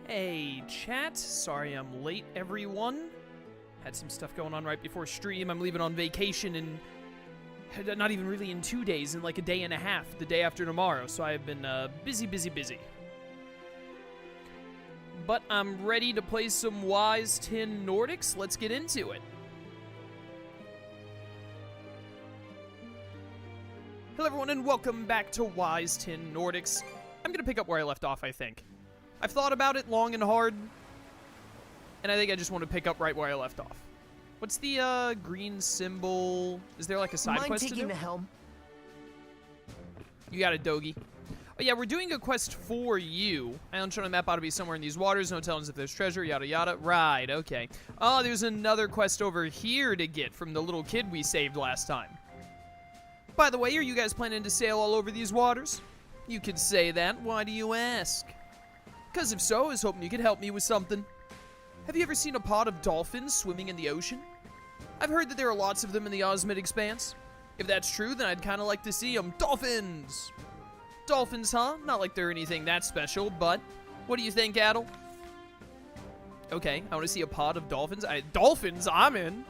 Hey, chat. Sorry I'm late, everyone. Had some stuff going on right before stream. I'm leaving on vacation in... not even really in 2 days, in like a day and a half, the day after tomorrow. So I've been busy. But I'm ready to play some Wise 10 Nordics. Let's get into it. Hello everyone and welcome back to Wise 10 Nordics. I'm gonna pick up where I left off, I think. I've thought about it long and hard, and I think I just want to pick up right where I left off. What's the green symbol? Is there like a side quest to do? Taking the helm? You got it, Dogie. Oh yeah, we're doing a quest for you. Island shown on the map ought to be somewhere in these waters. No telling us if there's treasure, yada yada. Right, okay. Oh, there's another quest over here to get from the little kid we saved last time. By the way, are you guys planning to sail all over these waters? You could say that. Why do you ask? Because if so, I was hoping you could help me with something. Have you ever seen a pod of dolphins swimming in the ocean? I've heard that there are lots of them in the Osmid Expanse. If that's true, then I'd kind of like to see them. Dolphins! Dolphins, huh? Not like they're anything that special, but what do you think, Adel? Okay, I want to see a pod of dolphins. Dolphins? I'm in.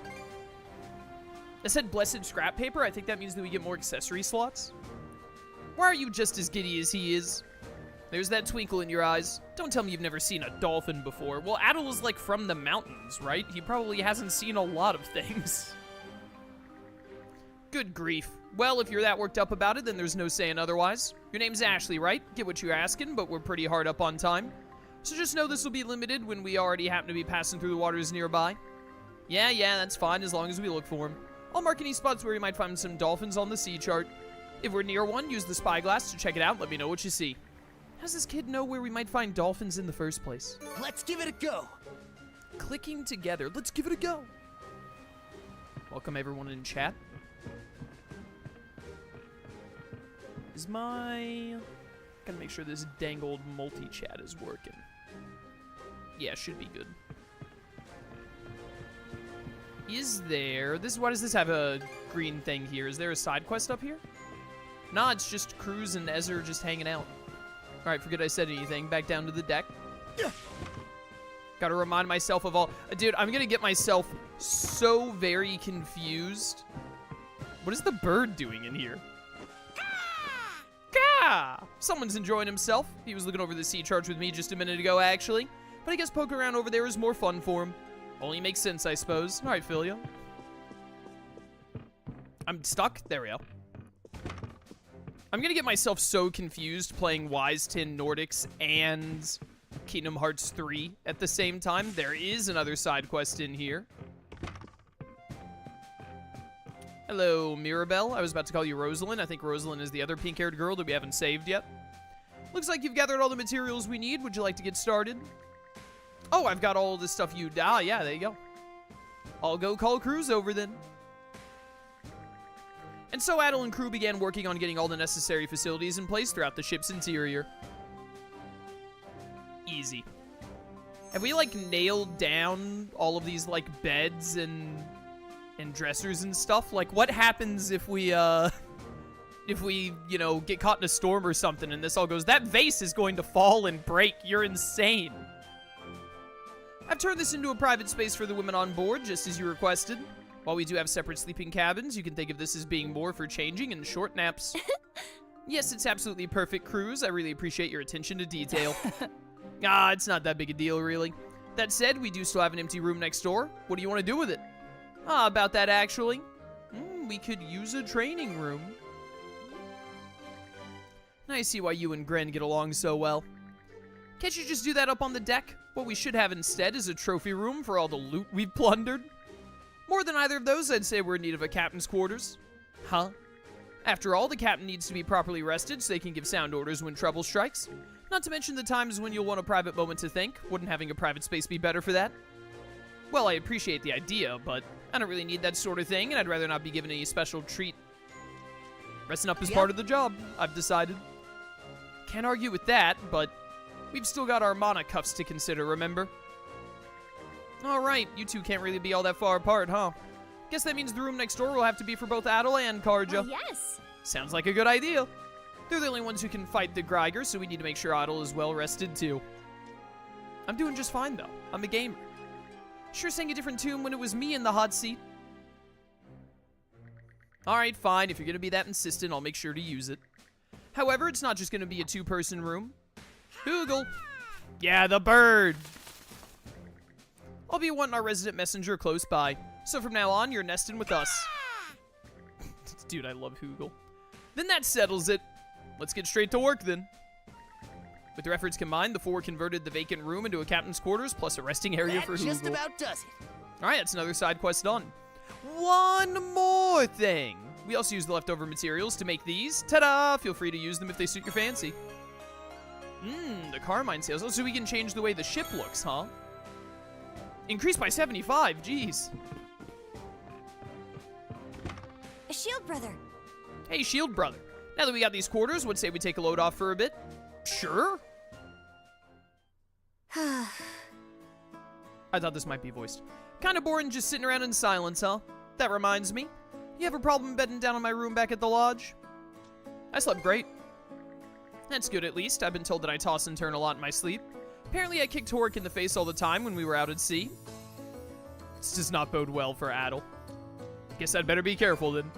I said blessed scrap paper. I think that means that we get more accessory slots. Why are you just as giddy as he is? There's that twinkle in your eyes. Don't tell me you've never seen a dolphin before. Well, Adel is like from the mountains, right? He probably hasn't seen a lot of things. Good grief. Well, if you're that worked up about it, then there's no saying otherwise. Your name's Ashley, right? Get what you're asking, but we're pretty hard up on time. So just know this will be limited when we already happen to be passing through the waters nearby. Yeah, that's fine as long as we look for them. I'll mark any spots where you might find some dolphins on the sea chart. If we're near one, use the spyglass to check it out and let me know what you see. How does this kid know where we might find dolphins in the first place? Let's give it a go. Clicking together. Let's give it a go. Welcome everyone in chat. Gotta make sure this dangled multi-chat is working. Yeah, should be good. Why does this have a green thing here? Is there a side quest up here? Nah, it's just Cruz and Ezer just hanging out. Alright, forget I said anything. Back down to the deck. Gotta remind myself of all... Dude, I'm gonna get myself so very confused. What is the bird doing in here? Gah! Someone's enjoying himself. He was looking over the sea charts with me just a minute ago, actually. But I guess poking around over there is more fun for him. Only makes sense, I suppose. Alright, Filio. I'm stuck. There we go. I'm gonna get myself so confused playing Wise 10 Nordics and Kingdom Hearts 3 at the same time. There is another side quest in here. Hello, Mirabelle. I was about to call you Rosalyn. I think Rosalyn is the other pink-haired girl that we haven't saved yet. Looks like you've gathered all the materials we need. Would you like to get started? Oh, I've got all this stuff you... Ah, yeah, there you go. I'll go call Cruz over then. And so Adel and crew began working on getting all the necessary facilities in place throughout the ship's interior. Easy. Have we, like, nailed down all of these, like, beds and dressers and stuff? Like, what happens if we, you know, get caught in a storm or something and this all goes, that vase is going to fall and break. You're insane. I've turned this into a private space for the women on board, just as you requested. While we do have separate sleeping cabins, you can think of this as being more for changing and short naps. Yes, it's absolutely perfect, Cruz. I really appreciate your attention to detail. It's not that big a deal, really. That said, we do still have an empty room next door. What do you want to do with it? About that, actually. We could use a training room. I see why you and Gren get along so well. Can't you just do that up on the deck? What we should have instead is a trophy room for all the loot we've plundered. More than either of those, I'd say we're in need of a captain's quarters. Huh? After all, the captain needs to be properly rested so they can give sound orders when trouble strikes. Not to mention the times when you'll want a private moment to think. Wouldn't having a private space be better for that? Well, I appreciate the idea, but I don't really need that sort of thing, and I'd rather not be given any special treat. Resting up is part of the job, I've decided. Can't argue with that, but we've still got our mana cuffs to consider, remember? Alright, you two can't really be all that far apart, huh? Guess that means the room next door will have to be for both Adel and Karja. Yes. Sounds like a good idea. They're the only ones who can fight the Griegr, so we need to make sure Tidal is well rested too. I'm doing just fine, though. I'm a gamer. Sure sang a different tune when it was me in the hot seat. Alright, fine. If you're gonna be that insistent, I'll make sure to use it. However, it's not just gonna be a 2-person room. Google. Yeah, the bird. I'll be wanting our resident messenger close by. So from now on, you're nesting with us. Dude, I love Hoogle. Then that settles it. Let's get straight to work, then. With their efforts combined, the 4 converted the vacant room into a captain's quarters plus a resting area for Hoogle. That just about does it. All right, that's another side quest done. One more thing. We also use the leftover materials to make these. Ta-da! Feel free to use them if they suit your fancy. The Carmine sales. Oh, so we can change the way the ship looks, huh? Increased by 75, jeez. A shield brother. Hey, shield brother. Now that we got these quarters, would say we take a load off for a bit? Sure. I thought this might be voiced. Kinda boring just sitting around in silence, huh? That reminds me. You have a problem bedding down in my room back at the lodge? I slept great. That's good, at least. I've been told that I toss and turn a lot in my sleep. Apparently I kicked Torque in the face all the time when we were out at sea. This does not bode well for Adel. Guess I'd better be careful then.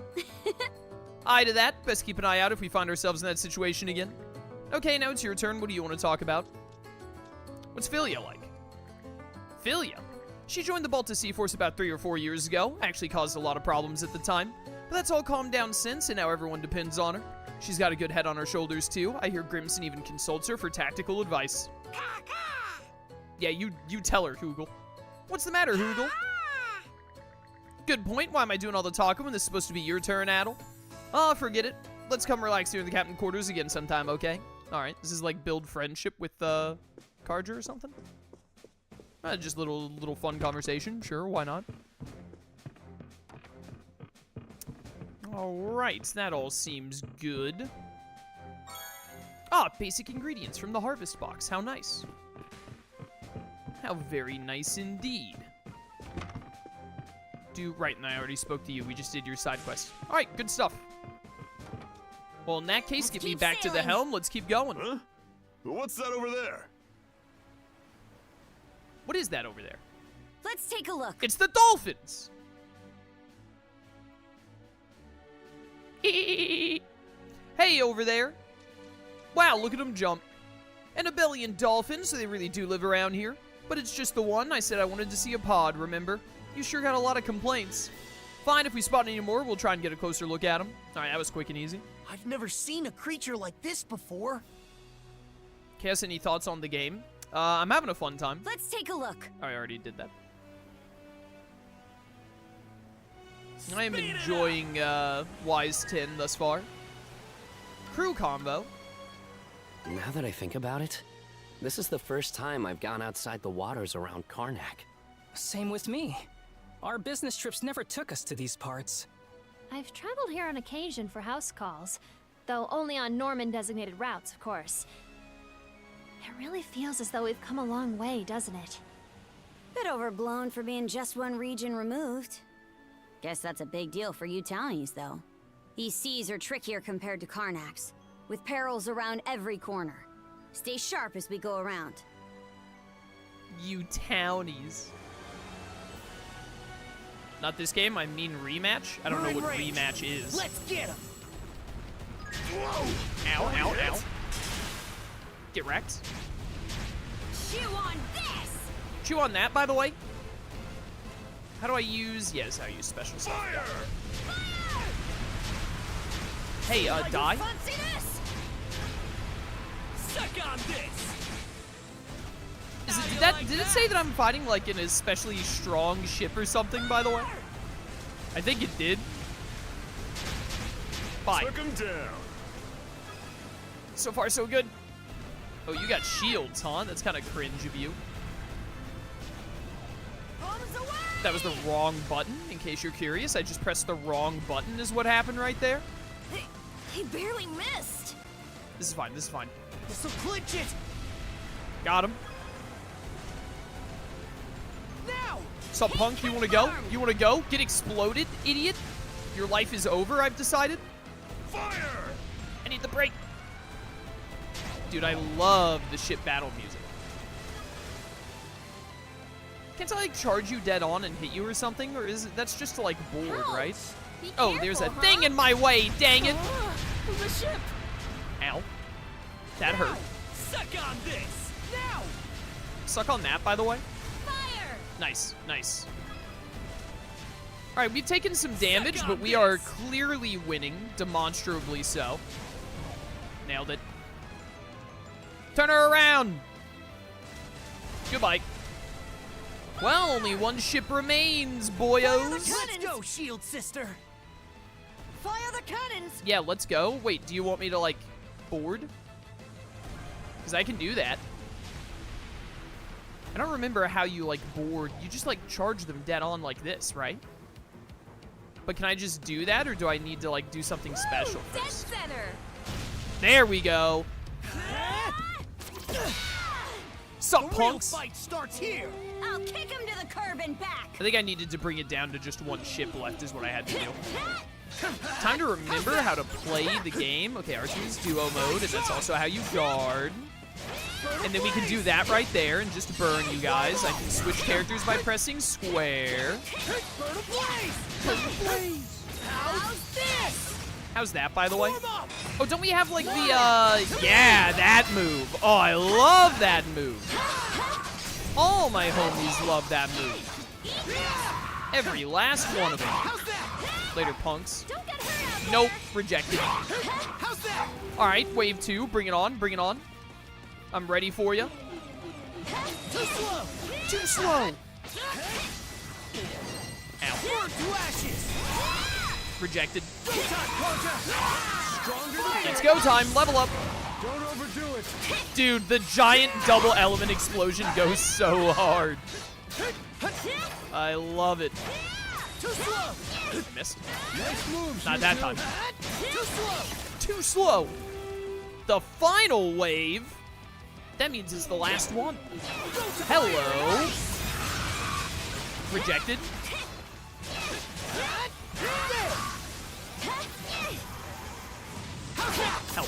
Aye to that. Best keep an eye out if we find ourselves in that situation again. Okay, now it's your turn. What do you want to talk about? What's Philia like? Philia? She joined the Balta Sea Force about 3 or 4 years ago. Actually caused a lot of problems at the time. But that's all calmed down since, and now everyone depends on her. She's got a good head on her shoulders, too. I hear Grimson even consults her for tactical advice. Yeah, you tell her, Hoogle. What's the matter, Hoogle? Good point. Why am I doing all the talking when this is supposed to be your turn, Adel? Oh, forget it. Let's come relax here in the captain quarters again sometime, okay? Alright, this is like build friendship with, Carger or something? Just a little fun conversation. Sure, why not? Alright, that all seems good. Ah, basic ingredients from the harvest box. How nice. How very nice indeed. Right, and I already spoke to you. We just did your side quest. Alright, good stuff. Well, in that case, get me back to the helm. Let's keep going. Huh? What's that over there? What is that over there? Let's take a look. It's the dolphins! Hey, over there. Wow, look at them jump. And a billion dolphins, so they really do live around here. But it's just the one. I said I wanted to see a pod, remember? You sure got a lot of complaints. Fine, if we spot any more, we'll try and get a closer look at them. Alright, that was quick and easy. I've never seen a creature like this before. Cass, any thoughts on the game? I'm having a fun time. Let's take a look. I already did that. I am enjoying Wise 10 thus far. Crew combo. Now that I think about it, this is the first time I've gone outside the waters around Karnak. Same with me. Our business trips never took us to these parts. I've traveled here on occasion for house calls, though only on Norman-designated routes, of course. It really feels as though we've come a long way, doesn't it? Bit overblown for being just one region removed. Guess that's a big deal for you townies, though. These seas are trickier compared to Karnak's, with perils around every corner. Stay sharp as we go around. You townies. Not this game, I mean rematch. I don't know what rematch is. Let's get him. Ow, ow, ow. Get wrecked. Chew on this! Chew on that, by the way. How do I use... Yes, how I use special stuff. Hey, die? Fancy this? Suck on this. Did it say that I'm fighting like an especially strong ship or something, by the way? I think it did. Bye. Took him down. So far, so good. Oh, you got shields, huh? That's kind of cringe of you. That was the wrong button, in case you're curious. I just pressed the wrong button is what happened right there. He barely missed. This is fine, this is fine. This'll clinch it. Got him. Now. Sup, punk? You want to go? You want to go? Get exploded, idiot? Your life is over, I've decided. Fire! I need the break. Dude, I love the ship battle music. Can't I, like, charge you dead on and hit you or something? Or is it, that's just to, like, board, right? Be Oh, there's a careful, thing in my way, dang it! The ship! Ow. That hurt. Suck on this! Now! Suck on that, by the way. Fire! Nice, nice. Alright, we've taken some damage, but we are clearly winning, demonstrably so. Nailed it. Turn her around! Goodbye. Well, only one ship remains, boyos. Let's go, shield sister! Fire the cannons! Yeah, let's go. Wait, do you want me to, like, board? Because I can do that. I don't remember how you, like, board. You just, like, charge them dead on like this, right? But can I just do that, or do I need to, like, do something special Dead first? center! There we go. Sup, The real punks? fight starts here! I'll kick him to the curb and back! I think I needed to bring it down to just one ship left is what I had to do. Time to remember how to play the game. Okay, R2 is duo mode, and that's also how you guard. And then we can do that right there and just burn you guys. I can switch characters by pressing square. Burn a blaze! How's this? How's that, by the way? Warm up! Oh, don't we have, like, the, yeah, that move. Oh, I love that move. All my homies love that move. Every last one of them. How's that? Later, punks. Don't get hurt out Nope, rejected. How's that? All right, wave 2, bring it on, bring it on. I'm ready for you. Too slow! Too slow. Ow, Burn to ashes! rejected. Go time, Carter! Stronger than It's go time, level up. Don't overdo it! Dude, the giant double element explosion goes so hard. I love it. Too slow! I missed. Nice moves! Not that time. Too slow! Too slow. The final wave. That means it's the last one. Hello. Rejected. Help.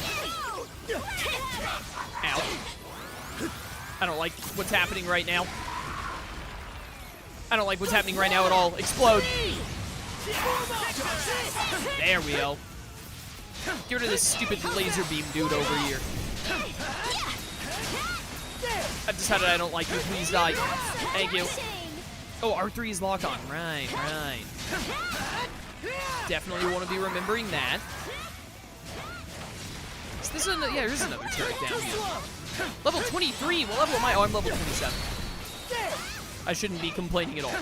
Ow. I don't like what's happening right now. I don't like what's happening right now at all. Explode. There we go. Get rid of this stupid laser beam dude over here. I decided I don't like you. Please die. Thank you. Oh, R3 is lock on. Right, right. Definitely want to be remembering that. Is this yeah, there's another turret down here. Level 23. What level am I? Oh, I'm level 27. I shouldn't be complaining at all.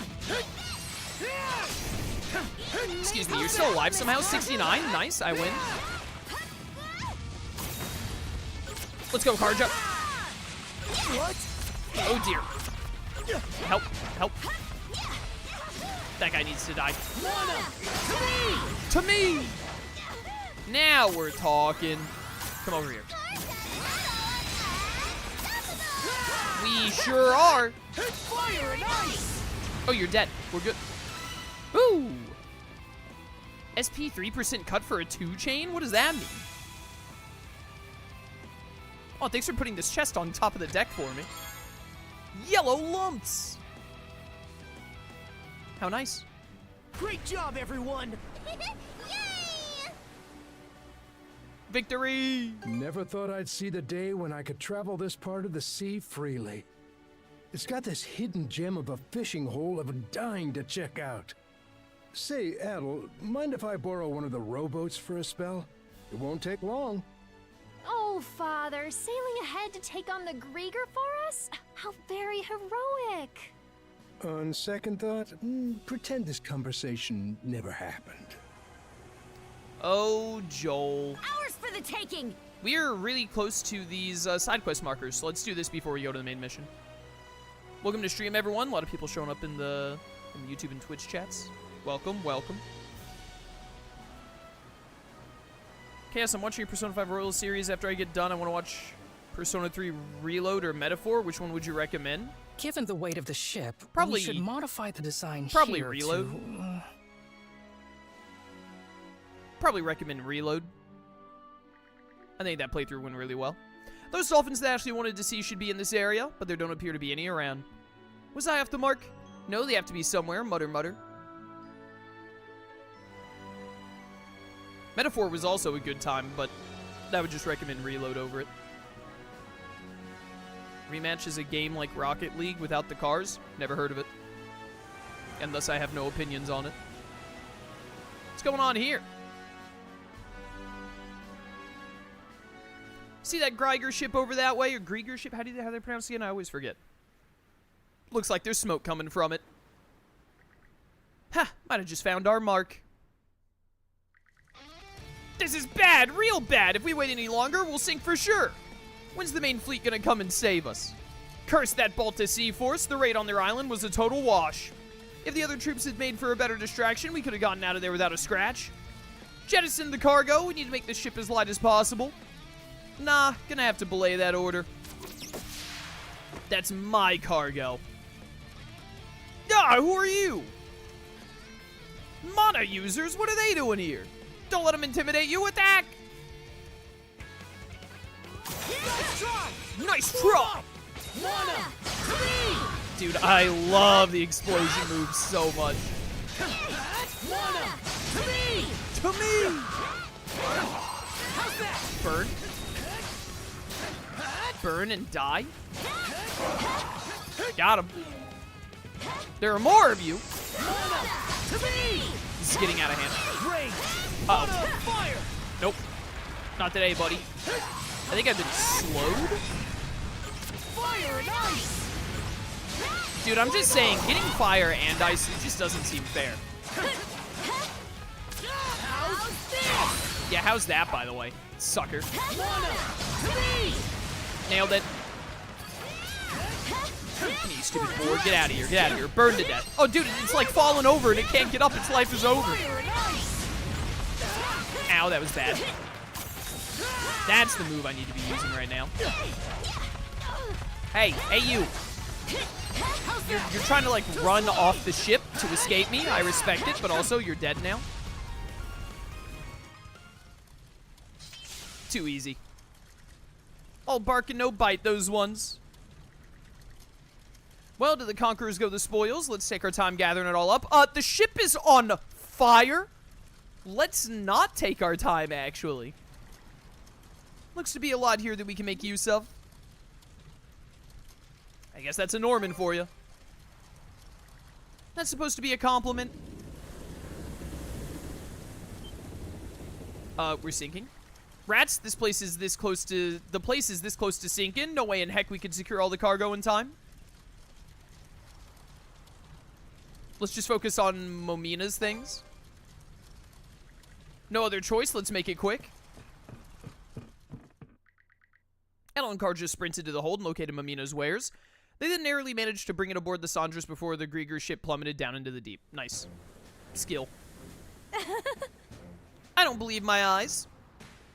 Excuse me, you're still alive somehow? 69? Nice, I win. Let's go, Karja. What? Oh dear. Help, help. That guy needs to die. To me! Now we're talking. Come over here. We sure are. Fire and ice! Oh, you're dead. We're good. Ooh. SP 3% cut for a 2-chain? What does that mean? Oh, thanks for putting this chest on top of the deck for me. Yellow lumps. How nice. Great job, everyone! Victory! Never thought I'd see the day when I could travel this part of the sea freely. It's got this hidden gem of a fishing hole I've been dying to check out. Say, Adel, mind if I borrow one of the rowboats for a spell? It won't take long. Oh, Father, sailing ahead to take on the Griegr for us? How very heroic. On second thought, pretend this conversation never happened. Oh, Joel. Ours for the taking! We are really close to these side quest markers, so let's do this before we go to the main mission. Welcome to stream, everyone. A lot of people showing up in the YouTube and Twitch chats. Welcome, welcome. Chaos, I'm watching your Persona 5 Royal series. After I get done, I want to watch Persona 3 Reload or Metaphor. Which one would you recommend? Given the weight of the ship, Probably- we should modify the design probably here Reload. to, Probably recommend Reload. I think that playthrough went really well. Those dolphins that Ashley wanted to see should be in this area, but there don't appear to be any around. Was I off the mark? No, they have to be somewhere. Mutter, mutter. Metaphor was also a good time, but I would just recommend Reload over it. Rematch is a game like Rocket League without the cars. Never heard of it. And thus I have no opinions on it. What's going on here? See that Griegr ship over that way? Or Griegr ship? How they pronounce it again? I always forget. Looks like there's smoke coming from it. Ha! Might have just found our mark. This is bad! Real bad! If we wait any longer, we'll sink for sure! When's the main fleet gonna come and save us? Curse that Balta Sea Force! The raid on their island was a total wash. If the other troops had made for a better distraction, we could have gotten out of there without a scratch. Jettison the cargo. We need to make the ship as light as possible. Nah, gonna have to belay that order. That's my cargo. Ah, who are you? Mana users? What are they doing here? Don't let them intimidate you. Attack! Nice try! Mana! Dude, I love the explosion moves so much. Mana! To me! How's that? Burn. Burn and die. Got him. There are more of you. This is getting out of hand. Rain! Uh-oh. Mana! Fire! Nope. Not today, buddy. I think I've been slowed. Fire and ice! Dude, I'm just saying, getting fire and ice, it just doesn't seem fair. How's this? Yeah, how's that, by the way? Sucker. Mana! Nailed it. You stupid board. Get out of here. Get out of here. Burn to death. Oh, dude, it's like falling over and it can't get up. Its life is over. Fire and ice! Ow, that was bad. That's the move I need to be using right now. Hey, you. You're trying to, like, run off the ship to escape me. I respect it, but also you're dead now. Too easy. All bark and no bite, those ones. Well, to the conquerors go the spoils. Let's take our time gathering it all up. The ship is on fire. Let's not take our time, actually. Looks to be a lot here that we can make use of. I guess that's a Norman for you. That's supposed to be a compliment. We're sinking. Rats, this place is this close to... The place is this close to sinking. No way in heck we could secure all the cargo in time. Let's just focus on Momina's things. No other choice. Let's make it quick. Alucard just sprinted to the hold and located Momina's wares. They then narrowly managed to bring it aboard the Sandras before the Griegr ship plummeted down into the deep. Nice. Skill. I don't believe my eyes.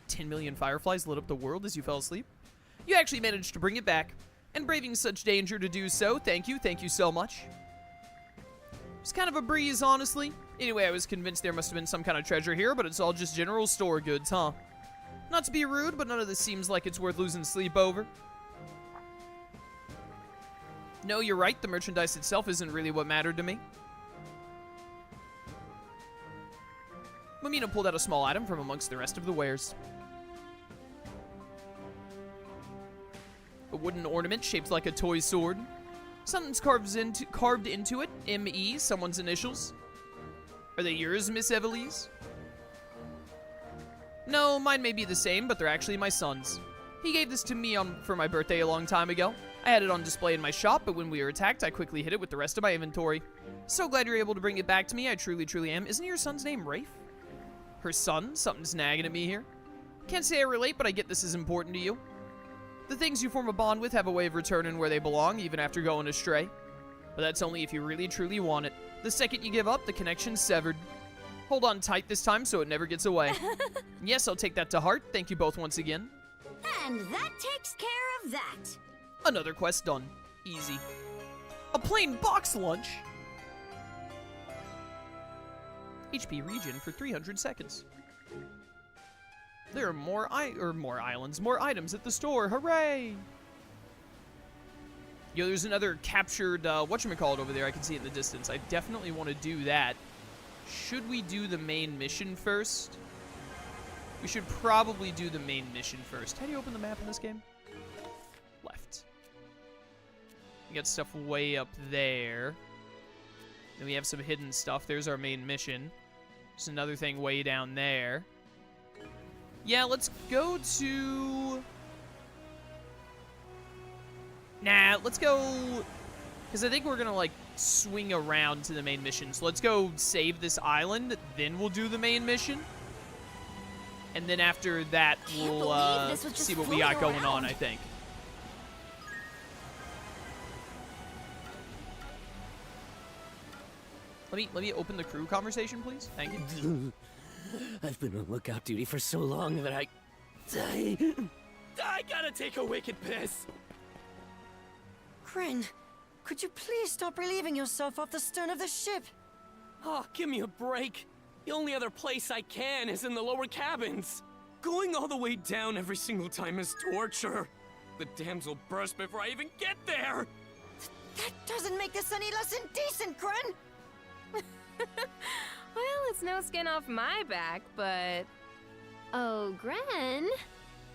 10 million fireflies lit up the world as you fell asleep. You actually managed to bring it back. And braving such danger to do so, thank you so much. It's kind of a breeze, honestly. Anyway, I was convinced there must have been some kind of treasure here, but it's all just general store goods, huh? Not to be rude, but none of this seems like it's worth losing sleep over. No, you're right. The merchandise itself isn't really what mattered to me. Momina pulled out a small item from amongst the rest of the wares. A wooden ornament shaped like a toy sword. Something's carved into it. M.E., someone's initials. Are they yours, Miss Evelise? No, mine may be the same, but they're actually my son's. He gave this to me for my birthday a long time ago. I had it on display in my shop, but when we were attacked, I quickly hid it with the rest of my inventory. So glad you're able to bring it back to me. I truly, truly am. Isn't your son's name Reef? Her son? Something's nagging at me here. Can't say I relate, but I get this is important to you. The things you form a bond with have a way of returning where they belong, even after going astray. But that's only if you really, truly want it. The second you give up, the connection's severed. Hold on tight this time so it never gets away. Yes, I'll take that to heart. Thank you both once again. And that takes care of that. Another quest done. Easy. A plain box lunch? HP regen for 300 seconds. There are more items at the store. Hooray! Yo, there's another captured, whatchamacallit over there. I can see it in the distance. I definitely want to do that. Should we do the main mission first? We should probably do the main mission first. How do you open the map in this game? Left. We got stuff way up there. Then we have some hidden stuff. There's our main mission. There's another thing way down there. Yeah, let's go to... Nah, let's go... Because I think we're going to, like, swing around to the main mission. So let's go save this island, then we'll do the main mission. And then after that, we'll see what we got going on, I think. Let me open the crew conversation, please. Thank you. I've been on lookout duty for so long that I gotta take a wicked piss. Grin, could you please stop relieving yourself off the stern of the ship? Oh, give me a break. The only other place I can is in the lower cabins. Going all the way down every single time is torture. The dams will burst before I even get there. That doesn't make this any less indecent, Grin! Well, it's no skin off my back, but... Oh, Gren,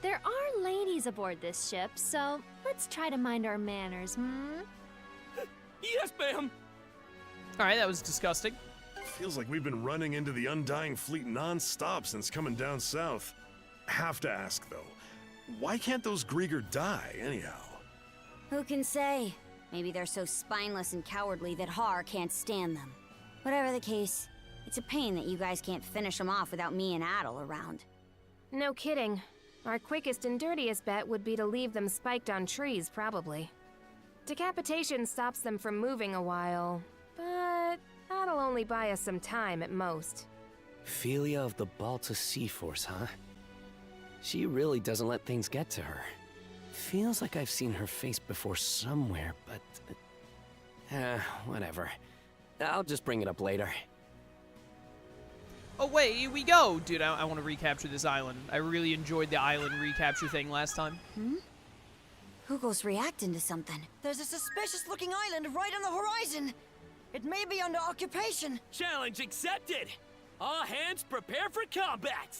there are ladies aboard this ship, so let's try to mind our manners, Yes, ma'am. All right, that was disgusting. Feels like we've been running into the Undying Fleet non-stop since coming down south. Have to ask, though, why can't those Griegr die, anyhow? Who can say? Maybe they're so spineless and cowardly that Har can't stand them. Whatever the case, it's a pain that you guys can't finish them off without me and Adel around. no kidding. Our quickest and dirtiest bet would be to leave them spiked on trees, probably. Decapitation stops them from moving a while, but that'll only buy us some time at most. Philia of the Balta Sea Force, huh? She really doesn't let things get to her. Feels like I've seen her face before somewhere, but... whatever. I'll just bring it up later. Oh, wait, here we go. Dude, I want to recapture this island. I really enjoyed the island recapture thing last time. Hugo's reacting to something. There's a suspicious-looking island right on the horizon. It may be under occupation. Challenge accepted! All hands prepare for combat!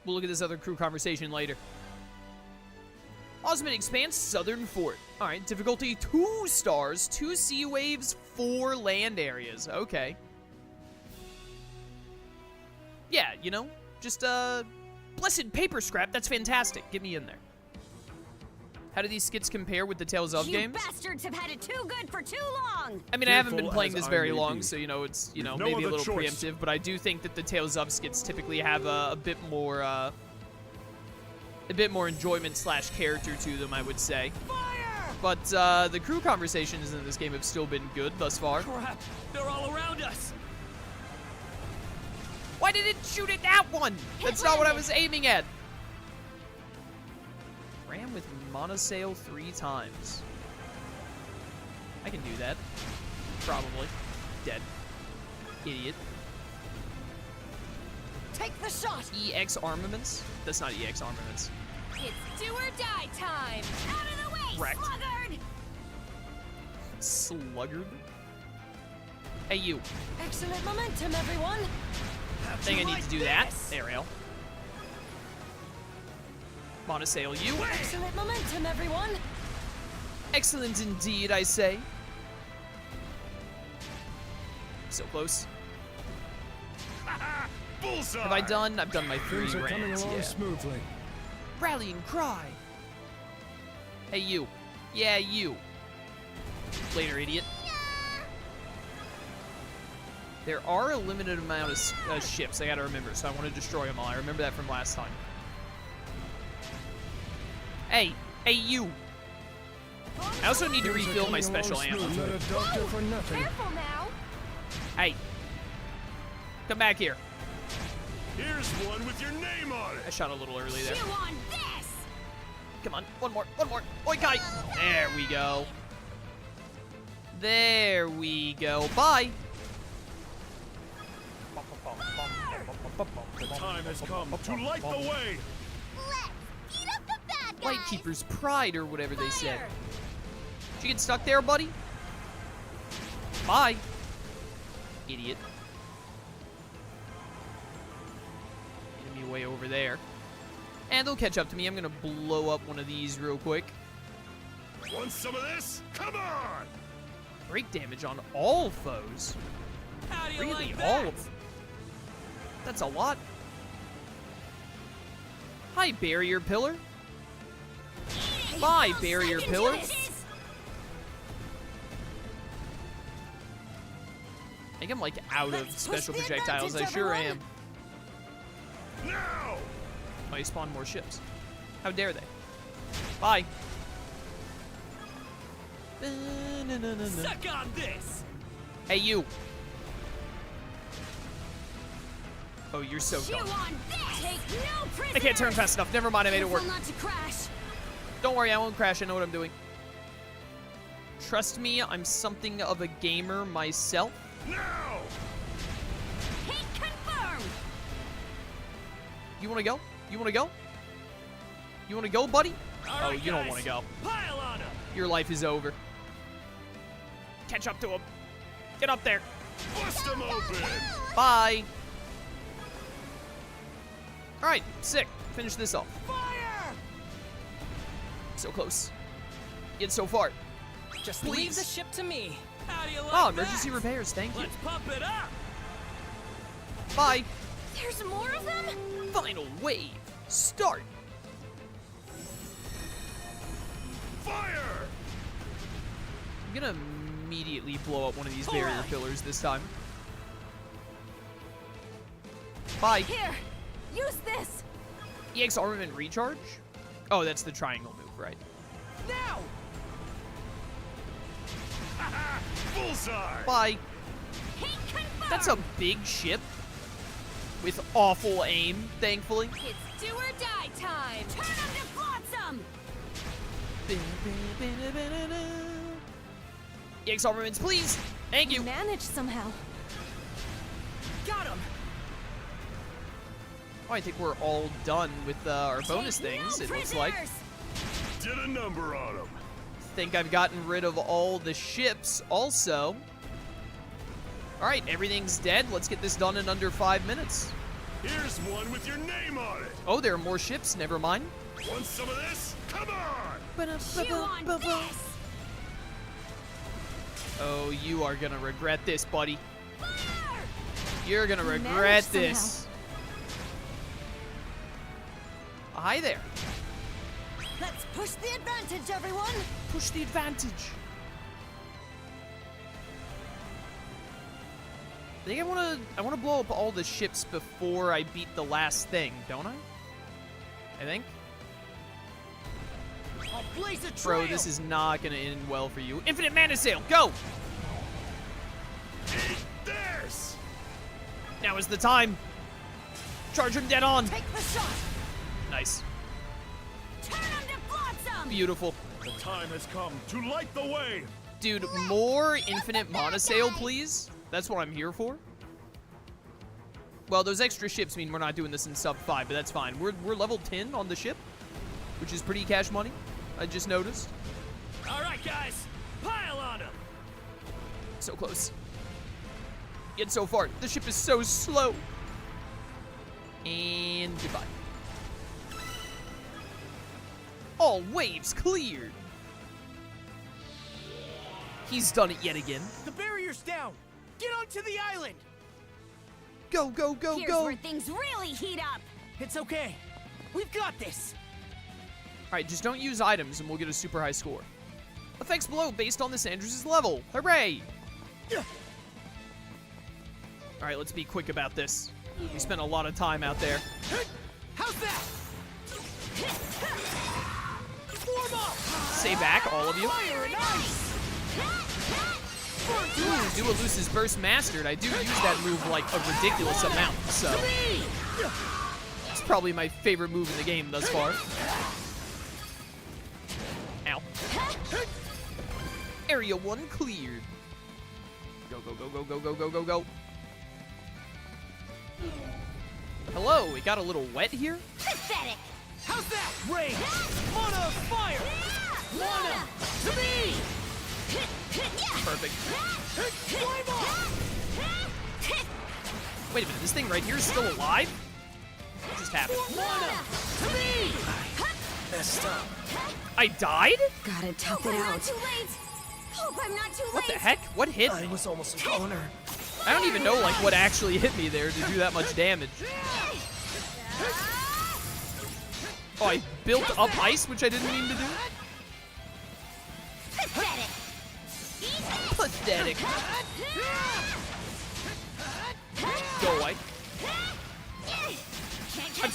We'll look at this other crew conversation later. Osmond Expanse, Southern Fort. All right, difficulty 2 stars, 2 sea waves, 4 land areas. Okay. Yeah, you know, just, blessed paper scrap. That's fantastic. Get me in there. How do these skits compare with the Tales of You games? bastards have had it too good for too long! I mean, I haven't been Fearful playing as this I very may long, be, so, you know, it's, you know, with no maybe a other little choice. preemptive, but I do think that the Tales of skits typically have a bit more enjoyment / character to them, I would say. Fire! But the crew conversations in this game have still been good thus far. Crap! They're all around us! Why did it shoot at that one? That's not what I was aiming at. Ram with monosail 3 times. I can do that. Probably. Dead. Idiot. Take the shot! EX armaments? That's not EX armaments. It's do or die time! Out of the way, Wrecked. sluggard! Sluggard? Hey, you. Excellent momentum, everyone! I think I need to do that. There we go. Monosail you. Excellent momentum, everyone! Excellent indeed, I say. So close. Bullseye! Have I done? I've done my 3 Things are coming rants, along yeah. smoothly. Rallying cry. Hey, you. Yeah, you. Later, idiot. There are a limited amount of ships I gotta remember, so I want to destroy them all. I remember that from last time. Hey, you. I also need to Things are refill my coming special along ammo. smoothly. Not a doctor for nothing. Careful now! Hey, come back here. Here's one with your name on I it! shot a little early there. You want this! Come on, one more. Oikai! There we go. There we go. Bye. The time has come to light the way! Let's eat up the bad guys! Lightkeeper's pride, or whatever they said. you get stuck there, buddy? Bye. Idiot. Enemy way over there. And they'll catch up to me. I'm gonna blow up one of these real quick. Want some of this? Come on! Break damage on all foes. How do you Really, like all that? of them. That's a lot. Hi, barrier pillar. Bye, barrier pillar. I think I'm like out of Let's push special the projectiles. I advantage, sure everyone. am. Now! Oh, you spawn more ships. How dare they? Bye. Suck on this! Hey, you. Oh, you're so Chew dumb. on this! Take no prisoners! I can't turn fast enough. Never mind, I made it work. Careful not to crash. Don't worry, I won't crash. I know what I'm doing. Trust me, I'm something of a gamer myself. Now! Hit confirmed! You want to go? You want to go? You want to go, buddy? All Oh, right, you don't guys, want to go. Pile on him! Your life is over. Catch up to him. Get up there. Bust him open! Bye. All right, sick. Finish this off. Fire! So close. Yet so far. Just Please. leave the ship to me. How do you like Oh, that? emergency repairs. Thank you. Let's pump it up! Bye. There's more of them? Final wave. Start. Fire! I'm gonna immediately blow up one of these barrier pillars this time. Bye. Here, use this! EX armament recharge? Oh, that's the triangle move, right? Now! Bullseye! Bye. Hit confirmed! That's a big ship with awful aim, thankfully. It's do or die time! Turn them to flotsam! EX armaments, please. Thank you. Managed somehow. Got him! Oh, I think we're all done with our bonus things, it looks like. Did a number on him. Think I've gotten rid of all the ships also. All right, everything's dead. Let's get this done in under 5 minutes. Here's one with your name on it. Oh, there are more ships. Never mind. Want some of this? Come on! Chew on this! Oh, you are gonna regret this, buddy. Fire! You're gonna regret managed this. Hi there. Let's push the advantage, everyone! Push the advantage. I think I wanna blow up all the ships before I beat the last thing, don't I? I think. I'll blaze a trail! Bro, this is not gonna end well for you. Infinite mana sail, go! Eat this! Now is the time. Charge him dead on. Take the shot! Nice. Turn them to flotsam! Beautiful. The time has come to light the way! Dude, more infinite mana sail, please. That's what I'm here for. Well, those extra ships mean we're not doing this in sub 5, but that's fine. We're level 10 on the ship, which is pretty cash money. I just noticed. All right, guys, pile on him! So close. Yet so far, the ship is so slow. And goodbye. All waves cleared. He's done it yet again. The barrier's down! Get onto the island! Go, go, go, Here's go. where things really heat up! It's okay. We've got this! Alright, just don't use items and we'll get a super high score. Effects below based on the Sanders' level. Hooray! Alright, let's be quick about this. We spent a lot of time out there. How's that? Form up! Stay back, all of you. Fire and ice! Ooh, Duelus's Burst Mastered. I do use that move like a ridiculous amount, so it's probably my favorite move in the game thus far. Ow. Area 1 cleared. Go, go, go, go, go, go, go, go, go. Hello, it got a little wet here? Pathetic! How's that? Rain! Mana of fire! Mana! To me! Perfect. Wait a minute, this thing right here is still alive? What just happened? Messed up. I died? Gotta tough it out. Too late. Hope I'm not too late. What the heck? What hit me? I was almost a corner. I don't even know like what actually hit me there to do that much damage. Oh, I built up ice, which I didn't mean to do. Pathetic. Go away.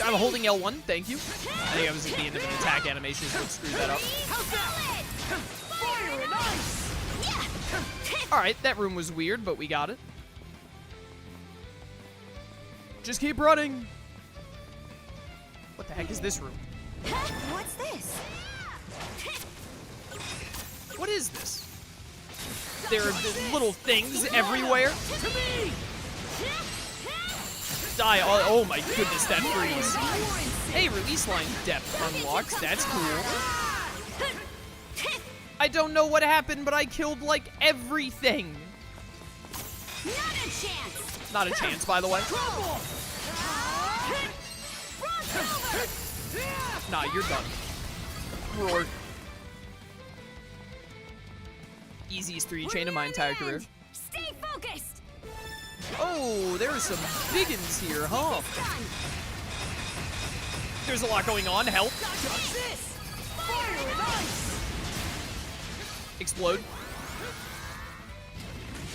I'm holding L1, thank you. I think I was at the end of an attack animation, so let's screw that up. Alright, that room was weird, but we got it. Just keep running. What the heck is this room? What's this? What is this? There are little things everywhere. Die. Oh my goodness, that freeze. Hey, release line depth unlocked. That's cool. I don't know what happened, but I killed like everything. Not a chance. Not a chance, by the way. Nah, you're done. Roar. Easiest 3 chain of my entire career. Stay focused. Oh, there are some biggins here, huh? There's a lot going on. Help. Explode.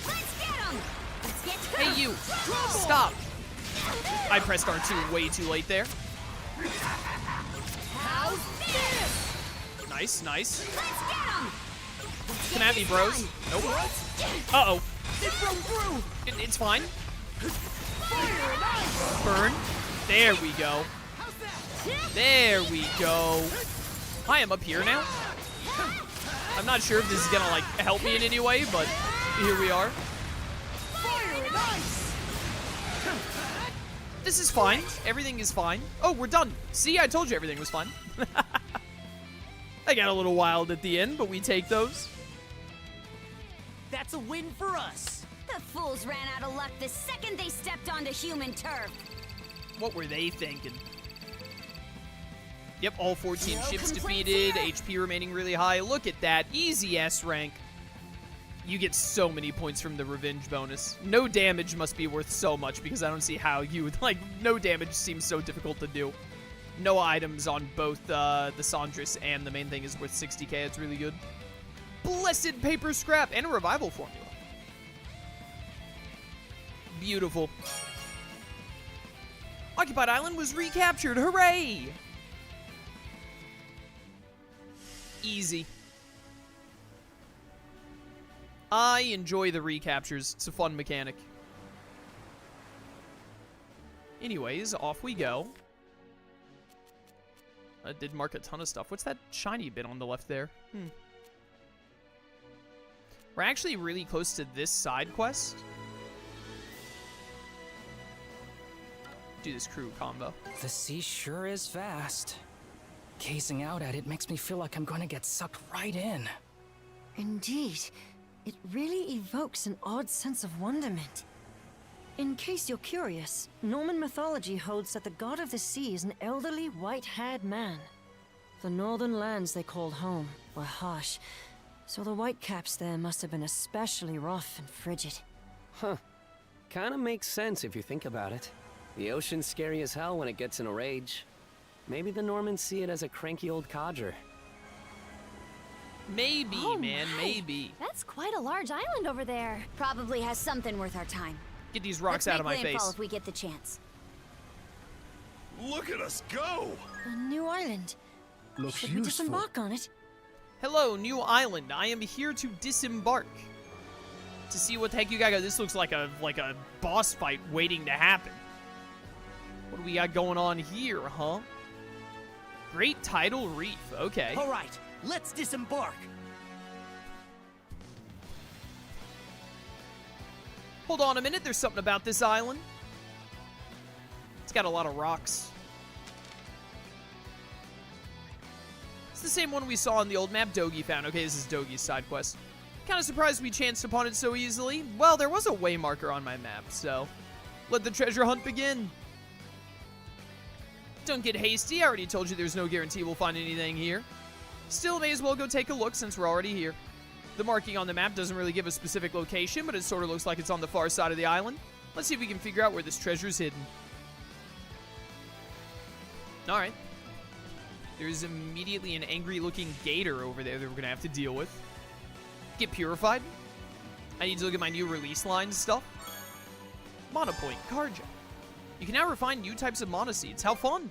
Let's get him. Let's get to Hey, you. Stop. I pressed R2 way too late there. How's this? Nice, nice. Let's get him. Come at me, bros. Nope. Uh-oh. It's fine. Burn. There we go. There we go. I am up here now. I'm not sure if this is gonna like help me in any way, but here we are. This is fine. Everything is fine. Oh, we're done. See, I told you everything was fine. I got a little wild at the end, but we take those. That's a win for us. The fools ran out of luck the second they stepped onto human turf. What were they thinking? Yep, all 14 No ships complaints defeated, here. HP remaining really high. Look at that, easy S rank. You get so many points from the revenge bonus. No damage must be worth so much because I don't see how you would, like, no damage seems so difficult to do. No items on both the Sandris and the main thing is worth 60k, it's really good. Blessed paper scrap and a revival formula. Beautiful. Occupied Island was recaptured, hooray! Easy. I enjoy the recaptures. It's a fun mechanic. Anyways, off we go. I did mark a ton of stuff. What's that shiny bit on the left there? We're actually really close to this side quest. Do this crew combo. The sea sure is vast. Gazing out at it makes me feel like I'm gonna get sucked right in. Indeed. It really evokes an odd sense of wonderment. In case you're curious, Norman mythology holds that the god of the sea is an elderly, white-haired man. The northern lands they called home were harsh, so the whitecaps there must have been especially rough and frigid. Huh. Kinda makes sense if you think about it. The ocean's scary as hell when it gets in a rage. Maybe the Normans see it as a cranky old codger. Maybe, Oh man, my. maybe. That's quite a large island over there. Probably has something worth our time. Get these rocks Let's out of make my landfall face. if we get the chance. Look at us go! A new island. Looks Should we useful. disembark on it? Hello, new island. I am here to disembark. To see what the heck you got. This looks like a boss fight waiting to happen. What do we got going on here, huh? Great Tidal Reef. Okay. All right, let's disembark. Hold on a minute. There's something about this island. It's got a lot of rocks. It's the same one we saw on the old map Dogi found. Okay, this is Dogi's side quest. Kind of surprised we chanced upon it so easily. Well, there was a way marker on my map, so let the treasure hunt begin. Don't get hasty. I already told you there's no guarantee we'll find anything here. Still, may as well go take a look since we're already here. The marking on the map doesn't really give a specific location, but it sort of looks like it's on the far side of the island. Let's see if we can figure out where this treasure's hidden. Alright. There's immediately an angry-looking gator over there that we're going to have to deal with. Get purified. I need to look at my new release line stuff. Mana point, Karja. You can now refine new types of mana seeds. How fun!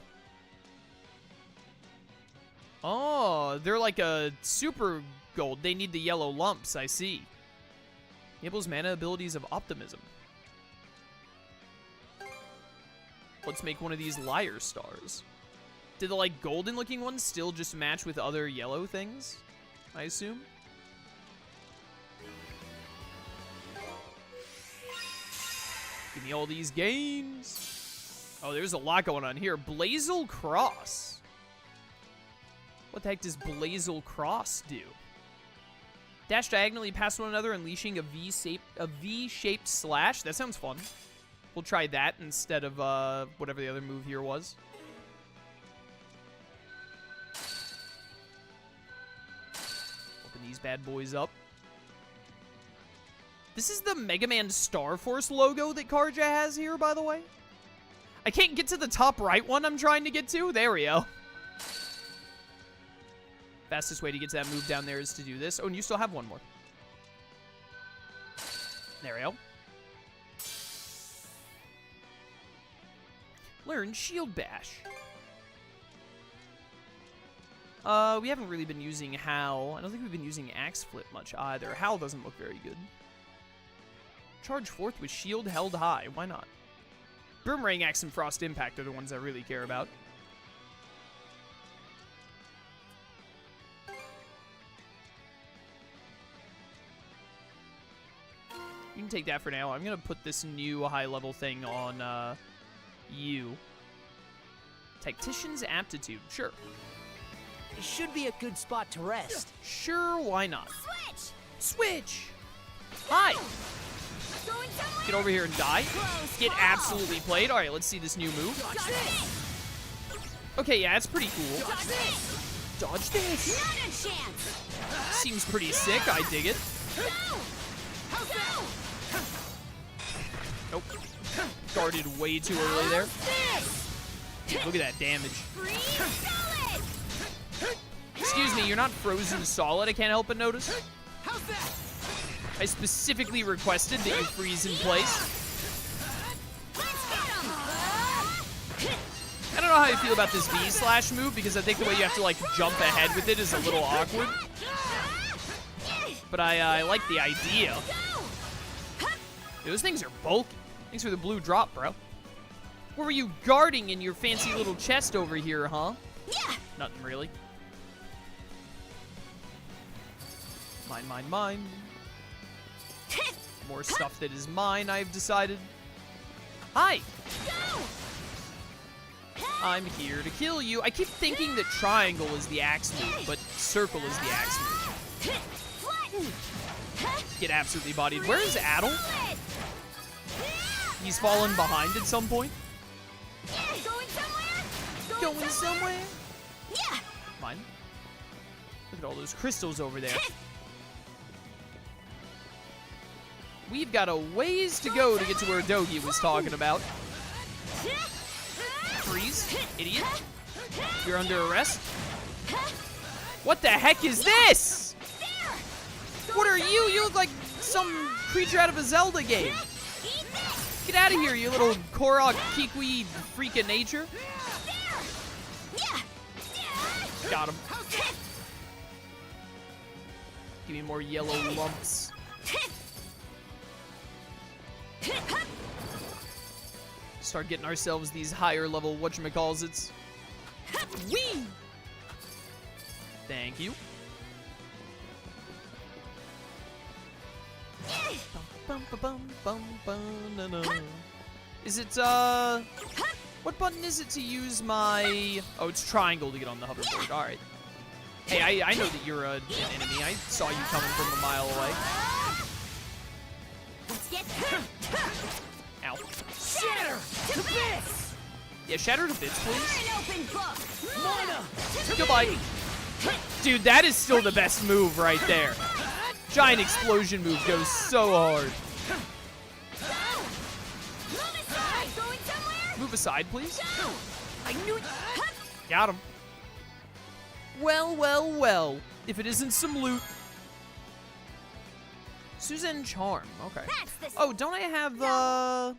Oh, they're like a super gold. They need the yellow lumps, I see. Enables mana abilities of optimism. Let's make one of these liar stars. Did the, like, golden-looking ones still just match with other yellow things? I assume? Give me all these gains. Oh, there's a lot going on here. Blazel Cross. What the heck does Blazel Cross do? Dash diagonally past one another, unleashing a V-shaped slash. That sounds fun. We'll try that instead of whatever the other move here was. Open these bad boys up. This is the Mega Man Star Force logo that Karja has here, by the way. I can't get to the top right one I'm trying to get to. There we go. Fastest way to get to that move down there is to do this. Oh, and you still have one more. There we go. Learn Shield Bash. We haven't really been using Howl. I don't think we've been using Axe Flip much either. Howl doesn't look very good. Charge forth with shield held high. Why not? Boomerang Axe and Frost Impact are the ones I really care about. You can take that for now. I'm going to put this new high-level thing on you. Tactician's Aptitude. Sure. It should be a good spot to rest. Sure, why not? Switch! Switch! Hi! Going somewhere? Get over here and die. Get absolutely played. All right, let's see this new move. Okay, yeah, it's pretty cool. Dodge this. Not a chance! Seems pretty sick. I dig it. Nope. Guarded way too early there. Dude, look at that damage. Excuse me, you're not frozen solid, I can't help but notice. I specifically requested that you freeze in place. I don't know how you feel about this V-slash move, because I think the way you have to, like, jump ahead with it is a little awkward. But I like the idea. Those things are bulky. Thanks for the blue drop, bro. What were you guarding in your fancy little chest over here, huh? Yeah. Nothing really. Mine, mine, mine. More stuff that is mine, I've decided. Hi! I'm here to kill you. I keep thinking that triangle is the axe move, but circle is the axe move. Get absolutely bodied. Where is Adel? He's fallen behind at some point. Going somewhere? Going somewhere? Yeah. Mine. Look at all those crystals over there. We've got a ways to go to get to where Dogi was talking about. Freeze, idiot. You're under arrest. What the heck is this? What are you? You look like some creature out of a Zelda game. Get out of here, you little Korok Kikwi freak of nature. Got him. Give me more yellow lumps. Start getting ourselves these higher level whatchamacallits. Whee! Thank you. Is it, what button is it to use my... Oh, it's triangle to get on the hoverboard. Alright. Hey, I know that you're an enemy. I saw you coming from a mile away. Let's get Ow. Shatter to bits! Yeah, shatter to bits, please. an open book. Mana! Goodbye. Dude, that is still the best move right there. Giant explosion move goes so hard. Move aside. Going somewhere? Move aside, please. I knew it! Got him. Well, well, well. If it isn't some loot. Suzanne Charm. Okay. That's the Oh, don't I have,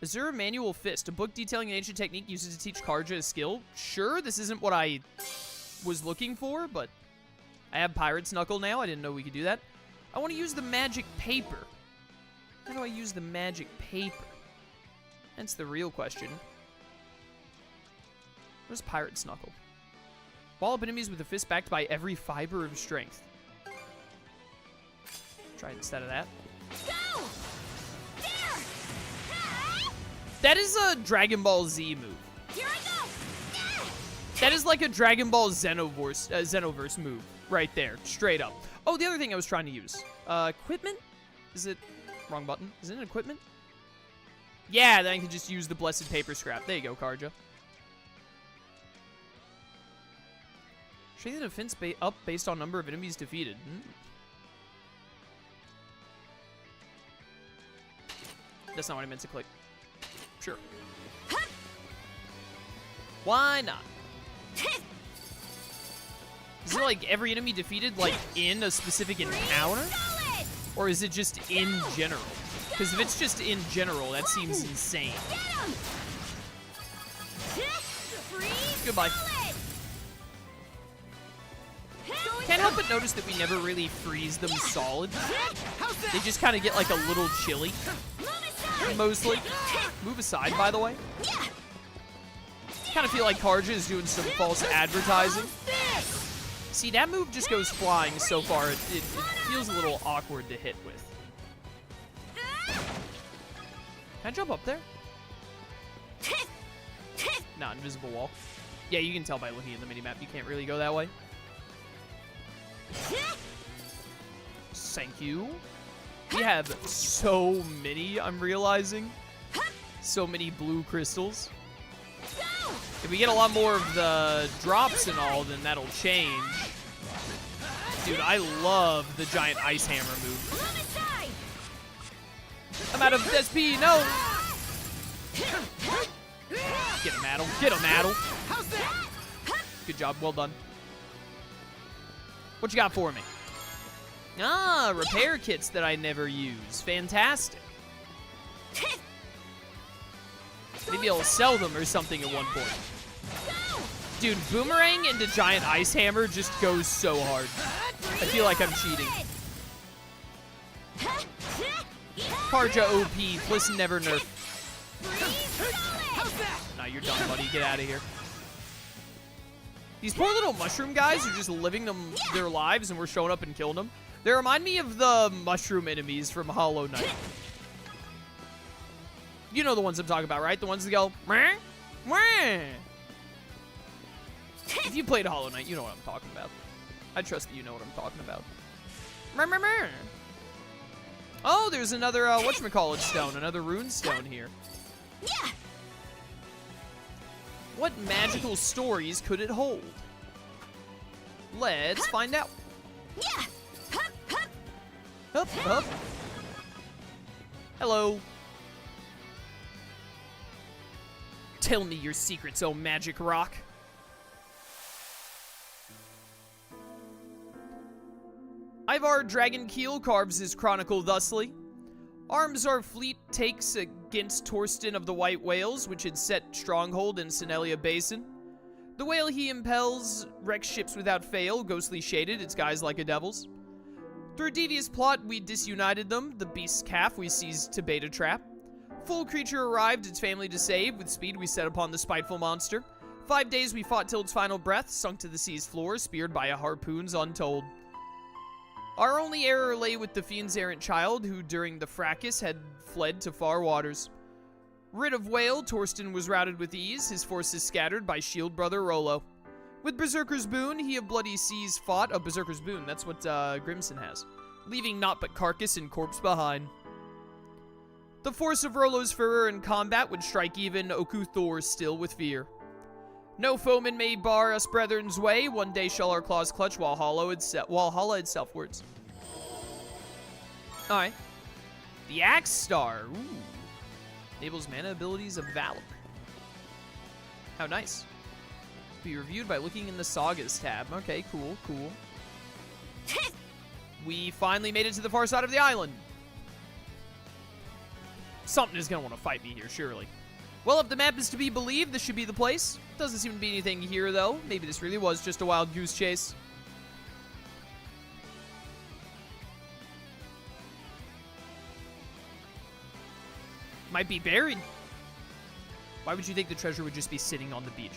Azure Manual Fist, a book detailing an ancient technique used to teach Karja a skill. Sure, this isn't what I was looking for, but I have Pirate's Knuckle now. I didn't know we could do that. I want to use the magic paper. How do I use the magic paper? That's the real question. Where's Pirate's Knuckle? Wall up enemies with a fist backed by every fiber of strength. Try instead of that. Go! There! That is a Dragon Ball Z move. Here I go! That is like a Dragon Ball Xenoverse move right there, straight up. Oh, the other thing I was trying to use. Equipment? Is it... Wrong button. Is it an equipment? Yeah, then I can just use the Blessed Paper Scrap. There you go, Karja. Strengthen defense up based on number of enemies defeated. That's not what I meant to click. Sure. Why not? Is it like every enemy defeated like in a specific encounter? Or is it just in general? Because if it's just in general, that seems insane. Goodbye. Can't help but notice that we never really freeze them solid. They just kind of get like a little chilly. Mostly. Move aside, by the way. Kind of feel like Karja is doing some false advertising. See, that move just goes flying so far, it feels a little awkward to hit with. Can I jump up there? Nah, invisible wall. Yeah, you can tell by looking at the minimap, you can't really go that way. Thank you. We have so many, I'm realizing. So many blue crystals. If we get a lot more of the drops and all, then that'll change. Dude, I love the giant ice hammer move. I'm out of SP, no! Get him, Addle. Get him, Addle. Good job, well done. What you got for me? Ah, repair kits that I never use. Fantastic. Maybe I'll sell them or something at one point. Dude, Boomerang into Giant Ice Hammer just goes so hard. I feel like I'm cheating. Karja OP, plus never nerf. Nah, you're done, buddy. Get out of here. These poor little mushroom guys are just living their lives and we're showing up and killing them. They remind me of the mushroom enemies from Hollow Knight. You know the ones I'm talking about, right? The ones that go, meh, meh. If you played Hollow Knight, you know what I'm talking about. I trust that you know what I'm talking about. Meh, meh, meh. Oh, there's another, whatchamacallit stone, another rune stone here. What magical stories could it hold? Let's find out. Up, up. Hello. Tell me your secrets, oh magic rock. Ivar Dragonkeel carves his chronicle thusly. Arms our fleet takes against Torsten of the White Whales, which had set stronghold in Senelia Basin. The whale he impels wrecks ships without fail, ghostly shaded, its guise like a devil's. Through devious plot, we disunited them, the beast's calf we seized to bait a trap. Full creature arrived, its family to save, with speed we set upon the spiteful monster. 5 days we fought till its final breath, sunk to the sea's floor, speared by a harpoons untold. Our only error lay with the fiend's errant child, who during the fracas had fled to far waters. Rid of whale, Torsten was routed with ease, his forces scattered by shield brother Rollo. With Berserker's Boon, he of bloody seas fought. Oh, Berserker's Boon, that's what Grimson has. Leaving naught but carcass and corpse behind. The force of Rollo's furor in combat would strike even Oku Thor still with fear. No foeman may bar us brethren's way. One day shall our claws clutch while hollow itself words. Alright. The Axe Star. Ooh. Enables mana abilities of Valor. How nice. Be reviewed by looking in the Sagas tab. Okay, cool, cool. We finally made it to the far side of the island. Something is going to want to fight me here, surely. Well, if the map is to be believed, this should be the place. Doesn't seem to be anything here, though. Maybe this really was just a wild goose chase. Might be buried. Why would you think the treasure would just be sitting on the beach?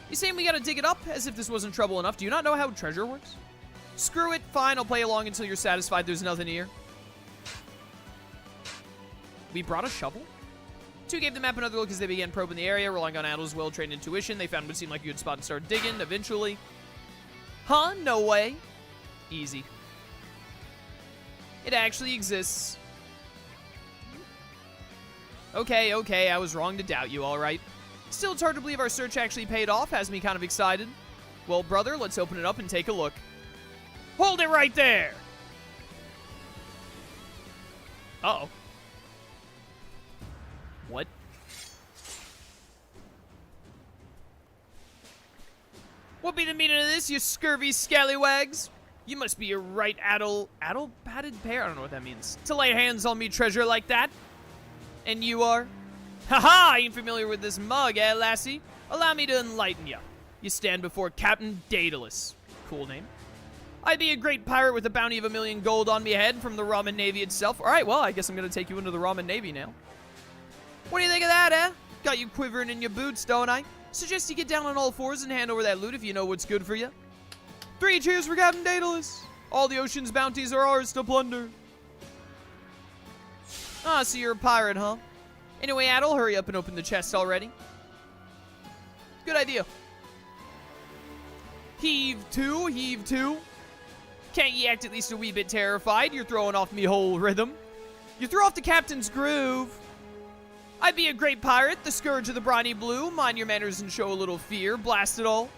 You saying we gotta dig it up? As if this wasn't trouble enough. Do you not know how treasure works? Screw it. Fine, I'll play along until you're satisfied there's nothing here. We brought a shovel? Two gave the map another look as they began probing the area, relying on Adel's well-trained intuition. They found what seemed like a good spot and started digging, eventually. Huh? No way. Easy. It actually exists. Okay, okay, I was wrong to doubt you, alright. Still, it's hard to believe our search actually paid off, has me kind of excited. Well, brother, let's open it up and take a look. Hold it right there! Uh-oh. What? What be the meaning of this, you scurvy scallywags? You must be a right addle-padded pair? I don't know what that means. To lay hands on me treasure like that? And you are? Haha, ain't familiar with this mug, eh, lassie? Allow me to enlighten ya. You stand before Captain Daedalus. Cool name. I be a great pirate with a bounty of 1,000,000 gold on me head from the Ramen Navy itself. Alright, well, I guess I'm gonna take you into the Ramen Navy now. What do you think of that, eh? Got you quivering in your boots, don't I? Suggest you get down on all fours and hand over that loot if you know what's good for you. 3 cheers for Captain Daedalus. All the ocean's bounties are ours to plunder. Ah, so you're a pirate, huh? Anyway, Adel, hurry up and open the chest already. Good idea. Heave to, heave to. Can't ye act at least a wee bit terrified? You're throwing off me whole rhythm. You threw off the captain's groove. I be a great pirate, the scourge of the briny blue. Mind your manners and show a little fear. Blast it all.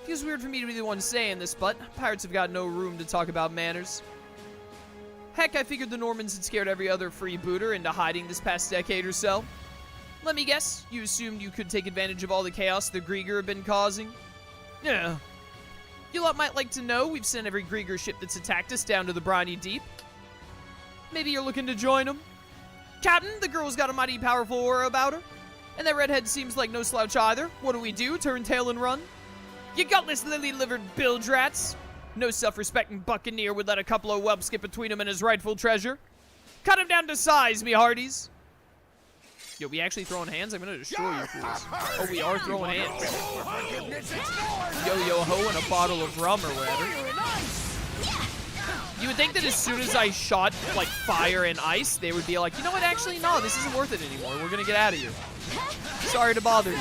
Feels weird for me to be the one saying this, but pirates have got no room to talk about manners. Heck, I figured the Normans had scared every other freebooter into hiding this past decade or so. Let me guess, you assumed you could take advantage of all the chaos the Griegr have been causing? Yeah. You lot might like to know we've sent every Griegr ship that's attacked us down to the briny deep. Maybe you're looking to join them? Captain, the girl's got a mighty powerful aura about her. And that redhead seems like no slouch either. What do? Turn tail and run? You gutless lily-livered bilge rats! No self-respecting buccaneer would let a couple of whelps get between him and his rightful treasure. Cut him down to size, me hearties. Yo, we actually throwing hands? I'm gonna destroy you fools. Oh, we are throwing hands. Yo-yo-ho and a bottle of rum or whatever. You would think that as soon as I shot, like, fire and ice, they would be like, you know what, actually, no, this isn't worth it anymore. We're gonna get out of here. Sorry to bother you.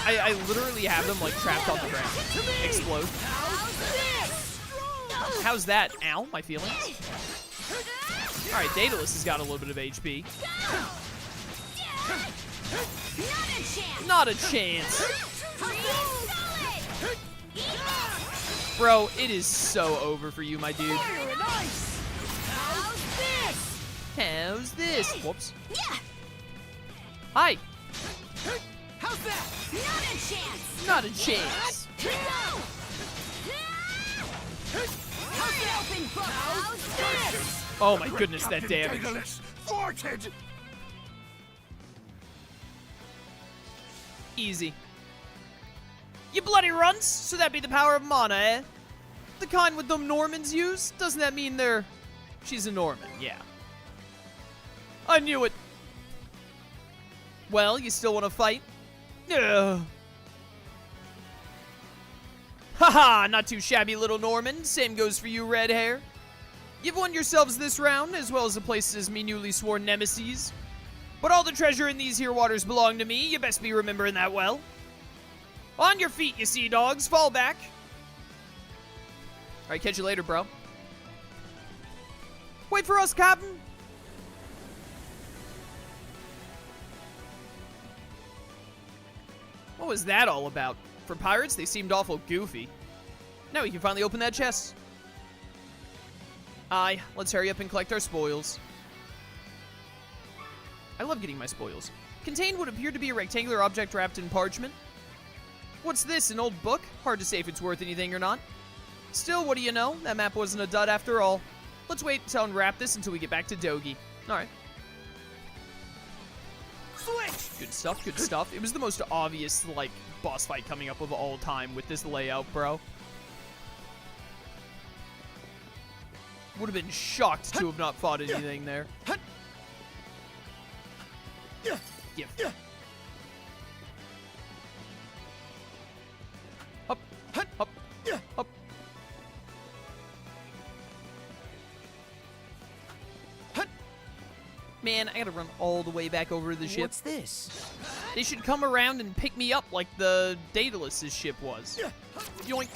I literally have them, like, trapped on the ground. Explode. How's that? Ow, my feelings. Alright, Daedalus has got a little bit of HP. Not a chance. Bro, it is so over for you, my dude. How's this? Whoops. Hi. How's that? Not a chance. Not a chance. Oh my goodness, that damage. Easy. You bloody runts? So that be the power of mana, eh? The kind with them Normans use? Doesn't that mean they're... She's a Norman, yeah. I knew it. Well, you still want to fight? Yeah. Haha, not too shabby, little Norman. Same goes for you, red hair. You've won yourselves this round, as well as the places me newly sworn nemesis. But all the treasure in these here waters belong to me. You best be remembering that well. On your feet, you sea dogs. Fall back. All right, catch you later, bro. Wait for us, Captain. What was that all about? For pirates, they seemed awful goofy. Now we can finally open that chest. Aye, let's hurry up and collect our spoils. I love getting my spoils. Contained what appeared to be a rectangular object wrapped in parchment. What's this, an old book? Hard to say if it's worth anything or not. Still, what do you know? That map wasn't a dud after all. Let's wait to unwrap this until we get back to Dogi. Alright. Switch! Good stuff, good stuff. It was the most obvious, like, boss fight coming up of all time with this layout, bro. Would have been shocked to have not fought anything there. Gift. Up, up, up. Man, I gotta run all the way back over to the ship. What's this? They should come around and pick me up like the Daedalus' ship was. Yoink.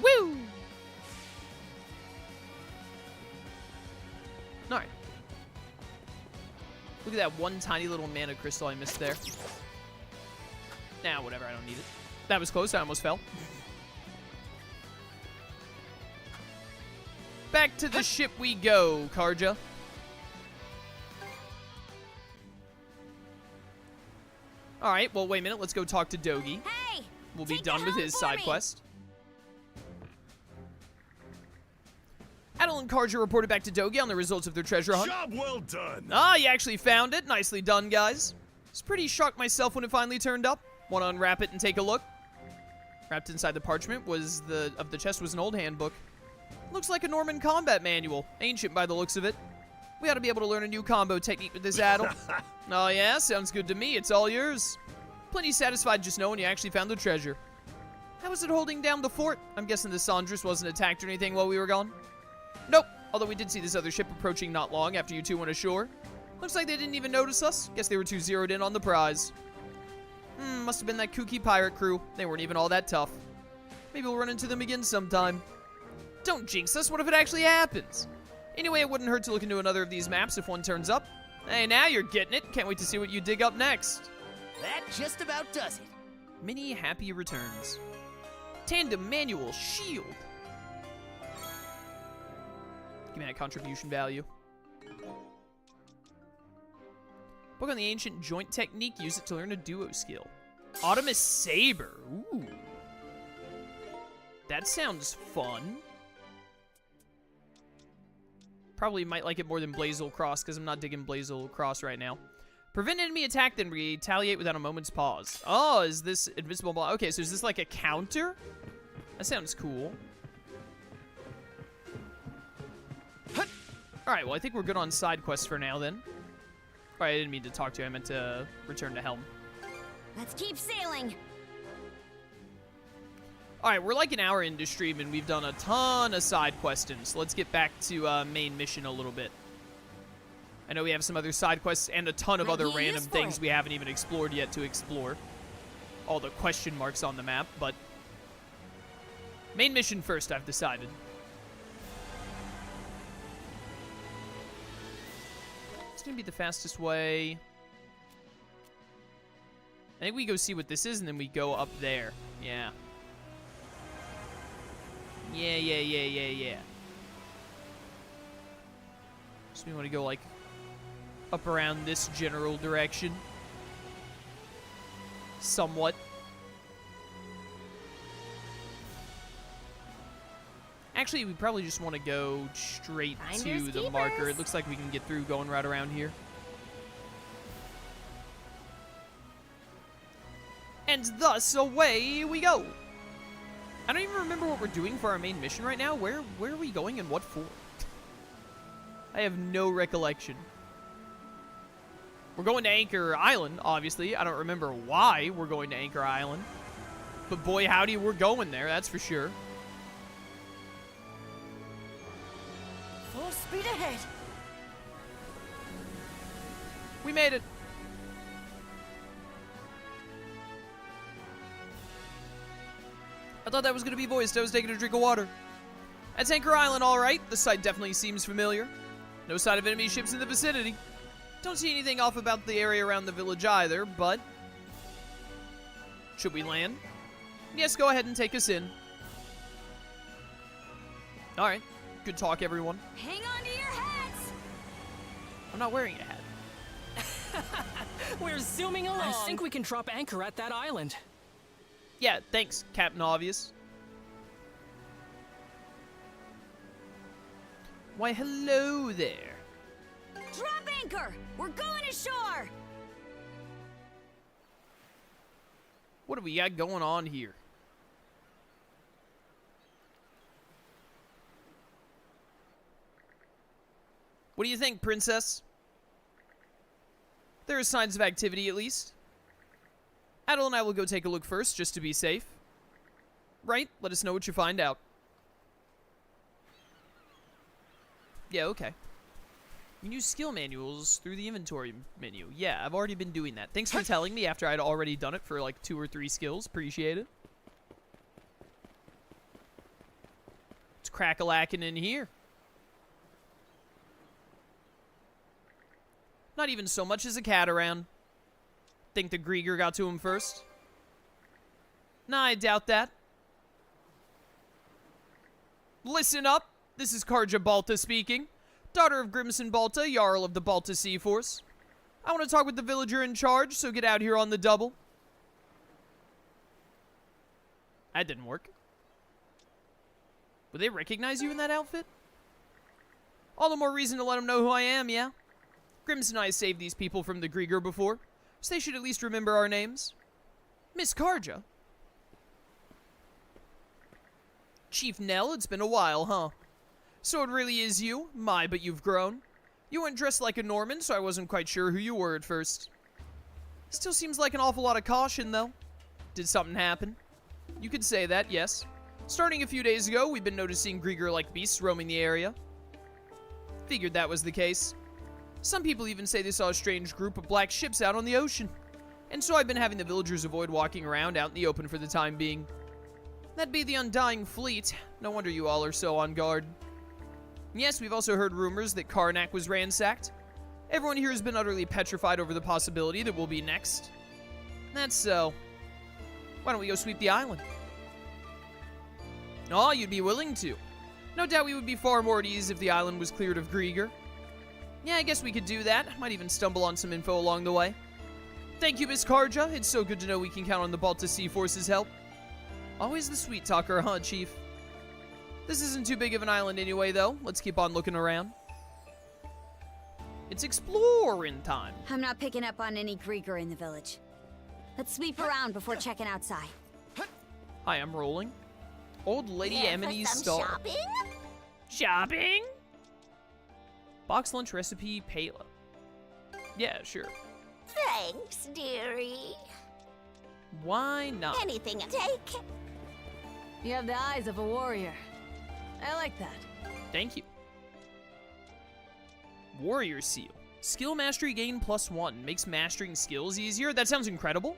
Woo! Alright. Look at that one tiny little mana crystal I missed there. Nah, whatever, I don't need it. That was close, I almost fell. Back to the ship we go, Karja. Alright, well, wait a minute. Let's go talk to Dogi. Hey! We'll be take done the with helm his for side me. quest. Adel and Karja reported back to Dogi on the results of their treasure hunt. Job well done. Ah, you actually found it. Nicely done, guys. I was pretty shocked myself when it finally turned up. Want to unwrap it and take a look? Wrapped inside the parchment of the chest was an old handbook. Looks like a Norman combat manual. Ancient by the looks of it. We ought to be able to learn a new combo technique with this Adel. Oh yeah, sounds good to me. It's all yours. Plenty satisfied just knowing you actually found the treasure. How was it holding down the fort? I'm guessing the Sandras wasn't attacked or anything while we were gone. Nope. Although we did see this other ship approaching not long after you two went ashore. Looks like they didn't even notice us. Guess they were too zeroed in on the prize. Must have been that kooky pirate crew. They weren't even all that tough. Maybe we'll run into them again sometime. Don't jinx us. What if it actually happens? Anyway, it wouldn't hurt to look into another of these maps if one turns up. Hey, now you're getting it. Can't wait to see what you dig up next. That just about does it. Many happy returns. Tandem manual shield. Give me that contribution value. Book on the ancient joint technique. Use it to learn a duo skill. Automous saber. Ooh. That sounds fun. Probably might like it more than Blazel Cross because I'm not digging Blazel Cross right now. Prevent enemy attack, then retaliate without a moment's pause. Oh, is this invincible block? Okay, so is this like a counter? That sounds cool. Alright, well, I think we're good on side quests for now, then. Alright, I didn't mean to talk to you. I meant to return to Helm. Let's keep sailing. Alright, we're like an hour into stream, and we've done a ton of side questions. So let's get back to main mission a little bit. I know we have some other side quests and a ton of other random things we haven't even explored yet to explore. All the question marks on the map, but... main mission first, I've decided. It's gonna be the fastest way. I think we go see what this is, and then we go up there. Yeah. Yeah. So we want to go, like, up around this general direction. Somewhat. Actually, we probably just want to go straight to the marker. It looks like we can get through going right around here. And thus, away we go. I don't even remember what we're doing for our main mission right now. Where are we going and what for? I have no recollection. We're going to Anchor Island, obviously. I don't remember why we're going to Anchor Island. But boy, howdy, we're going there, that's for sure. Full speed ahead. We made it. I thought that was going to be voiced. I was taking a drink of water. That's Anchor Island, all right. The site definitely seems familiar. No sign of enemy ships in the vicinity. Don't see anything off about the area around the village either, but... Should we land? Yes, go ahead and take us in. All right. Good talk, everyone. Hang on to your hats! I'm not wearing a hat. We're zooming along. I think we can drop anchor at that island. Yeah, thanks, Captain Obvious. Why, hello there. Drop anchor! We're going ashore! What do we got going on here? What do you think, Princess? There are signs of activity, at least. Adel and I will go take a look first, just to be safe. Right? Let us know what you find out. Yeah, okay. You can use skill manuals through the inventory menu. Yeah, I've already been doing that. Thanks for telling me after I'd already done it for like 2 or 3 skills. Appreciate it. It's crack-a-lackin' in here. Not even so much as a cat around. Think the Griegr got to him first? Nah, I doubt that. Listen up. This is Karja Balta speaking. Daughter of Grimson Balta, Jarl of the Balta Sea Force. I want to talk with the villager in charge, so get out here on the double. That didn't work. Would they recognize you in that outfit? All the more reason to let them know who I am, yeah? Grims and I saved these people from the Griegr before, so they should at least remember our names. Miss Karja. Chief Nell, it's been a while, huh? So it really is you? My, but you've grown. You weren't dressed like a Norman, so I wasn't quite sure who you were at first. Still seems like an awful lot of caution, though. Did something happen? You could say that, yes. Starting a few days ago, we've been noticing Griegr-like beasts roaming the area. Figured that was the case. Some people even say they saw a strange group of black ships out on the ocean. And so I've been having the villagers avoid walking around out in the open for the time being. That'd be the Undying Fleet. No wonder you all are so on guard. Yes, we've also heard rumors that Karnak was ransacked. Everyone here has been utterly petrified over the possibility that we'll be next. That's so. Why don't we go sweep the island? Oh, you'd be willing to. No doubt we would be far more at ease if the island was cleared of Griegr. Yeah, I guess we could do that. Might even stumble on some info along the way. Thank you, Miss Karja. It's so good to know we can count on the Balta Sea Force's help. Always the sweet talker, huh, Chief? This isn't too big of an island anyway, though. Let's keep on looking around. It's exploring time. I'm not picking up on any Griegr in the village. Let's sweep around before checking outside. Hi, I'm rolling. Old Lady Emily's stall. Shopping? Shopping? Box lunch recipe, Payla. Yeah, sure. Thanks, dearie. Why not? Anything I take. You have the eyes of a warrior. I like that. Thank you. Warrior Seal. Skill mastery gain +1. Makes mastering skills easier. That sounds incredible.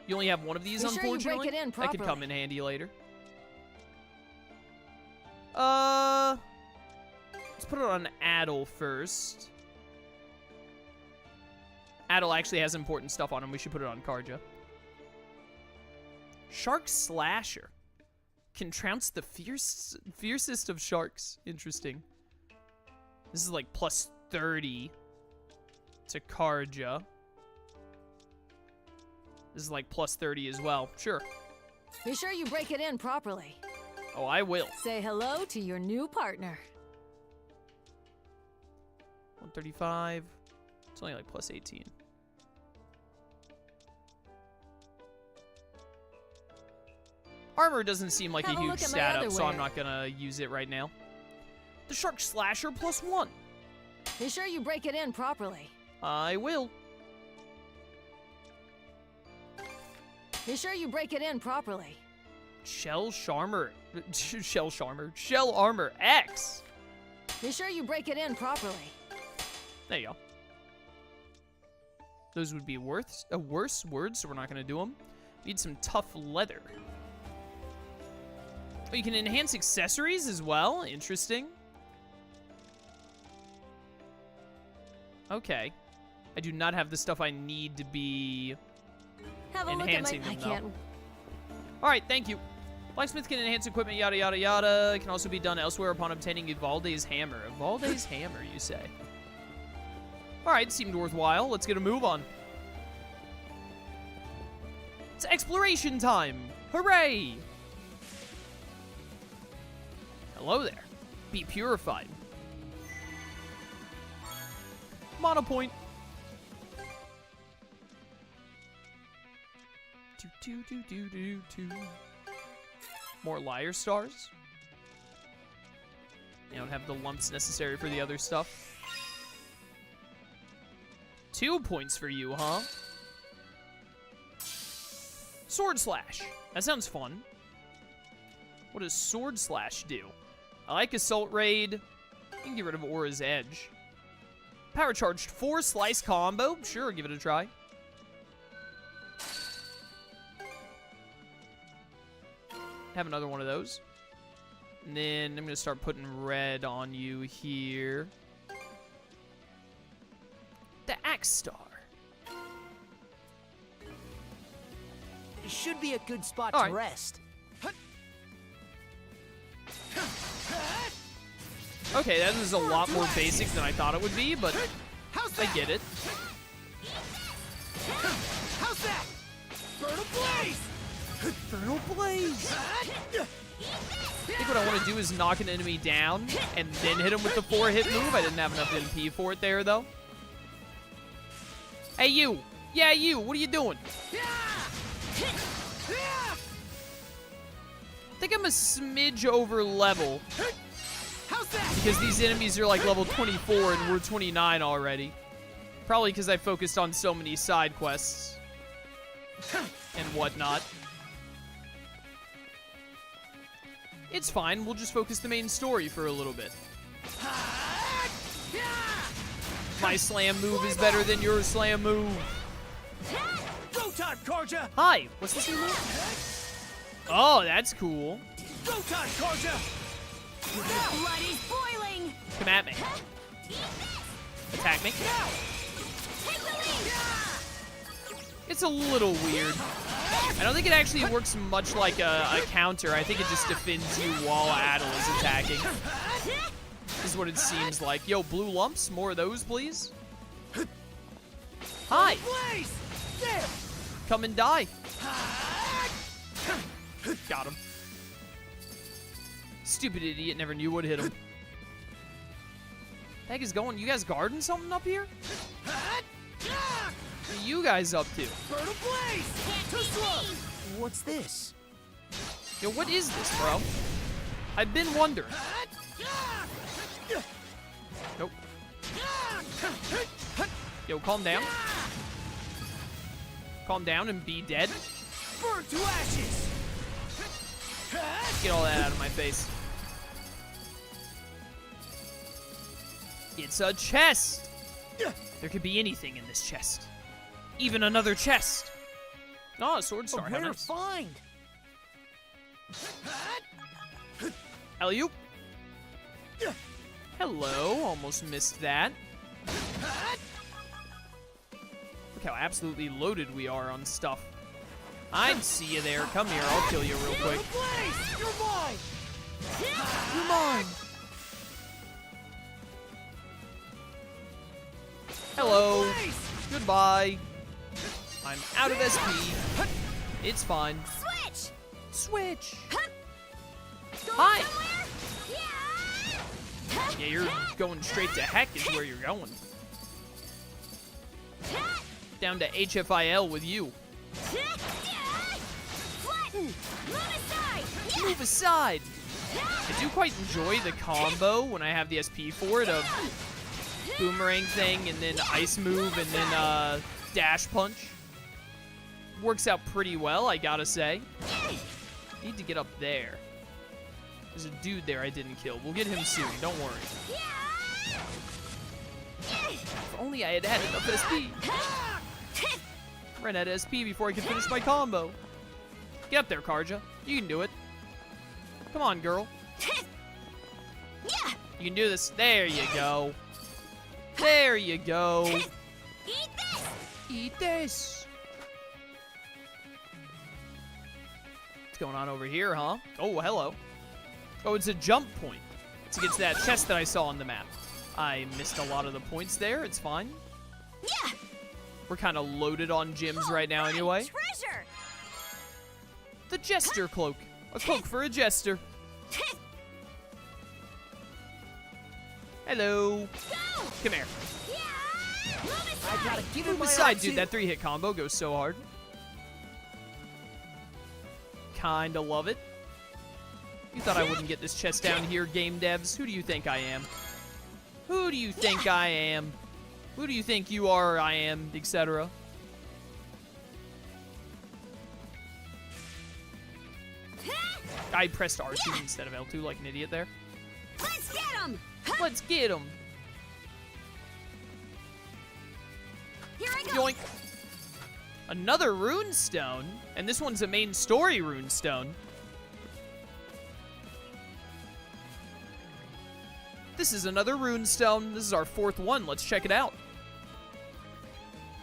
You only have one of these, Be sure you unfortunately. break it in That could come properly. in handy later. Let's put it on Adel first. Adel actually has important stuff on him. We should put it on Karja. Shark Slasher. Can trounce the fiercest of sharks. Interesting. This is like +30 to Karja. This is like +30 as well. Sure. Be sure you break it in properly. Oh, I will. Say hello to your new partner. 135. It's only like +18. Armor doesn't seem like Have a a huge look at my stat up, other so I'm wear. not gonna use it right now. The Shark Slasher +1. Be sure you break it in properly. I will. Be sure you break it in properly. Shell Armor X. Be sure you break it in properly. There you go. Those would be worse words, so we're not gonna do them. Need some tough leather. Oh, you can enhance accessories as well? Interesting. Okay. I do not have the stuff I need to be Have a look at my... enhancing them, I though. can't... Alright, thank you. Blacksmith can enhance equipment, yada, yada, yada. It can also be done elsewhere upon obtaining Ivalde's hammer. Ivalde's hammer, you say? Alright, seemed worthwhile. Let's get a move on. It's exploration time! Hooray! Hello there. Be purified. Monopoint. More liar stars. You don't have the lumps necessary for the other stuff. 2 points for you, huh? Sword slash. That sounds fun. What does sword slash do? I like assault raid. You can get rid of Aura's edge. Power charged 4 slice combo. Sure, give it a try. Have another one of those. And then I'm going to start putting red on you here. The Axe Star. It should be a good spot All to right. rest. Okay, that is a lot more basic than I thought it would be, but I get it. How's that? Vernal Blaze! Infernal Blaze! I think what I want to do is knock an enemy down and then hit him with the 4-hit move. I didn't have enough MP for it there, though. Hey, you! Yeah, you! What are you doing? I think I'm a smidge over level. Because these enemies are like level 24 and we're 29 already. Probably because I focused on so many side quests. And whatnot. It's fine, we'll just focus the main story for a little bit. My slam move is better than your slam move. Go time, Karja! Hi, what's this new move? Oh, that's cool. Go time, Karja! Blood is boiling! Come at me. Attack me. It's a little weird. I don't think it actually works much like a counter. I think it just defends you while Adel is attacking. This is what it seems like. Yo, blue lumps, more of those, please. Hi. Come and die. Got him. Stupid idiot never knew what hit him. The heck is going? You guys guarding something up here? What are you guys up to? What's this? Yo, what is this, bro? I've been wondering. Nope. Yo, calm down. Calm down and be dead. Burn to ashes! Get all that out of my face. It's a chest! There could be anything in this chest. Even another chest. Oh, a sword star. A How rare nice. find! Alley-oop. Hello. Almost missed that. Look how absolutely loaded we are on stuff. I'd see you there. Come here. I'll kill you real quick. You're mine! You're mine. Hello. Goodbye. I'm out of SP. It's fine. Switch! Switch. Going Hi. somewhere? Yeah, you're going straight to heck is where you're going. Down to HFIL with you. Flatten! Move aside! Move aside. I do quite enjoy the combo when I have the SP for it of boomerang thing and then ice move and then dash punch. Works out pretty well, I gotta say. Need to get up there. There's a dude there I didn't kill. We'll get him soon, don't worry. If only I had had enough SP. Ran out of SP before I could finish my combo. Get up there, Karja. You can do it. Come on, girl. Yeah. You can do this. There you go. There you go. Eat this. Eat this. What's going on over here, huh? Oh, hello. Oh, it's a jump point to get to that chest that I saw on the map. I missed a lot of the points there. It's fine. Yeah. We're kind of loaded on gems right now anyway. Treasure. The Jester Cloak. A cloak for a jester. Hello. Come here. I gotta give it Move my aside, all, dude. too. That 3-hit combo goes so hard. Kinda love it. You thought I wouldn't get this chest down here, game devs? Who do you think I am? Who do you think I am? Who do you think you are, I am, etc.? I pressed R2 instead of L2 like an idiot there. Let's get him. Let's get him. Here I go. Yoink. Another rune stone, and this one's a main story rune stone. This is another rune stone. This is our 4th one. Let's check it out.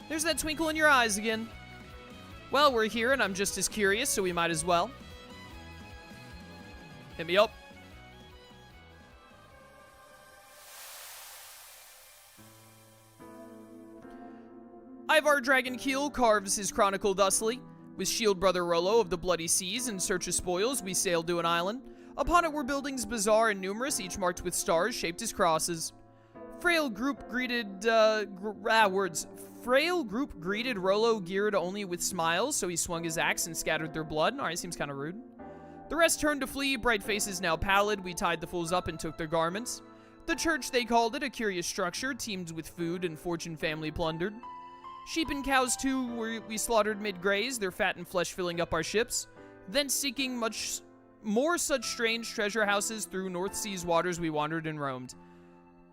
There's that twinkle in your eyes again. Well, we're here, and I'm just as curious, so we might as well. Hit me up. Ivar Dragonkeel carves his chronicle thusly. With shield brother Rollo of the Bloody Seas in search of spoils, we sailed to an island. Upon it were buildings bizarre and numerous, each marked with stars shaped as crosses. Frail group greeted Rollo geared only with smiles, so he swung his axe and scattered their blood. Alright, seems kind of rude. The rest turned to flee, bright faces now pallid. We tied the fools up and took their garments. The church, they called it, a curious structure, teemed with food and fortune family plundered. Sheep and cows, too, we slaughtered mid-graze, their fat and flesh filling up our ships. Thence seeking much more such strange treasure houses through North Sea's waters we wandered and roamed.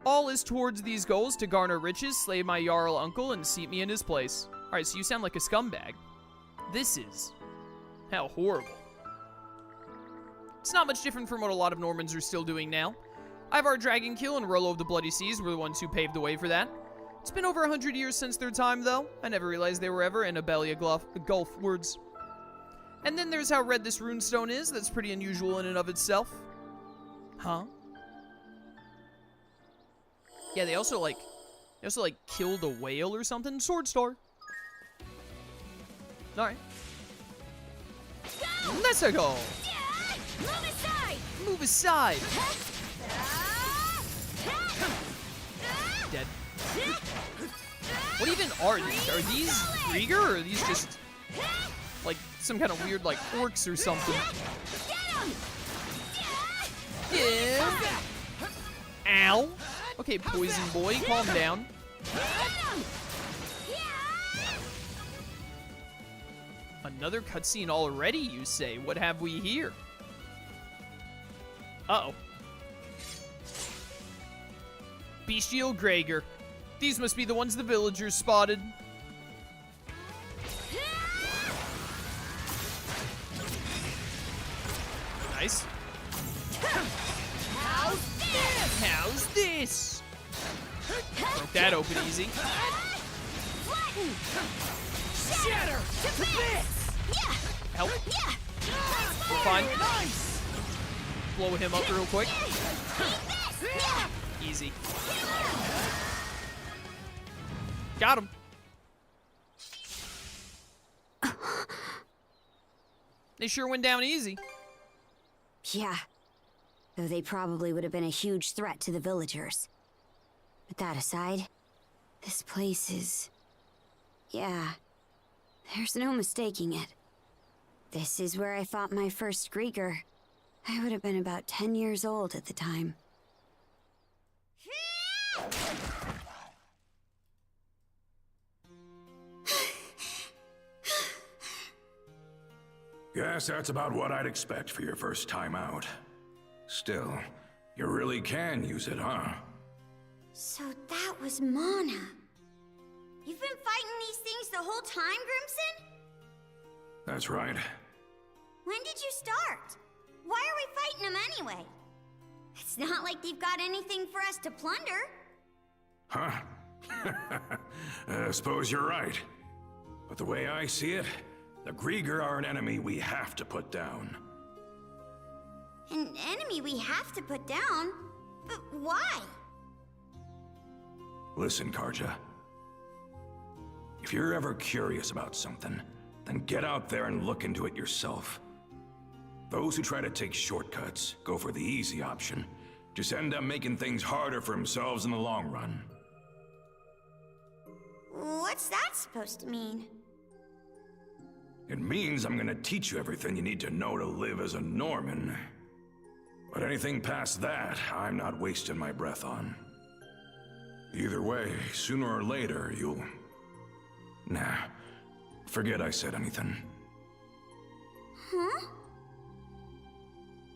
All is towards these goals, to garner riches, slay my Jarl uncle, and seat me in his place. Alright, so you sound like a scumbag. This is... how horrible. It's not much different from what a lot of Normans are still doing now. Ivar Dragonkeel and Rollo of the Bloody Seas were the ones who paved the way for that. It's been over 100 years since their time, though. I never realized they were ever in Abelia Gulfwards. And then there's how red this runestone is. That's pretty unusual in and of itself. Huh? Yeah, they also killed a whale or something. Sword Star. Alright. Let's go! Move aside. Move aside! Dead. What even are these? Are these Griegr, or are these just, like, some kind of weird, like, orcs or something? Yeah. Ow. Okay, poison boy, calm down. Another cutscene already, you say? What have we here? Uh-oh. Bestial Griegr. These must be the ones the villagers spotted. Nice. How's this? Broke that open easy. Shatter to bits. Help. We're fine. Blow him up real quick. Easy. Got him. They sure went down easy. Yeah. Though they probably would have been a huge threat to the villagers. But that aside, this place is... yeah. There's no mistaking it. This is where I fought my first Griegr. I would have been about 10 years old at the time. Guess that's about what I'd expect for your first time out. Still, you really can use it, huh? So that was Mana. You've been fighting these things the whole time, Grimson? That's right. them anyway? It's not like they've got anything for us to plunder. Huh? Suppose you're right. But the way I see it, the Griegr are an enemy we have to put down. An enemy we have to put down? But why? Listen, Karja. If you're ever curious about something, then get out there and look into it yourself. Those who try to take shortcuts, go for the easy option, just end up making things harder for themselves in the long run. What's that supposed to mean? It means I'm gonna teach you everything you need to know to live as a Norman. But anything past that, I'm not wasting my breath on. Either way, sooner or later, you'll... Nah, forget I said anything. Huh?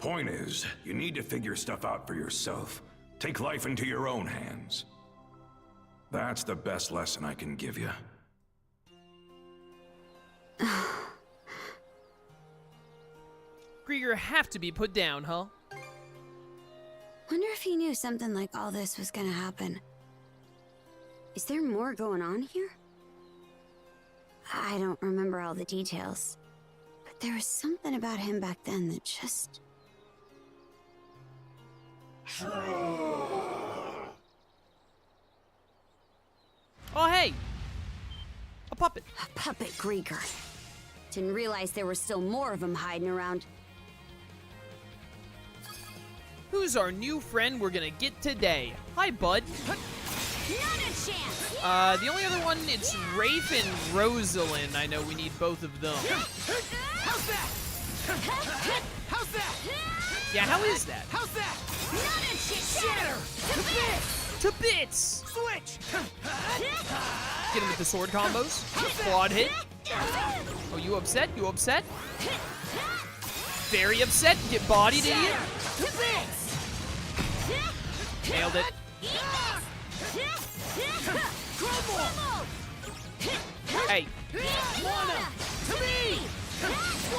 Point is, you need to figure stuff out for yourself. Take life into your own hands. That's the best lesson I can give you. Griegr have to be put down, huh? Wonder if he knew something like all this was gonna happen. Is there more going on here? I don't remember all the details, but there was something about him back then that just... Oh, hey! A puppet. A puppet Griegr. Didn't realize there were still more of them hiding around. Who's our new friend we're gonna get today? Hi, bud. Not a chance! The only other one, it's Reef and Rosalyn. I know we need both of them. How's that? How's that? Yeah, how is that? How's that? Not a chance! Shatter! To bits! Switch! Get him with the sword combos. Quad hit. Oh, you upset? You upset? Very upset. Get bodied, idiot. Nailed it. Hey.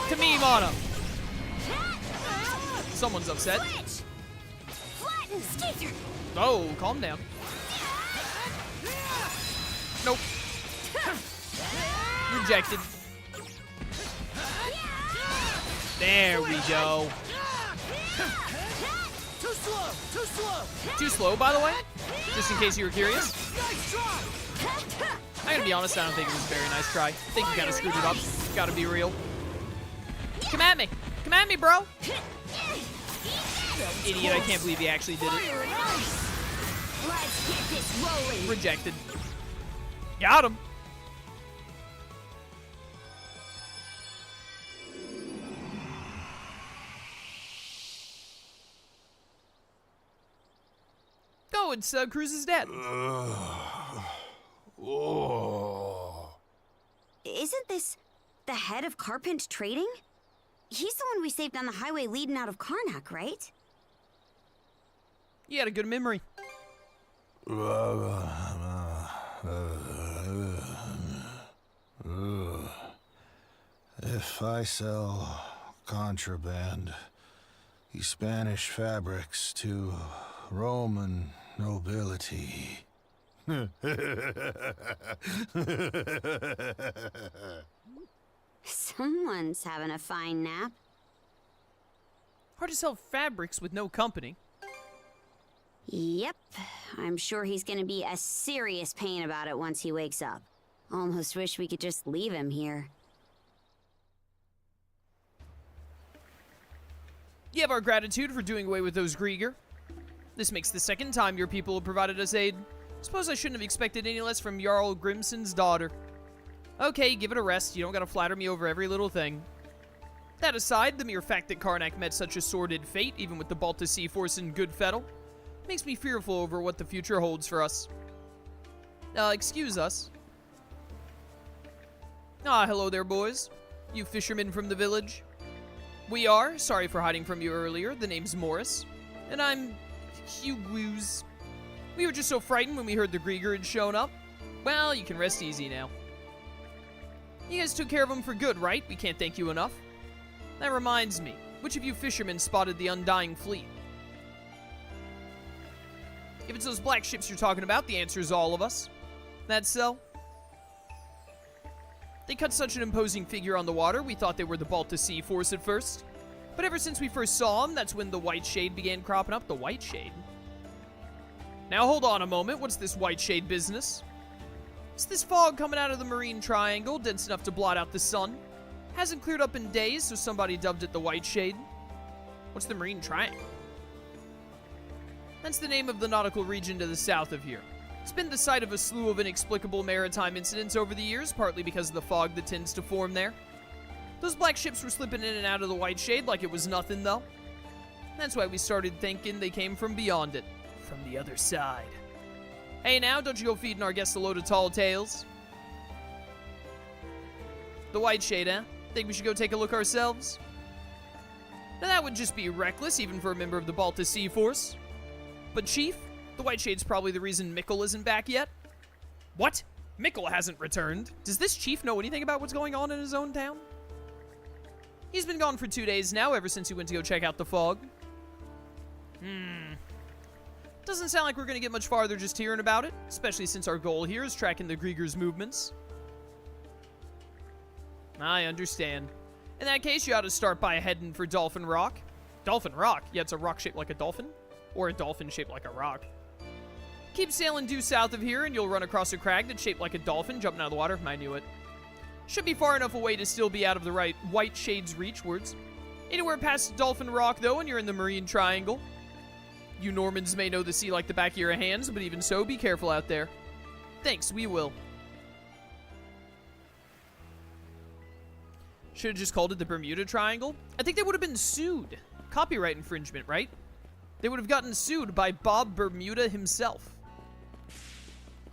To me, Mana. Someone's upset. Oh, calm down. Nope. Rejected. There we go. Too slow! Too slow! Too slow, by the way? Just in case you were curious. Nice try! I'm gonna be honest, I don't think it was a very nice try. I think you kinda screwed it up. Gotta be real. Come at me! Come at me, bro! Idiot, I can't believe he actually did it. Let's get this rolling! Rejected. Got him! Oh, it's Cruz's dad. Isn't this the head of Carpent Trading? He's the one we saved on the highway leading out of Karnak, right? You had a good memory. If I sell contraband, Spanish fabrics to Roman nobility. Someone's having a fine nap. Hard to sell fabrics with no company. Yep, I'm sure he's gonna be a serious pain about it once he wakes up. Almost wish we could just leave him here. You have our gratitude for doing away with those Griegr. This makes the second time your people have provided us aid. Suppose I shouldn't have expected any less from Jarl Grimson's daughter. Okay, give it a rest. You don't gotta flatter me over every little thing. That aside, the mere fact that Karnak met such a sordid fate, even with the Balta Sea Force in good fettle, makes me fearful over what the future holds for us. Excuse us. Ah, hello there, boys. You fishermen from the village. We are, sorry for hiding from you earlier, the name's Morris. And I'm Hughes. We were just so frightened when we heard the Griegr had shown up. Well, you can rest easy now. You guys took care of them for good, right? We can't thank you enough. That reminds me, Which of you fishermen spotted the undying fleet? If it's those black ships you're talking about, the answer is all of us. That's so. They cut such an imposing figure on the water, we thought they were the Balta Sea Force at first. But ever since we first saw them, that's when the white shade began cropping up. The white shade? Now hold on a moment, what's this white shade business? It's this fog coming out of the marine triangle, dense enough to blot out the sun. Hasn't cleared up in days, so somebody dubbed it the white shade. What's the marine triangle? That's the name of the nautical region to the south of here. It's been the site of a slew of inexplicable maritime incidents over the years, partly because of the fog that tends to form there. Those black ships were slipping in and out of the white shade like it was nothing, though. That's why we started thinking they came from beyond it. From the other side. Hey now, don't you go feeding our guests a load of tall tales. The white shade, eh? Think we should go take a look ourselves? Now that would just be reckless, even for a member of the Balta Sea Force. But Chief, the white shade's probably the reason Mikkel isn't back yet. What? Mikkel hasn't returned? Does this chief know anything about what's going on in his own town? He's been gone for 2 days now, ever since he went to go check out the fog. Doesn't sound like we're going to get much farther just hearing about it, especially since our goal here is tracking the Griegr's movements. I understand. In that case, you ought to start by heading for Dolphin Rock. Dolphin Rock? Yeah, it's a rock shaped like a dolphin. Or a dolphin shaped like a rock. Keep sailing due south of here, and you'll run across a crag that's shaped like a dolphin jumping out of the water. I knew it. Should be far enough away to still be out of the right white shade's reachwards. Anywhere past Dolphin Rock, though, and you're in the Marine Triangle. You Normans may know the sea like the back of your hands, but even so, be careful out there. Thanks, we will. Should have just called it the Bermuda Triangle. I think they would have been sued. Copyright infringement, right? They would have gotten sued by Bob Bermuda himself.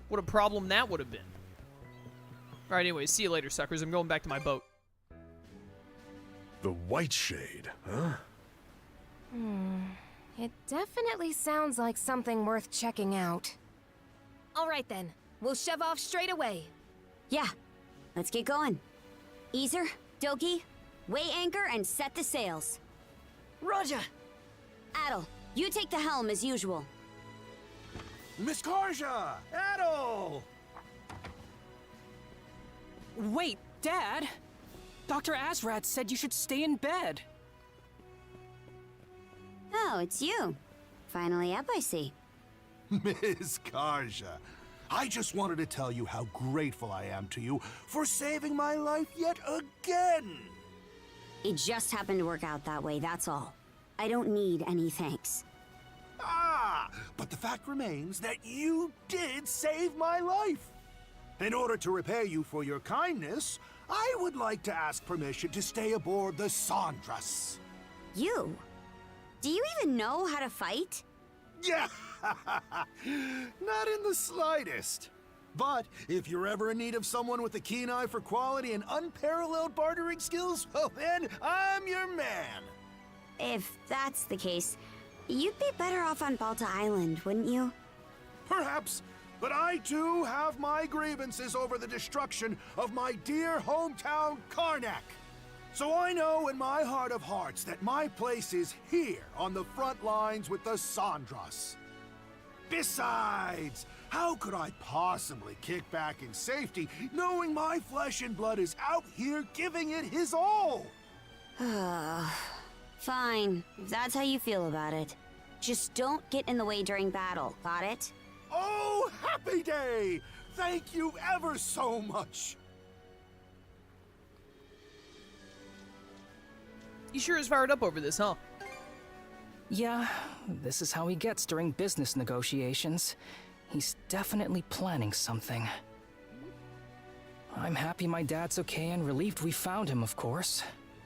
What a problem that would have been. Alright, anyway, see you later, suckers. I'm going back to my boat. The white shade, huh? It definitely sounds like something worth checking out. All right, then. We'll shove off straight away. Yeah. Let's get going. Easer, Doki, weigh anchor and set the sails. Roger. Adel, you take the helm as usual. Miss Karja! Adel! Wait, Dad! Dr. Azrat said you should stay in bed. Oh, it's you. Finally up, I see. Miss Karja, I just wanted to tell you how grateful I am to you for saving my life yet again. It just happened to work out that way, that's all. I don't need any thanks. Ah, but the fact remains that you did save my life. In order to repay you for your kindness, I would like to ask permission to stay aboard the Sandras. You? Do you even know how to fight? Yeah, not in the slightest. But if you're ever in need of someone with a keen eye for quality and unparalleled bartering skills, well then, I'm your man. If that's the case, you'd be better off on Balta Island, wouldn't you? Perhaps, but I too have my grievances over the destruction of my dear hometown, Karnak. So I know in my heart of hearts that my place is here on the front lines with the Sandras. Besides, how could I possibly kick back in safety knowing my flesh and blood is out here giving it his all? Fine, if that's how you feel about it. Just don't get in the way during battle, got it? Oh, happy day! Thank you ever so much! He sure is fired up over this, huh? Yeah, this is how he gets during business negotiations. He's definitely planning something. I'm happy my dad's okay and relieved we found him, of course.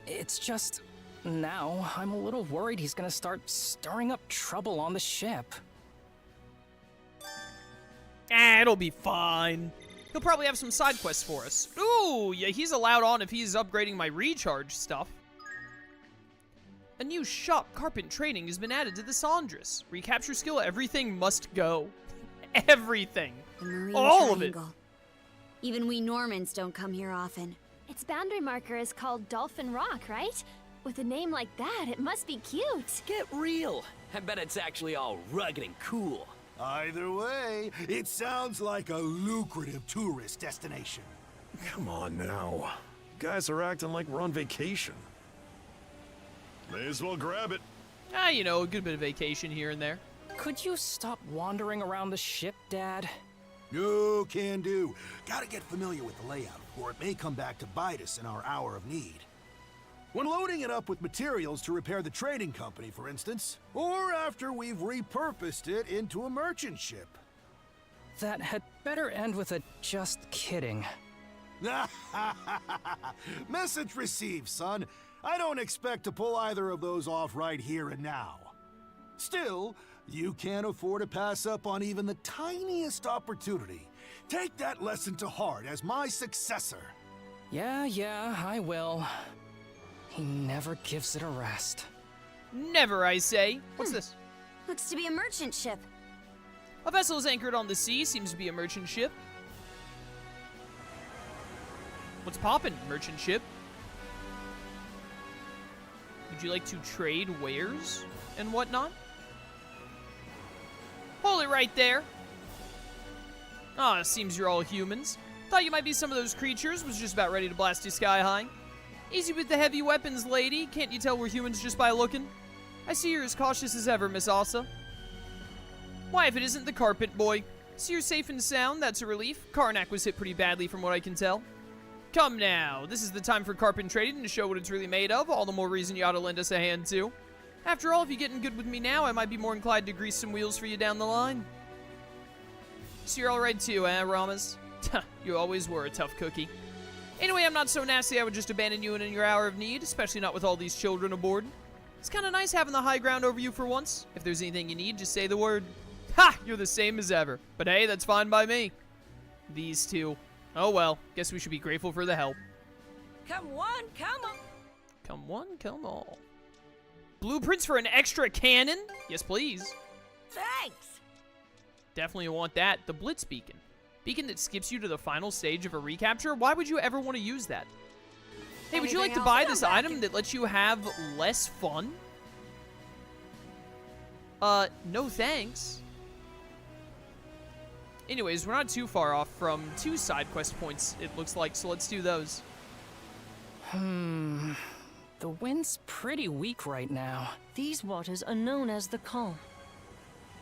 It's just, now I'm a little worried he's gonna start stirring up trouble on the ship. It'll be fine. He'll probably have some side quests for us. Ooh, yeah, he's allowed on if he's upgrading my recharge stuff. A new shop carpent training has been added to the Sandras. Recapture skill, everything must go. Everything. The Marine All of it. Triangle. Even we Normans don't come here often. Its boundary marker is called Dolphin Rock, right? With a name like that, it must be cute. Get real. I bet it's actually all rugged and cool. Either way, it sounds like a lucrative tourist destination. Come on now. You guys are acting like we're on vacation. May as well grab it. You know, a good bit of vacation here and there. Could you stop wandering around the ship, Dad? No, can do. Gotta get familiar with the layout, or it may come back to bite us in our hour of need. When loading it up with materials to repair the trading company, for instance, or after we've repurposed it into a merchant ship. That had better end with a just kidding. Message received, son. I don't expect to pull either of those off right here and now. Still, you can't afford to pass up on even the tiniest opportunity. Take that lesson to heart as my successor. Yeah, I will. He never gives it a rest. Never, I say. What's this? Looks to be a merchant ship. A vessel is anchored on the sea. Seems to be a merchant ship. What's poppin', merchant ship? Would you like to trade wares and whatnot? Hold it right there. Ah, seems you're all humans. Thought you might be some of those creatures. Was just about ready to blast you sky high. Easy with the heavy weapons, lady. Can't you tell we're humans just by looking? I see you're as cautious as ever, Miss Asa. Why, if it isn't the carpet boy. So you're safe and sound, that's a relief. Karnak was hit pretty badly from what I can tell. Come now, this is the time for carpet trading to show what it's really made of. All the more reason you ought to lend us a hand, too. After all, if you're getting good with me now, I might be more inclined to grease some wheels for you down the line. So you're alright too, eh, Ramas? You always were a tough cookie. Anyway, I'm not so nasty I would just abandon you in your hour of need, especially not with all these children aboard. It's kind of nice having the high ground over you for once. If there's anything you need, just say the word. Ha! You're the same as ever. But hey, that's fine by me. These two. Oh well, guess we should be grateful for the help. Come one, come on. Come one, come all. Blueprints for an extra cannon? Yes, please. Thanks. Definitely want that. The Blitz Beacon. Beacon that skips you to the final stage of a recapture? Why would you ever want to use that? Hey, would you like to buy this item that lets you have less fun? No thanks. Anyways, we're not too far off from 2 side quest points, it looks like, so let's do those. The wind's pretty weak right now. These waters are known as the calm.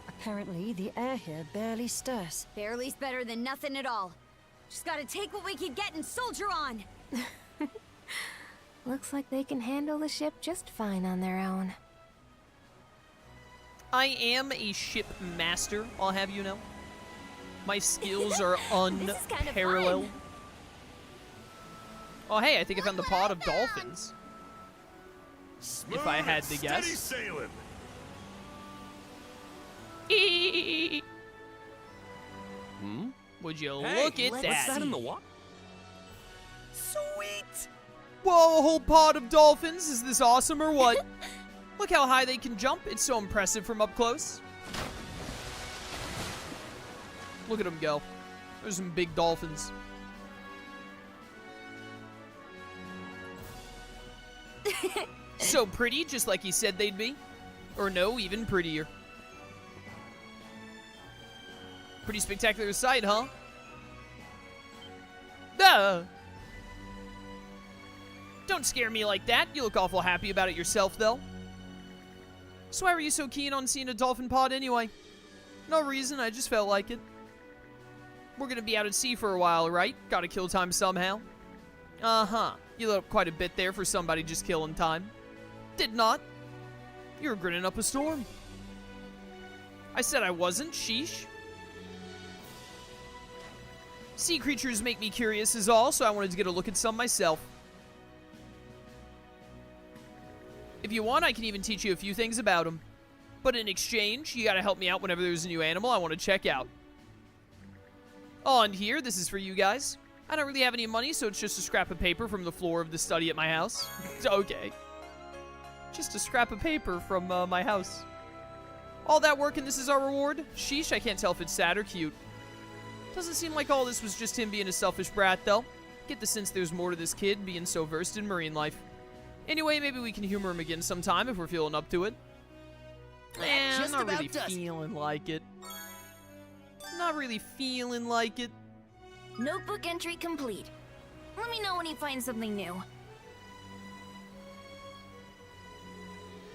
Apparently, the air here barely stirs. Barely's better than nothing at all. Just gotta take what we can get and soldier on. Looks like they can handle the ship just fine on their own. I am a ship master, I'll have you know. My skills are unparalleled. Oh, hey, I think I found the pod of dolphins. Smooth if I had to guess. Steady sailing. Would you Hey, look at what's that? that in the water? Sweet. Whoa, a whole pod of dolphins? Is this awesome or what? Look how high they can jump. It's so impressive from up close. Look at them go. There's some big dolphins. So pretty, just like he said they'd be. Or no, even prettier. Pretty spectacular sight, huh? Duh! Don't scare me like that. You look awful happy about it yourself, though. So why were you so keen on seeing a dolphin pod anyway? No reason, I just felt like it. We're gonna be out at sea for a while, right? Gotta kill time somehow. Uh-huh. You lit up quite a bit there for somebody just killing time. Did not. You were grinning up a storm. I said I wasn't, sheesh. Sea creatures make me curious is all, so I wanted to get a look at some myself. If you want, I can even teach you a few things about them. But in exchange, you gotta help me out whenever there's a new animal I want to check out. On here, this is for you guys. I don't really have any money, so it's just a scrap of paper from the floor of the study at my house. Okay. Just a scrap of paper from my house. All that work and this is our reward? Sheesh, I can't tell if it's sad or cute. Doesn't seem like all this was just him being a selfish brat, though. Get the sense there's more to this kid being so versed in marine life. Anyway, maybe we can humor him again sometime if we're feeling up to it. I'm just not about really does it. feeling like it. Not really feeling like it. Notebook entry complete. Let me know when you find something new.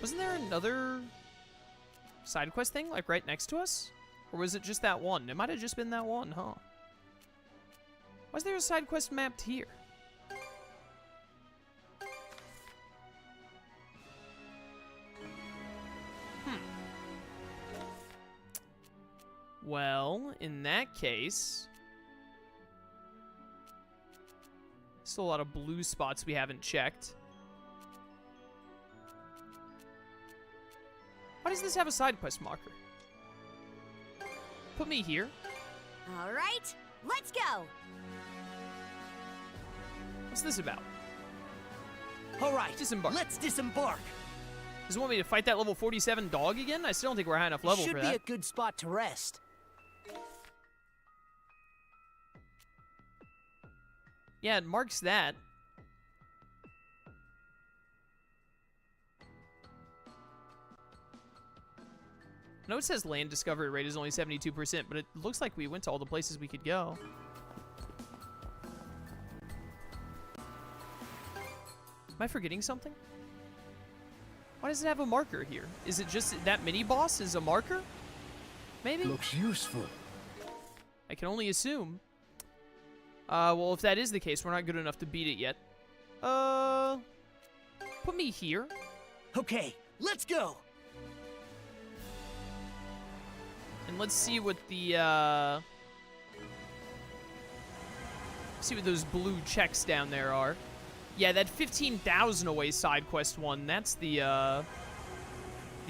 Wasn't there another side quest thing, like, right next to us? Or was it just that one? It might have just been that one, huh? Why is there a side quest mapped here? Well, in that case... Still a lot of blue spots we haven't checked. Why does this have a side quest marker? Put me here. All right, let's go. What's this about? All right, Disembark. let's disembark. Does it want me to fight that level 47 dog again? I still don't think we're high enough level Should for be that. a good spot to rest. Yeah, it marks that. I know it says land discovery rate is only 72%, but it looks like we went to all the places we could go. Am I forgetting something? Why does it have a marker here? Is it just that mini-boss is a marker? Maybe? Looks useful. I can only assume. Well, if that is the case, we're not good enough to beat it yet. Put me here. Okay, let's go. And let's see what the, see what those blue checks down there are. Yeah, that 15,000 away side quest one, that's the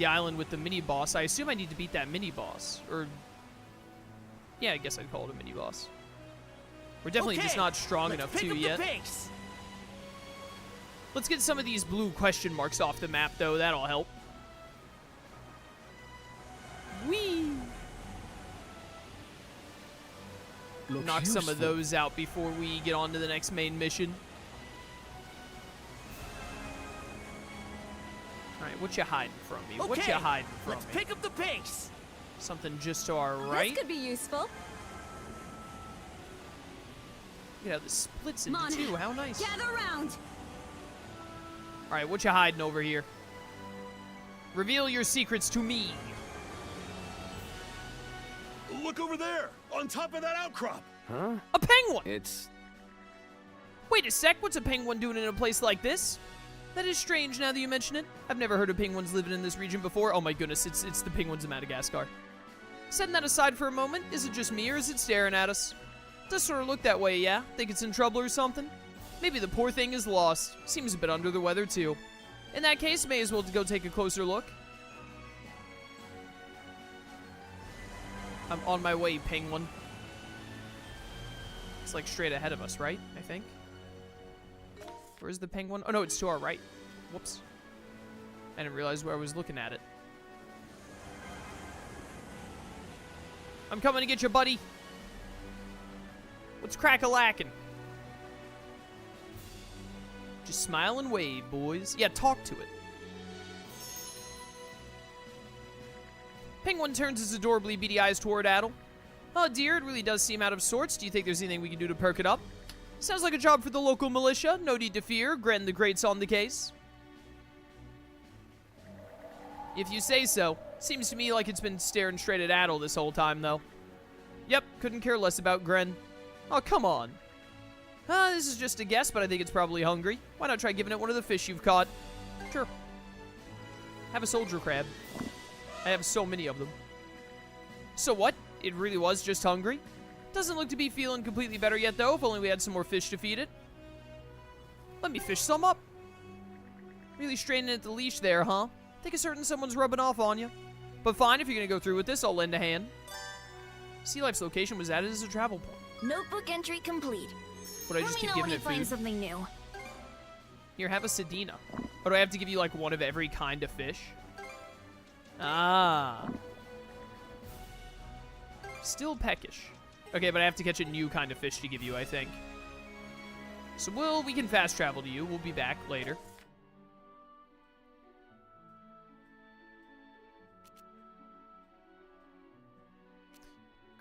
island with the mini-boss. I assume I need to beat that mini-boss. Or, yeah, I guess I'd call it a mini-boss. We're definitely just not strong enough to yet. Let's get some of these blue question marks off the map, though. That'll help. Whee! Knock some of those out before we get on to the next main mission. Alright, what you hiding from me? What you hiding from let's me? pick up the pace. Something just to our right. This could be useful. Yeah, the splits into Come on, two. How nice. Gather round. Alright, what you hiding over here? Reveal your secrets to me. Look over there, on top of that outcrop. Huh? A penguin! It's... Wait a sec, what's a penguin doing in a place like this? That is strange now that you mention it. I've never heard of penguins living in this region before. Oh my goodness, it's the penguins of Madagascar. Setting that aside for a moment, is it just me or is it staring at us? Does sort of look that way, yeah? Think it's in trouble or something? Maybe the poor thing is lost. Seems a bit under the weather too. In that case, may as well go take a closer look. I'm on my way, penguin. It's like straight ahead of us, right? I think. Where's the penguin? Oh no, it's to our right. Whoops. I didn't realize where I was looking at it. I'm coming to get you, buddy. What's crack-a-lackin'? Just smile and wave, boys. Yeah, talk to it. Penguin turns his adorably beady eyes toward Adel. Oh dear, it really does seem out of sorts. Do you think there's anything we can do to perk it up? Sounds like a job for the local militia. No need to fear. Gren the Great's on the case. If you say so. Seems to me like it's been staring straight at Adel this whole time, though. Yep, couldn't care less about Gren. Oh, come on. This is just a guess, but I think it's probably hungry. Why not try giving it one of the fish you've caught? Sure. Have a soldier crab. I have so many of them. So what? It really was just hungry? Doesn't look to be feeling completely better yet, though. If only we had some more fish to feed it. Let me fish some up. Really straining at the leash there, huh? Think a certain someone's rubbing off on you. But fine, if you're going to go through with this, I'll lend a hand. Sea Life's location was added as a travel point. Notebook entry complete. Would I just keep giving it food? Let me know when you find something new. Here, have a sedina. Or do I have to give you, like, one of every kind of fish? Ah. Still peckish. Okay, but I have to catch a new kind of fish to give you, I think. So we can fast travel to you. We'll be back later.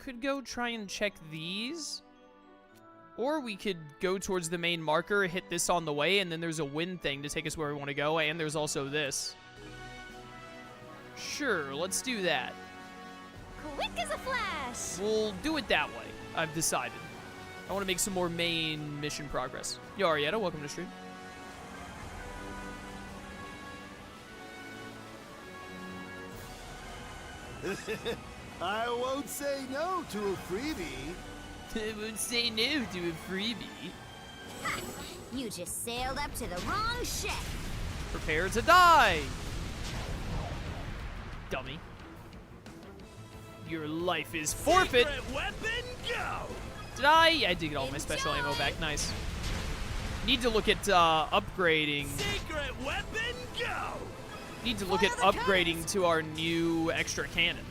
could go try and check these. Or we could go towards the main marker, hit this on the way, and then there's a wind thing to take us where we want to go, and there's also this. Sure, let's do that. Quick as a flash! We'll do it that way, I've decided. I want to make some more main mission progress. Yo, Arietta, welcome to stream. I won't say no to a freebie. I won't say no to a freebie. Ha! You just sailed up to the wrong ship. Prepare to die. Dummy. Your life is forfeit. Secret weapon, go! Did I? I did get all my special ammo back. Nice. Need to look at upgrading. Secret weapon, go! Need to look at upgrading to our new extra cannon.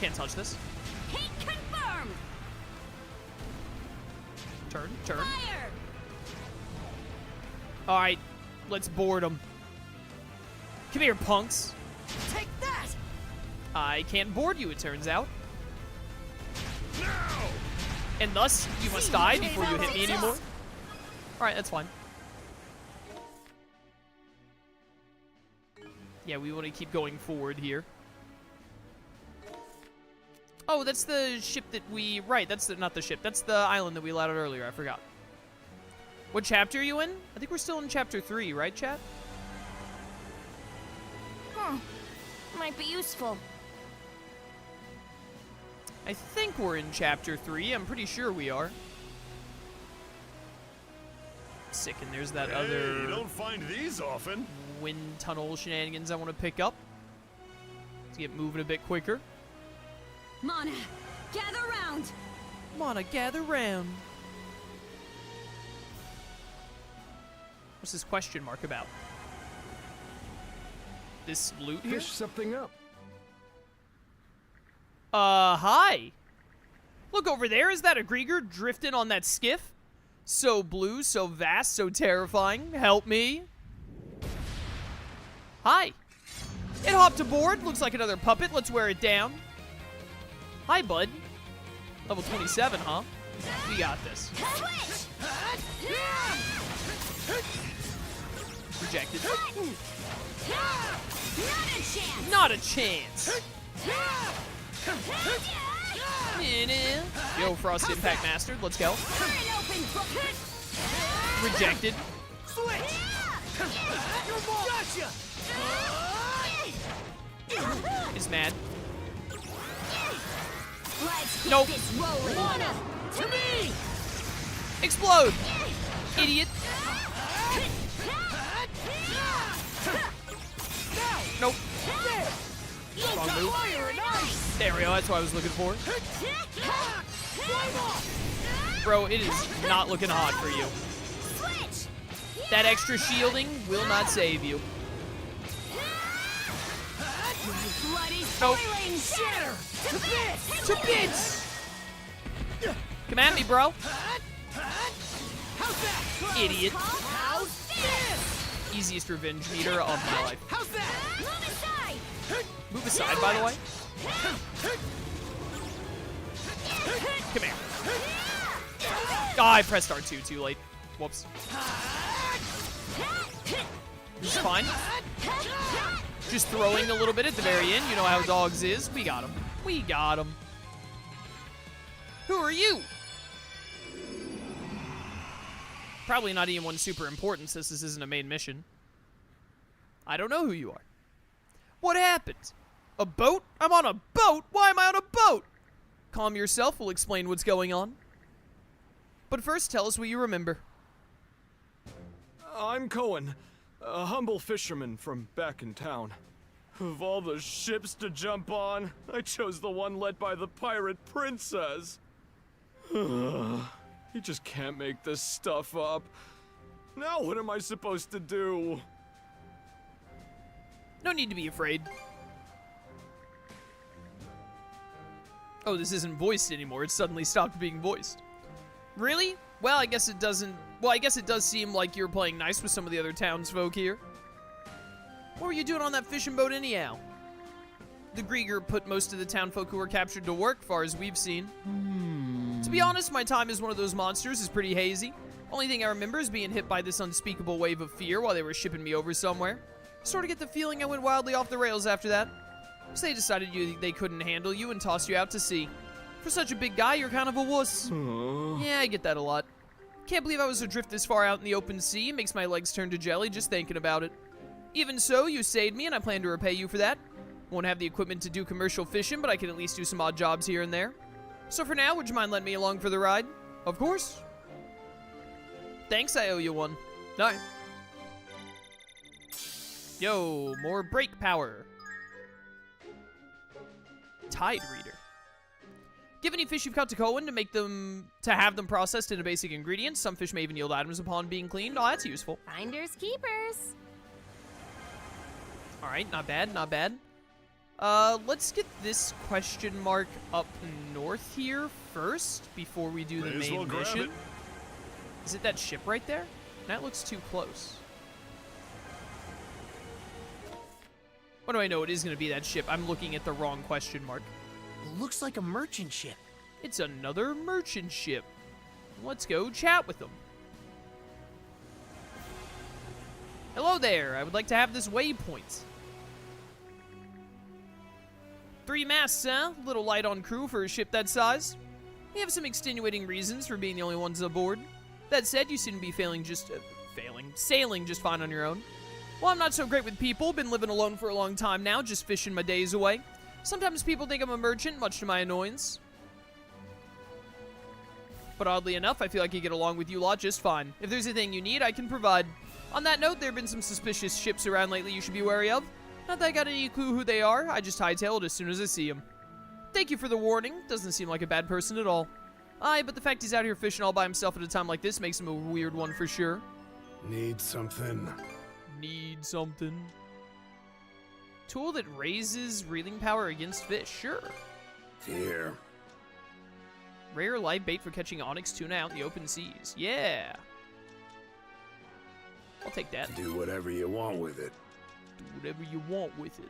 Can't touch this. Hit confirmed. Turn, turn. Fire. All right, let's board them. Come here, punks. Take that! I can't board you, it turns out. No! And thus, you must die before you hit me anymore. All right, that's fine. Yeah, we want to keep going forward here. Oh, that's the ship that we... Right, that's the, not the ship. That's the island that we allowed out earlier. I forgot. What chapter are you in? I think we're still in chapter 3, right, chat? Might be useful. I think we're in chapter 3. I'm pretty sure we are. Sick, and there's that other... You don't find these often. Wind tunnel shenanigans I want to pick up. Let's get moving a bit quicker. Mana, gather round. Mana, gather round. What's this question mark about? This loot here? Fish something up. Hi. Look over there. Is that a Griegr drifting on that skiff? So blue, so vast, so terrifying. Help me. Hi. It hopped aboard. Looks like another puppet. Let's wear it down. Hi, bud. Level 27, huh? We got this. Rejected. Not a chance. Yo, Frost Impact Mastered. Let's go. Rejected. Is mad. Nope. To me! Explode! Idiot. Nope. Wrong move. There we go, that's what I was looking for. Bro, it is not looking hot for you. That extra shielding will not save you. Nope. To bits! Come at me, bro. Idiot. Easiest revenge meter of my life. Move aside, by the way. Come here. Oh, I pressed R2 too late. Whoops. This is fine. Just throwing a little bit at the very end. You know how dogs is. We got him. We got him. Who are you? Probably not anyone super important since this isn't a main mission. I don't know who you are. What happened? A boat? I'm on a boat? Why am I on a boat? Calm yourself. We'll explain what's going on. But first, tell us what you remember. I'm Cohen, a humble fisherman from back in town. Of all the ships to jump on, I chose the one led by the pirate princess. You just can't make this stuff up. Now what am I supposed to do? No need to be afraid. Oh, this isn't voiced anymore. It suddenly stopped being voiced. Really? Well, I guess it doesn't... Well, I guess it does seem like you're playing nice with some of the other townsfolk here. What were you doing on that fishing boat anyhow? The Griegr put most of the townfolk who were captured to work, far as we've seen. To be honest, my time as one of those monsters is pretty hazy. Only thing I remember is being hit by this unspeakable wave of fear while they were shipping me over somewhere. Sort of get the feeling I went wildly off the rails after that. So they decided they couldn't handle you and tossed you out to sea. For such a big guy, you're kind of a wuss. Yeah, I get that a lot. Can't believe I was adrift this far out in the open sea. It makes my legs turn to jelly just thinking about it. Even so, you saved me and I plan to repay you for that. Won't have the equipment to do commercial fishing, but I can at least do some odd jobs here and there. So for now, would you mind letting me along for the ride? Of course. Thanks, I owe you one. No. Yo, more brake power. Tide reader. Give any fish you've caught to Cohen to have them processed into basic ingredients. Some fish may even yield items upon being cleaned. Oh, that's useful. Finders keepers. All right, not bad, not bad. Let's get this question mark up north here first before we do the main mission. Is it that ship right there? That looks too close. What do I know? It is going to be that ship. I'm looking at the wrong question mark. Looks like a merchant ship. It's another merchant ship. Let's go chat with them. Hello there. I would like to have this waypoint. 3 masts, huh? Little light on crew for a ship that size. We have some extenuating reasons for being the only ones aboard. That said, you seem to be sailing just fine on your own. Well, I'm not so great with people. Been living alone for a long time now, just fishing my days away. Sometimes people think I'm a merchant, much to my annoyance. But oddly enough, I feel like I get along with you lot just fine. If there's anything you need, I can provide. On that note, there have been some suspicious ships around lately you should be wary of. Not that I got any clue who they are, I just hightail it as soon as I see them. Thank you for the warning. Doesn't seem like a bad person at all. Aye, but the fact he's out here fishing all by himself at a time like this makes him a weird one for sure. Need something. Need something. Tool that raises reeling power against fish, sure. Here. Rare live bait for catching onyx tuna out in the open seas. Yeah. I'll take that. Do whatever you want with it. Do whatever you want with it.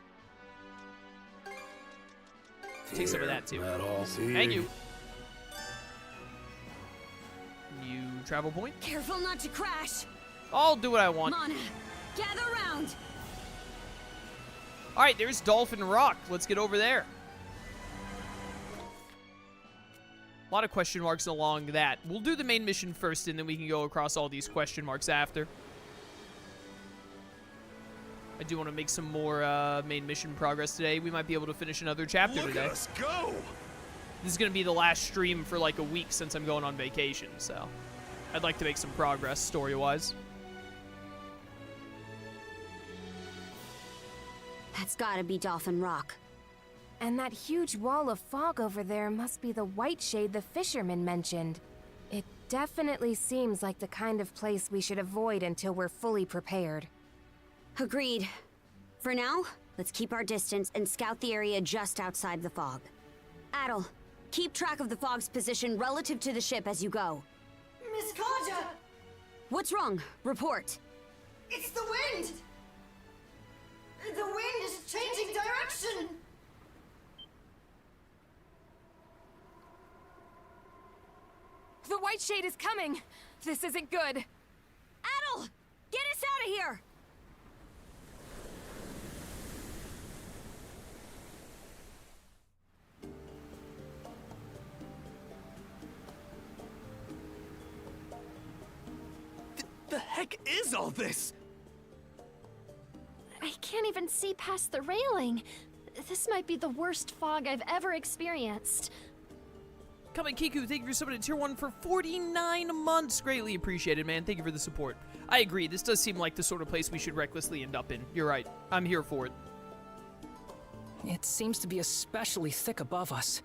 Take some of that too. Thank you. New travel point. Careful not to crash. I'll do what I want. Mana, gather round. All right, there's Dolphin Rock. Let's get over there. A lot of question marks along that. We'll do the main mission first, and then we can go across all these question marks after. I do want to make some more main mission progress today. We might be able to finish another chapter today. Look at us go! This is going to be the last stream for like a week since I'm going on vacation, so I'd like to make some progress story-wise. That's gotta be Dolphin Rock. And that huge wall of fog over there must be the white shade the fisherman mentioned. It definitely seems like the kind of place we should avoid until we're fully prepared. Agreed. For now, let's keep our distance and scout the area just outside the fog. Adel, keep track of the fog's position relative to the ship as you go. Miss Kaja! What's wrong? Report. It's the wind! The wind is changing direction! The white shade is coming! This isn't good! Adel! Get us out of here! The heck is all this? I can't even see past the railing. This might be the worst fog I've ever experienced. Coming Kiku, thank you for subbing to Tier 1 for 49 months. Greatly appreciated, man. Thank you for the support. I agree, this does seem like the sort of place we should recklessly end up in. You're right. I'm here for it. It seems to be especially thick above us.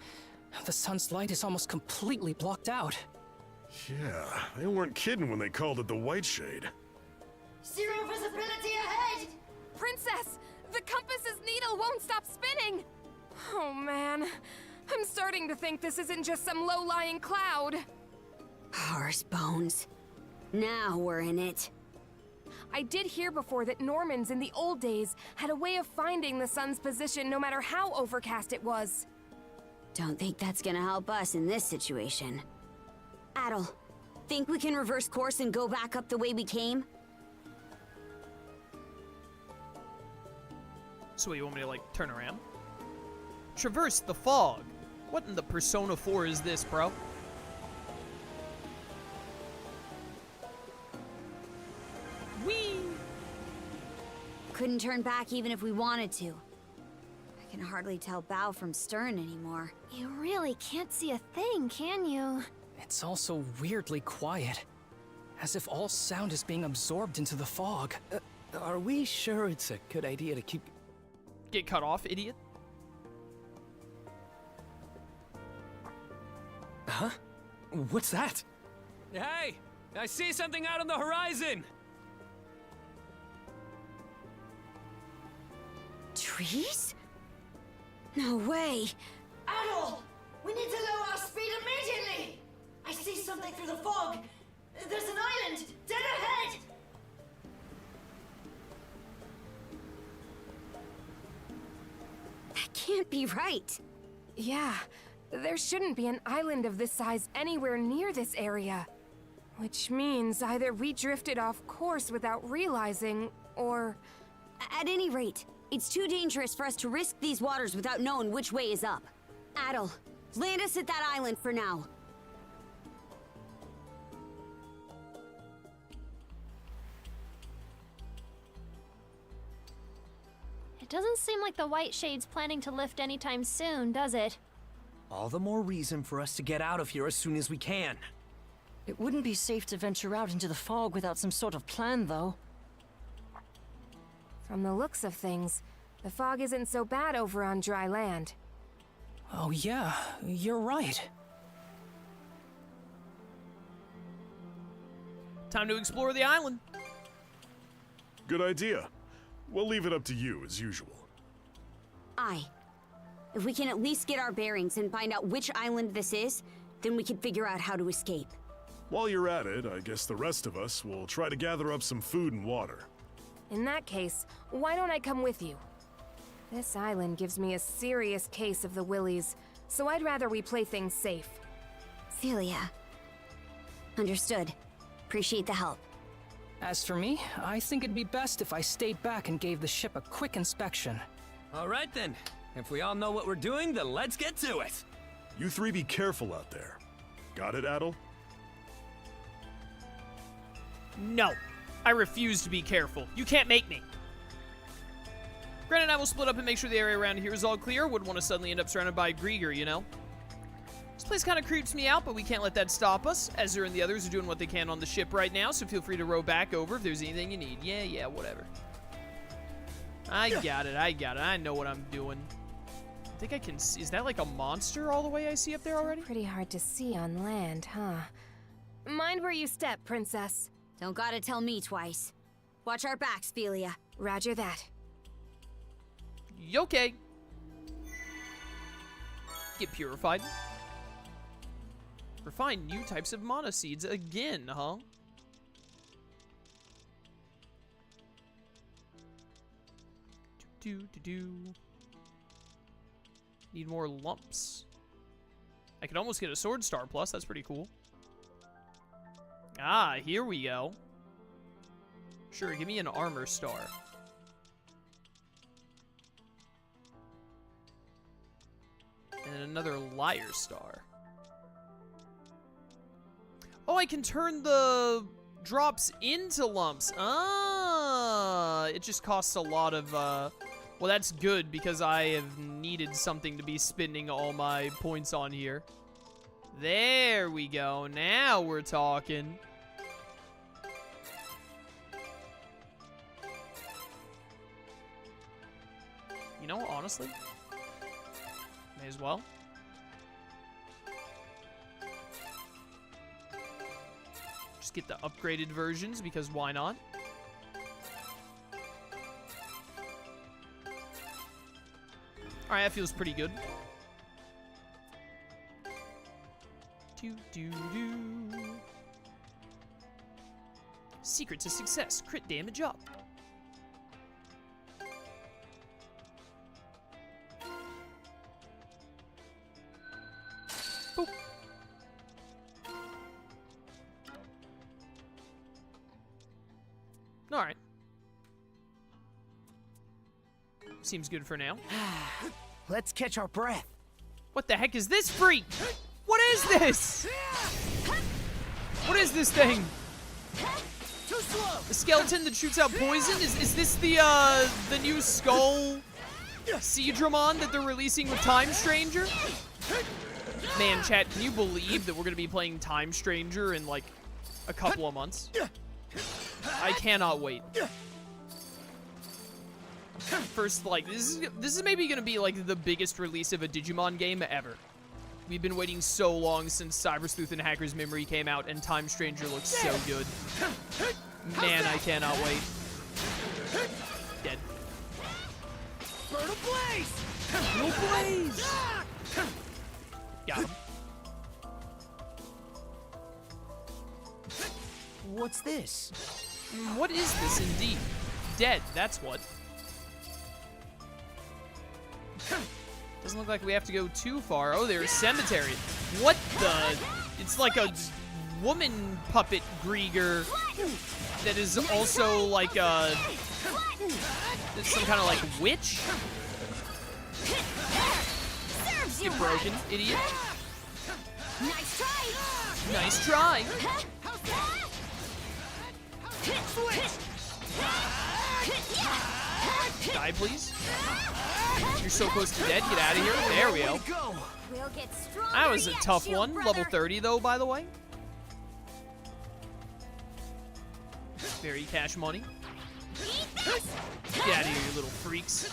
The sun's light is almost completely blocked out. Yeah, they weren't kidding when they called it the White Shade. Zero visibility ahead! Princess! The compass's needle won't stop spinning! Oh man, I'm starting to think this isn't just some low-lying cloud. Horse bones. Now we're in it. I did hear before that Normans in the old days had a way of finding the sun's position no matter how overcast it was. Don't think that's gonna help us in this situation. Adel, think we can reverse course and go back up the way we came? So you want me to, like, turn around? Traverse the fog. What in the Persona 4 is this, bro? Whee! Couldn't turn back even if we wanted to. I can hardly tell bow from stern anymore. You really can't see a thing, can you? It's also weirdly quiet. As if all sound is being absorbed into the fog. Are we sure it's a good idea to keep... Get cut off, idiot. Huh? What's that? Hey! I see something out on the horizon! Trees? No way! Adol! We need to lower our speed immediately! I see something through the fog! There's an island! Dead ahead! That can't be right. Yeah, there shouldn't be an island of this size anywhere near this area. Which means either we drifted off course without realizing, or... At any rate, it's too dangerous for us to risk these waters without knowing which way is up. Adel, land us at that island for now. It doesn't seem like the White Shade's planning to lift anytime soon, does it? All the more reason for us to get out of here as soon as we can. It wouldn't be safe to venture out into the fog without some sort of plan, though. From the looks of things, the fog isn't so bad over on dry land. Oh yeah, you're right. Time to explore the island. Good idea. We'll leave it up to you, as usual. Aye. If we can at least get our bearings and find out which island this is, then we can figure out how to escape. While you're at it, I guess the rest of us will try to gather up some food and water. In that case, why don't I come with you? This island gives me a serious case of the willies, so I'd rather we play things safe. Celia. Understood. Appreciate the help. As for me, I think it'd be best if I stayed back and gave the ship a quick inspection. All right then. If we all know what we're doing, then let's get to it. You three be careful out there. Got it, Adel? No. I refuse to be careful. You can't make me. Granted, and I will split up and make sure the area around here is all clear. Wouldn't want to suddenly end up surrounded by Griegr, you know? This place kind of creeps me out, but we can't let that stop us. Ezra and the others are doing what they can on the ship right now, so feel free to row back over if there's anything you need. Yeah, whatever. I got it. I know what I'm doing. I think I can see. Is that like a monster all the way I see up there already? Pretty hard to see on land, huh? Mind where you step, princess. Don't gotta tell me twice. Watch our backs, Philia. Roger that. Okay. Get purified. Refine new types of mana seeds again, huh? Do. Need more lumps. I could almost get a sword star plus. That's pretty cool. Ah, here we go. Sure, give me an armor star. And another liar star. Oh, I can turn the drops into lumps. Ah, it just costs a lot of, well, that's good because I have needed something to be spending all my points on here. There we go. Now we're talking. You know, honestly, may as well. Just get the upgraded versions because why not? Alright, that feels pretty good. Secret to success. Crit damage up. Boop. Alright. Seems good for now. Let's catch our breath. What the heck is this freak? What is this? What is this thing? Too slow. A skeleton that shoots out poison? Is this the new skull Seadramon that they're releasing with Time Stranger? Man, chat, can you believe that we're gonna be playing Time Stranger in like a couple of months? I cannot wait. First, like, this is maybe gonna be like the biggest release of a Digimon game ever. We've been waiting so long since Cyber Sleuth and Hacker's Memory came out, and Time Stranger looks so good. Man, I cannot wait. Dead. Bird ablaze! No blaze! Got him. What's this? What is this indeed? Dead, that's what. Doesn't look like we have to go too far. Oh, there's cemetery. What the? It's like a woman puppet Griegr that is also like a some kind of like witch. Get broken, idiot. Nice try. Nice try. Die, please. You're so close to dead. Get out of here. There we go. We'll get stronger That was a yet, tough shield one. brother. Level 30, though, by the way. Very cash money. Get out of here, you little freaks.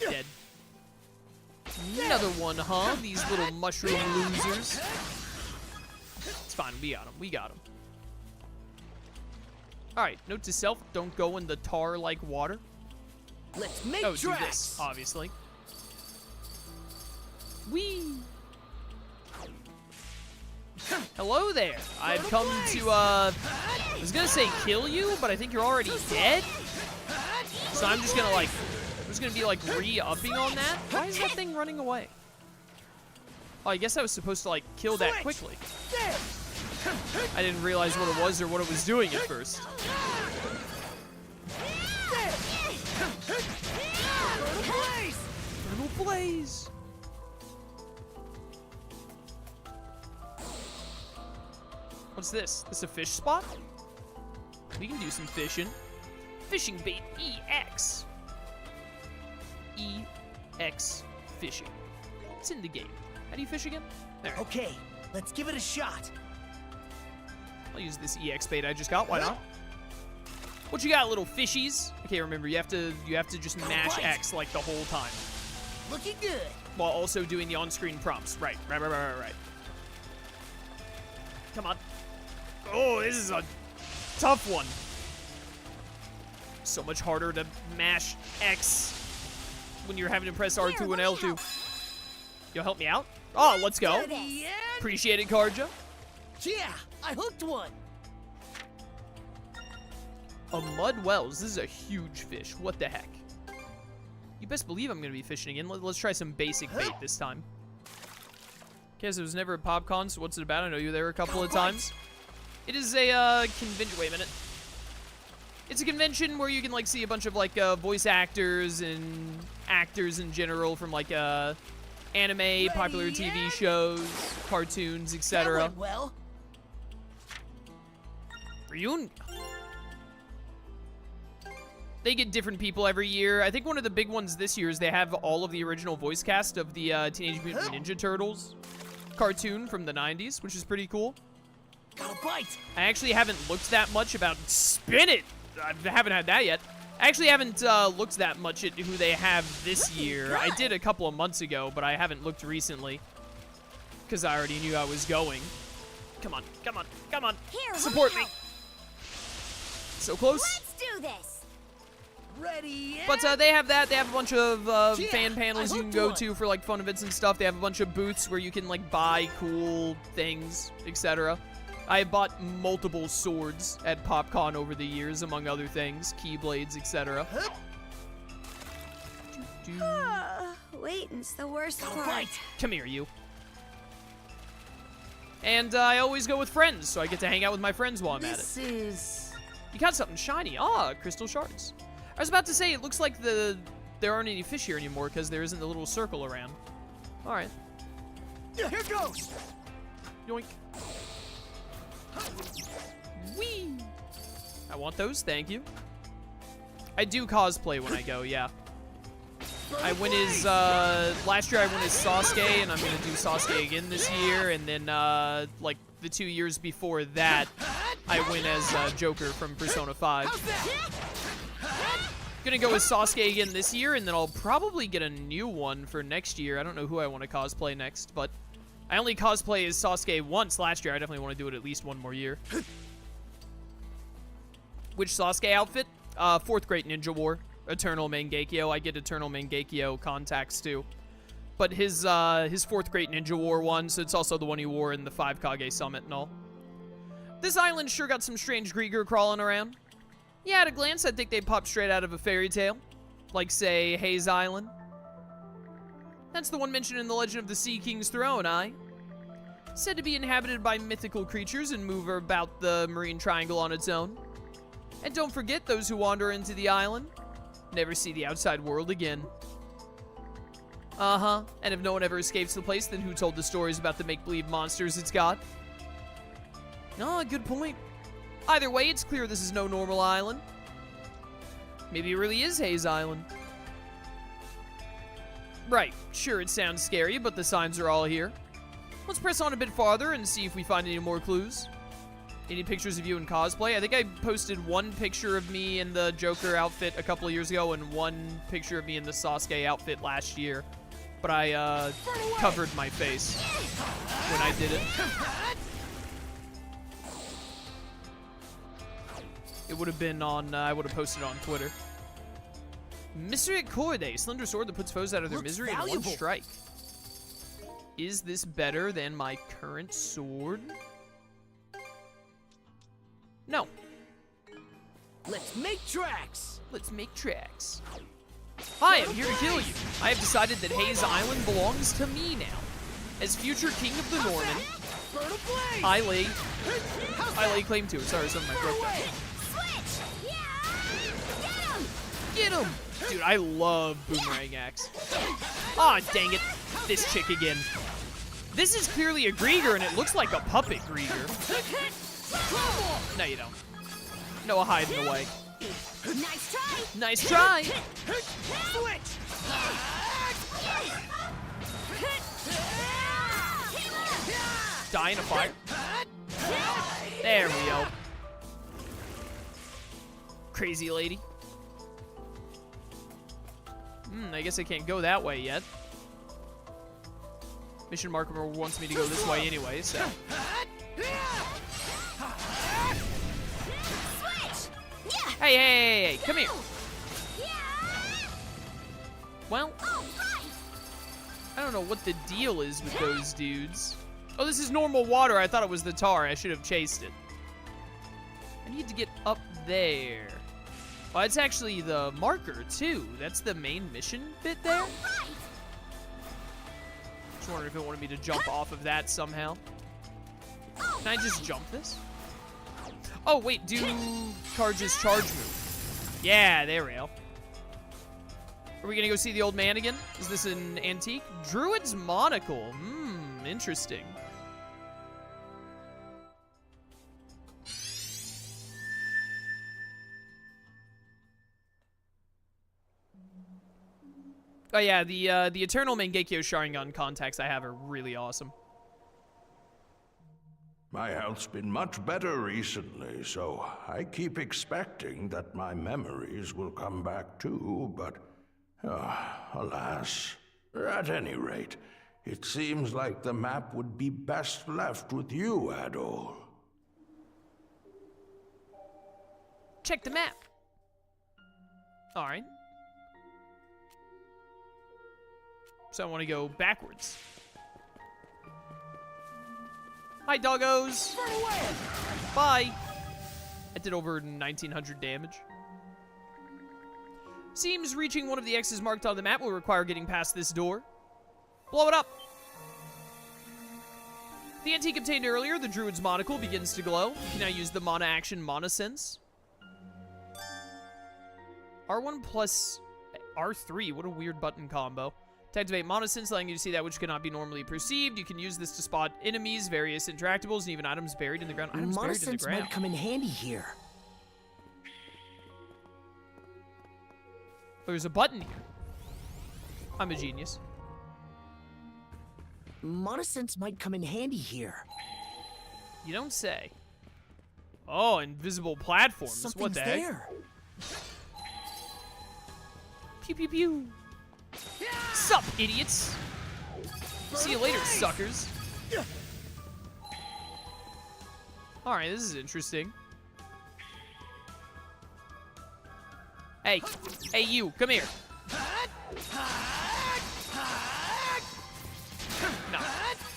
Dead. Another one, huh? These little mushroom losers. It's fine. We got him. We got him. Alright, note to self, don't go in the tar-like water. Let's make do tracks. this, obviously. Whee! Hello there. I've come to, I was gonna say kill you, but I think you're already dead. So I'm just gonna, like, be, like, re-upping on that. Why is that thing running away? Oh, I guess I was supposed to, like, kill that quickly. I didn't realize what it was or what it was doing at first. Little blaze. What's this? This a fish spot? We can do some fishing. Fishing bait EX. EX fishing. It's in the game. How do you fish again? There. Okay, let's give it a shot. I'll use this EX bait I just got. Why not? What you got, little fishies? Okay, remember you have to just mash X like the whole time, Looking good. while also doing the on-screen prompts. Right. Come on. Oh, this is a tough one. So much harder to mash X when you're having to press R2 and L2. You'll help me out? Oh, let's go. Appreciate it, Karja. Yeah, I hooked one. A mud wells. This is a huge fish. What the heck? You best believe I'm going to be fishing again. Let's try some basic bait this time. Okay, so it was never a PopCon, so what's it about? I know you were there a couple of times. It is a convention. Wait a minute. It's a convention where you can like see a bunch of like voice actors and actors in general from like anime, popular TV shows, cartoons, etc. Well, Reuniting. They get different people every year. I think one of the big ones this year is they have all of the original voice cast of the Teenage Mutant Ninja Turtles cartoon from the 90s, which is pretty cool. got a bite. I actually haven't looked that much about Spin It. I haven't had that yet. I actually haven't looked that much at who they have this year. I did a couple of months ago, but I haven't looked recently because I already knew I was going. Come on, come on, come on. Here, Support me. So close. Let's do this. Ready? But they have that. They have a bunch of fan panels you can go to for like fun events and stuff. They have a bunch of booths where you can like buy cool things, etc. I bought multiple swords at PopCon over the years, among other things, keyblades, etc. Waiting's the worst part. Come here, you. And I always go with friends, so I get to hang out with my friends while I'm at it. You got something shiny. Ah, crystal shards. I was about to say, it looks like there aren't any fish here anymore because there isn't the little circle around. All right. Here goes. Yoink. Whee! I want those, thank you. I do cosplay when I go, yeah. I went as, last year I went as Sasuke, and I'm gonna do Sasuke again this year, and then, like, the 2 years before that, I went as, Joker from Persona 5. Gonna go as Sasuke again this year, and then I'll probably get a new one for next year. I don't know who I want to cosplay next, but I only cosplay as Sasuke once last year. I definitely want to do it at least one more year. Which Sasuke outfit? 4th Great Ninja War. Eternal Mangekyo. I get Eternal Mangekyo contacts too. But his 4th Great Ninja War one, so it's also the one he wore in the 5 Kage Summit and all. This island sure got some strange Griegr crawling around. Yeah, at a glance, I think they popped straight out of a fairy tale. Like, say, Hayes Island. That's the one mentioned in the Legend of the Sea King's Throne, aye? Said to be inhabited by mythical creatures and move about the Marine Triangle on its own. And don't forget, those who wander into the island never see the outside world again. Uh-huh. And if no one ever escapes the place, then who told the stories about the make-believe monsters it's got? Ah, good point. Either way, it's clear this is no normal island. Maybe it really is Hayes Island. Right, sure it sounds scary, but the signs are all here. Let's press on a bit farther and see if we find any more clues. Any pictures of you in cosplay? I think I posted one picture of me in the Joker outfit a couple of years ago and one picture of me in the Sasuke outfit last year. But I covered my face when I did it. It would have been on, I would have posted on Twitter. Mystery Corde, slender sword that puts foes out of their misery in one strike. Is this better than my current sword? No. Let's make tracks. Let's make tracks. Hi, I'm here to kill you. I have decided that Hayes Island belongs to me now. As future king of the Norman, I lay claim to it. Sorry, some of my throat there. Get him! Dude, I love Boomerang Axe. Aw, dang it. This chick again. This is clearly a Griegr, and it looks like a puppet Griegr. No, you don't. Noah, hide in the way. Nice try! Nice try! Die in a fire. There we go. Crazy lady. I guess I can't go that way yet. Mission marker wants me to go this way anyway, so. Hey, come here. Well, I don't know what the deal is with those dudes. Oh, this is normal water. I thought it was the tar. I should have chased it. I need to get up there. Oh, it's actually the marker, too. That's the main mission bit there. Just wondering if it wanted me to jump off of that somehow. Can I just jump this? Oh, wait, do Carge's charge move. Yeah, there we go. Are we gonna go see the old man again? Is this an antique? Druid's monocle. Interesting. Oh yeah, the Eternal Mangekyo Sharingan contacts I have are really awesome. My health's been much better recently, so I keep expecting that my memories will come back too, but alas. At any rate, it seems like the map would be best left with you, Adol. Check the map. All right. So I want to go backwards. Hi, doggos. Bye. I did over 1,900 damage. Seems reaching one of the X's marked on the map will require getting past this door. Blow it up. The antique obtained earlier, the druid's monocle, begins to glow. You can now use the mana action Mana Sense. R1 plus R3, what a weird button combo. To activate Mana Sense, allowing you to see that which cannot be normally perceived. You can use this to spot enemies, various interactables, and even items buried in the ground. Items Mana buried in the Sense ground. might come in handy here. There's a button here. I'm a genius. Mana Sense might come in handy here. You don't say. Oh, invisible platforms. Something's what the heck? there. Pew pew pew. Sup, idiots? See you later, suckers. Alright, this is interesting. Hey. Hey, you. Come here. No.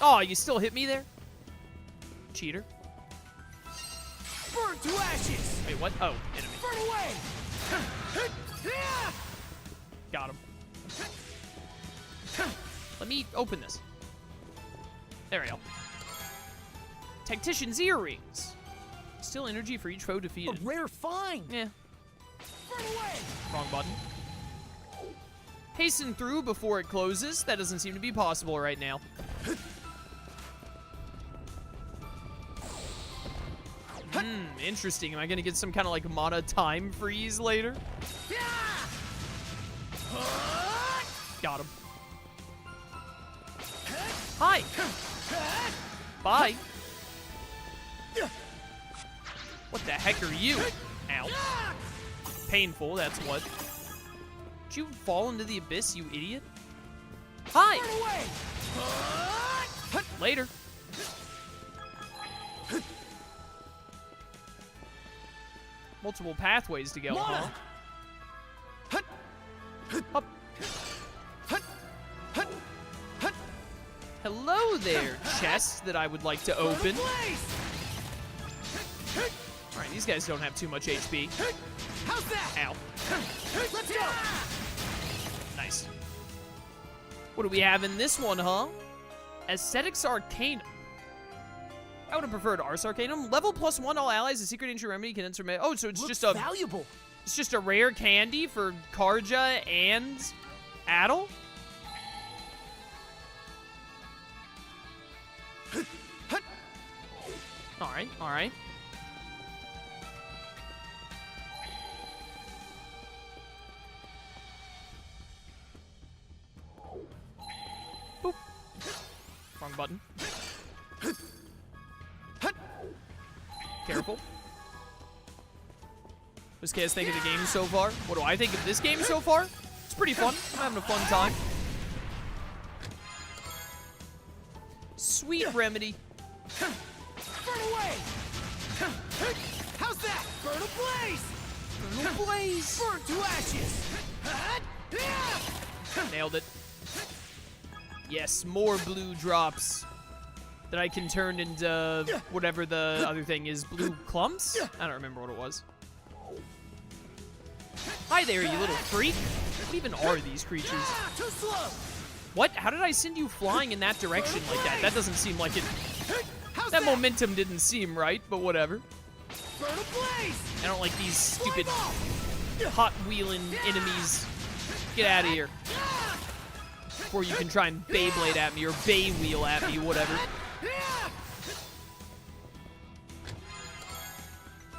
Oh, you still hit me there? Cheater. Burn to ashes. Wait, what? Oh, enemy. Burn away. Got him. Let me open this. There we go. Tactician's earrings. Still energy for each foe defeated. A rare find. Yeah. Burn away. Wrong button. Hasten through before it closes. That doesn't seem to be possible right now. Interesting. Am I gonna get some kind of like mana time freeze later? Got him. Hi. Bye. What the heck are you? Ow. Painful, that's what. Did you fall into the abyss, you idiot? Hi. Later. Multiple pathways to go, huh? Up. Hello there, chest that I would like to open. Alright, these guys don't have too much HP. How's that? Ow. Let's go. Nice. What do we have in this one, huh? Aesthetics Arcanum. I would have preferred Ars Arcanum. Level +1 all allies, a secret ancient remedy can enter. Oh, so it's Looks just a valuable. It's just a rare candy for Karja and Adel? Alright, alright. Boop. Wrong button. Careful. What's Kaz think of the game so far? What do I think of this game so far? It's pretty fun. I'm having a fun time. Sweet remedy. Burn away. How's that? Burn ablaze. Burn ablaze. Burn to ashes. Nailed it. Yes, more blue drops that I can turn into whatever the other thing is. Blue clumps? I don't remember what it was. Hi there, you little freak. What even are these creatures? Too slow. What? How did I send you flying in that direction like that? That doesn't seem like it. That momentum didn't seem right, but whatever. Burn ablaze. I don't like these stupid hot wheeling enemies. Get out of here. Before you can try and Beyblade at me or Bay wheel at me, whatever.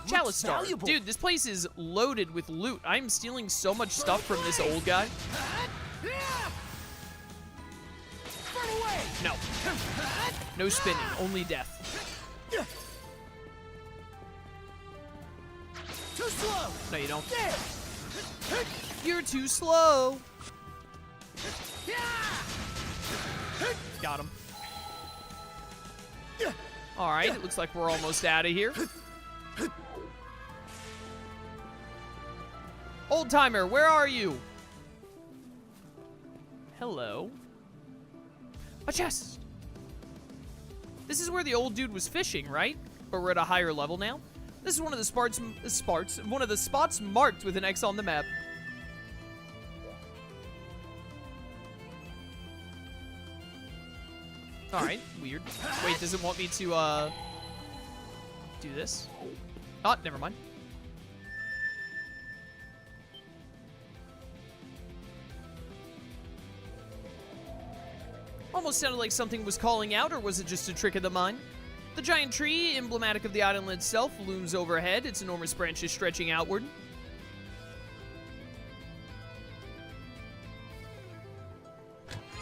Chalice Star. Dude, this place is loaded with loot. I'm stealing so much stuff from this old guy. No. No spinning, only death. Too slow. No, you don't. You're too slow. Got him. Alright, it looks like we're almost out of here. Old timer, where are you? Hello. A chest. This is where the old dude was fishing, right? But we're at a higher level now. This is one of the spots marked with an X on the map. Alright, weird. Wait, does it want me to, do this? Oh, never mind. Almost sounded like something was calling out, or was it just a trick of the mind? The giant tree, emblematic of the island itself, looms overhead, its enormous branches stretching outward.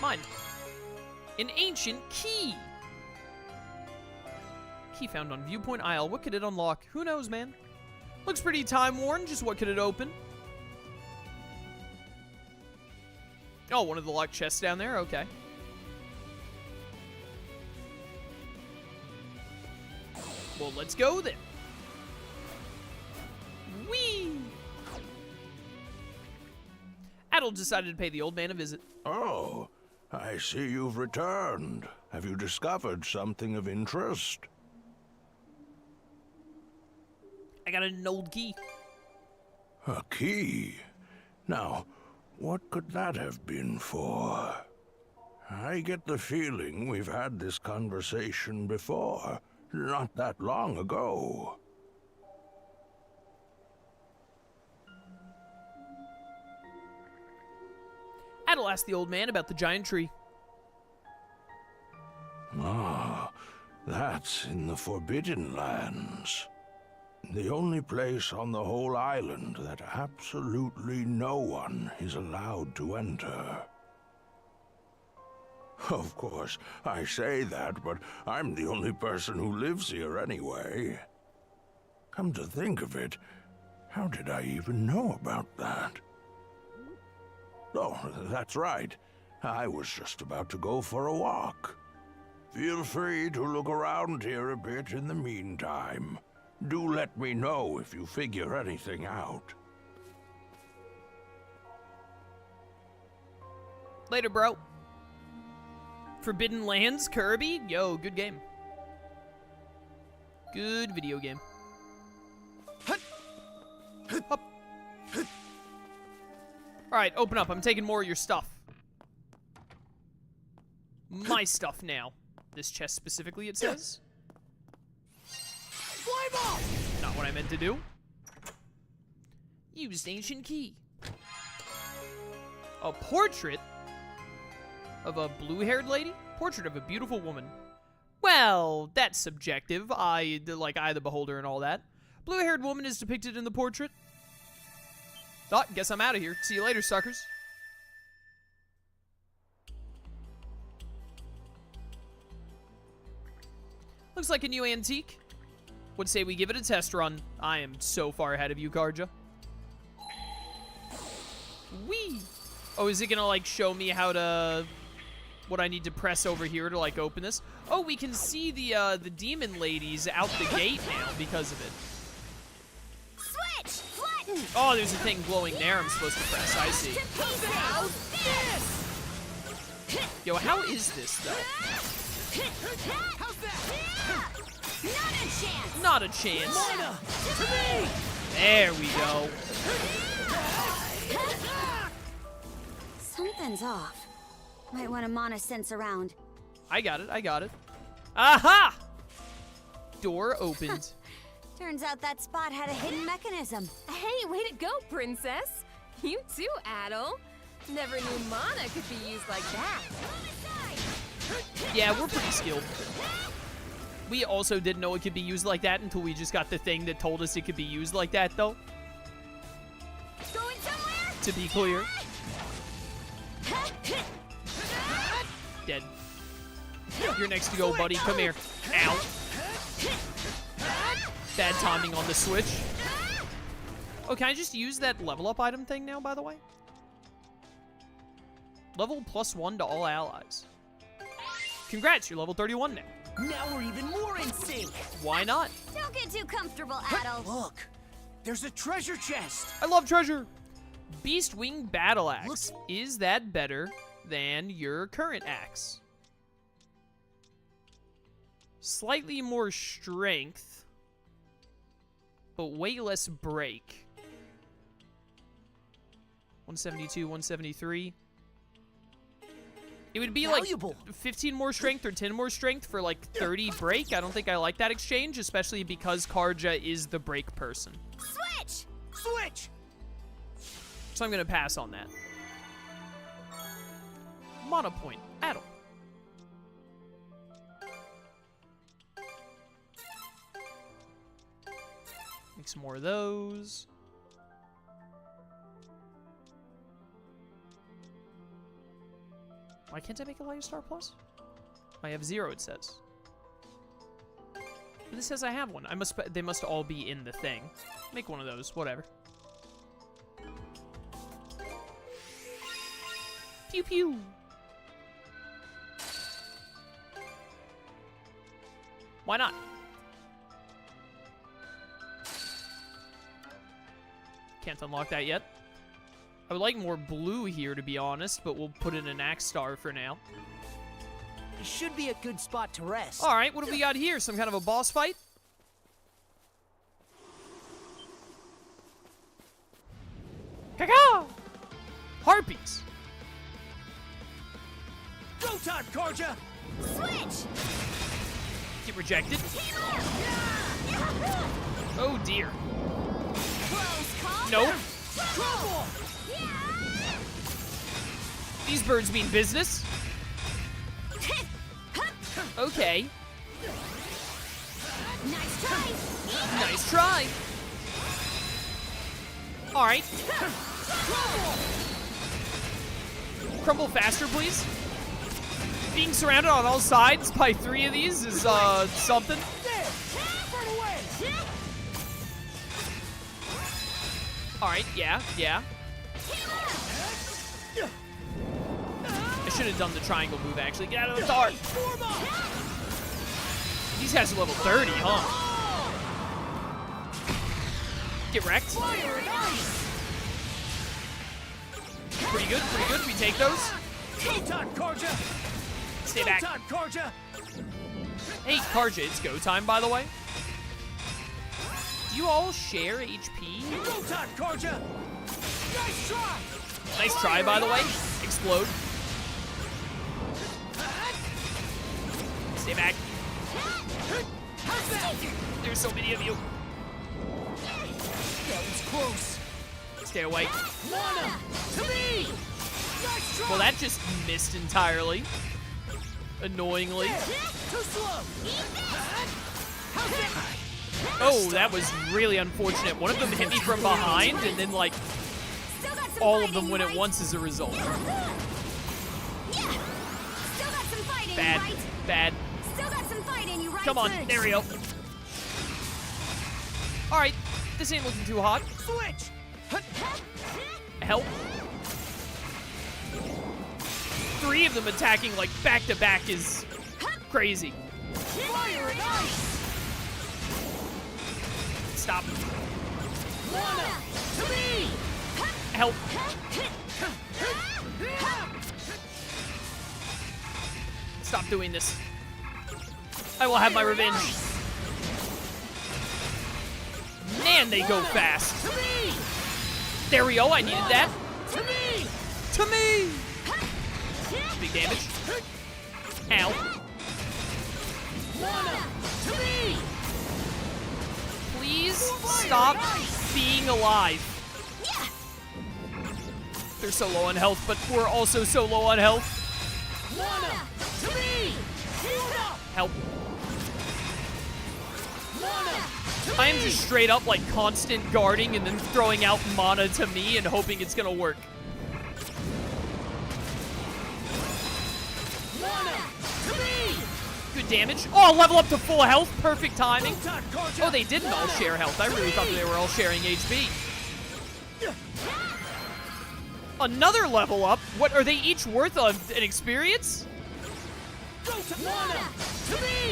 Mine. An ancient key! Key found on Viewpoint Isle. What could it unlock? Who knows, man? Looks pretty time-worn. Just what could it open? Oh, one of the locked chests down there? Okay. Well, let's go then. Whee! Adel decided to pay the old man a visit. Oh, I see you've returned. Have you discovered something of interest? I got an old key. A key? Now, what could that have been for? I get the feeling we've had this conversation before, not that long ago. Adel asked the old man about the giant tree. Ah, that's in the Forbidden Lands. The only place on the whole island that absolutely no one is allowed to enter. Of course, I say that, but I'm the only person who lives here anyway. Come to think of it, how did I even know about that? Oh, that's right. I was just about to go for a walk. Feel free to look around here a bit in the meantime. Do let me know if you figure anything out. Later, bro. Forbidden Lands, Kirby? Yo, good game. Good video game. Up. Alright, open up. I'm taking more of your stuff. My stuff now. This chest specifically, it says. Not what I meant to do. Used ancient key. A portrait of a blue-haired lady? Portrait of a beautiful woman. Well, that's subjective. I the beholder and all that. Blue-haired woman is depicted in the portrait. Oh, guess I'm out of here. See you later, suckers. Looks like a new antique. Would say we give it a test run. I am so far ahead of you, Karja. Whee! Oh, is it gonna, like, show me how to... what I need to press over here to, like, open this? Oh, we can see the demon ladies out the gate now because of it. Switch! Flatten! Oh, there's a thing glowing there I'm supposed to press. I see. Yo, how is this, though? How's that? Not a chance! Not a chance. Mana! To me! There we go. Something's off. Might want to mana sense around. I got it, I got it. Aha! Door opened. Turns out that spot had a hidden mechanism. Hey, way to go, princess! You too, Adel. Never knew mana could be used like that. Yeah, we're pretty skilled. We also didn't know it could be used like that until we just got the thing that told us it could be used like that, though. Going somewhere? To be clear. Dead. You're next to go, buddy. Come here. Ow. Bad timing on the switch. Oh, can I just use that level up item thing now, by the way? Level +1 to all allies. Congrats, you're level 31 now. Now we're even more in sync. Why not? Don't get too comfortable, Adel. Look, there's a treasure chest. I love treasure. Beast Wing Battle Axe. Is that better than your current axe? Slightly more strength, but way less break. 172, 173. It would be Valuable. like 15 more strength or 10 more strength for like 30 break. I don't think I like that exchange, especially because Karja is the break person. Switch! Switch! So I'm going to pass on that. Mana point. Adel. Make some more of those. Why can't I make a Light Star Plus? I have 0, it says. But this says I have one. They must all be in the thing. Make one of those, whatever. Pew pew. Why not? Can't unlock that yet. I would like more blue here, to be honest, but we'll put in an Axe Star for now. It should be a good spot to rest. All right, what do we got here? Some kind of a boss fight? Caca! Harpies. Go time, Karja! Switch! Get rejected. Oh dear. Close call. Nope. Trouble! These birds mean business. Okay. Nice try. Nice try. All right. Crumble faster, please. Being surrounded on all sides by 3 of these is something. All right, yeah. I should have done the triangle move, actually. Get out of the dark. These guys are level 30, huh? Get wrecked. Pretty good. We take those. Go time, Karja! Stay back. Go time, Karja! Hey, Karja, it's go time, by the way. Do you all share HP? Go time, Karja! Nice try! Nice try, by the way. Explode. Stay back. There's so many of you. That was close. Stay away. Mana! To me! Nice try! Well, that just missed entirely. Annoyingly. Too slow! Oh, that was really unfortunate. One of them hit me from behind, and then, like, all of them went at once as a result. Bad. Still got some fight in you, right? Come on, there we go. All right, this ain't looking too hot. Switch! Help. 3 of them attacking, like, back-to-back is crazy. Fire and ice! Stop. Mana! To me! Help. Stop doing this. I will have my revenge. Man, they go fast. There we go, I needed that. To me! Big damage. Ow. Please stop being alive. They're so low on health, but we're also so low on health. Help. I am just straight up like constant guarding and then throwing out mana to me and hoping it's gonna work. Good damage. Oh, level up to full health. Perfect timing. Oh, they didn't all share health. I really thought they were all sharing HP. Another level up? What, are they each worth an experience?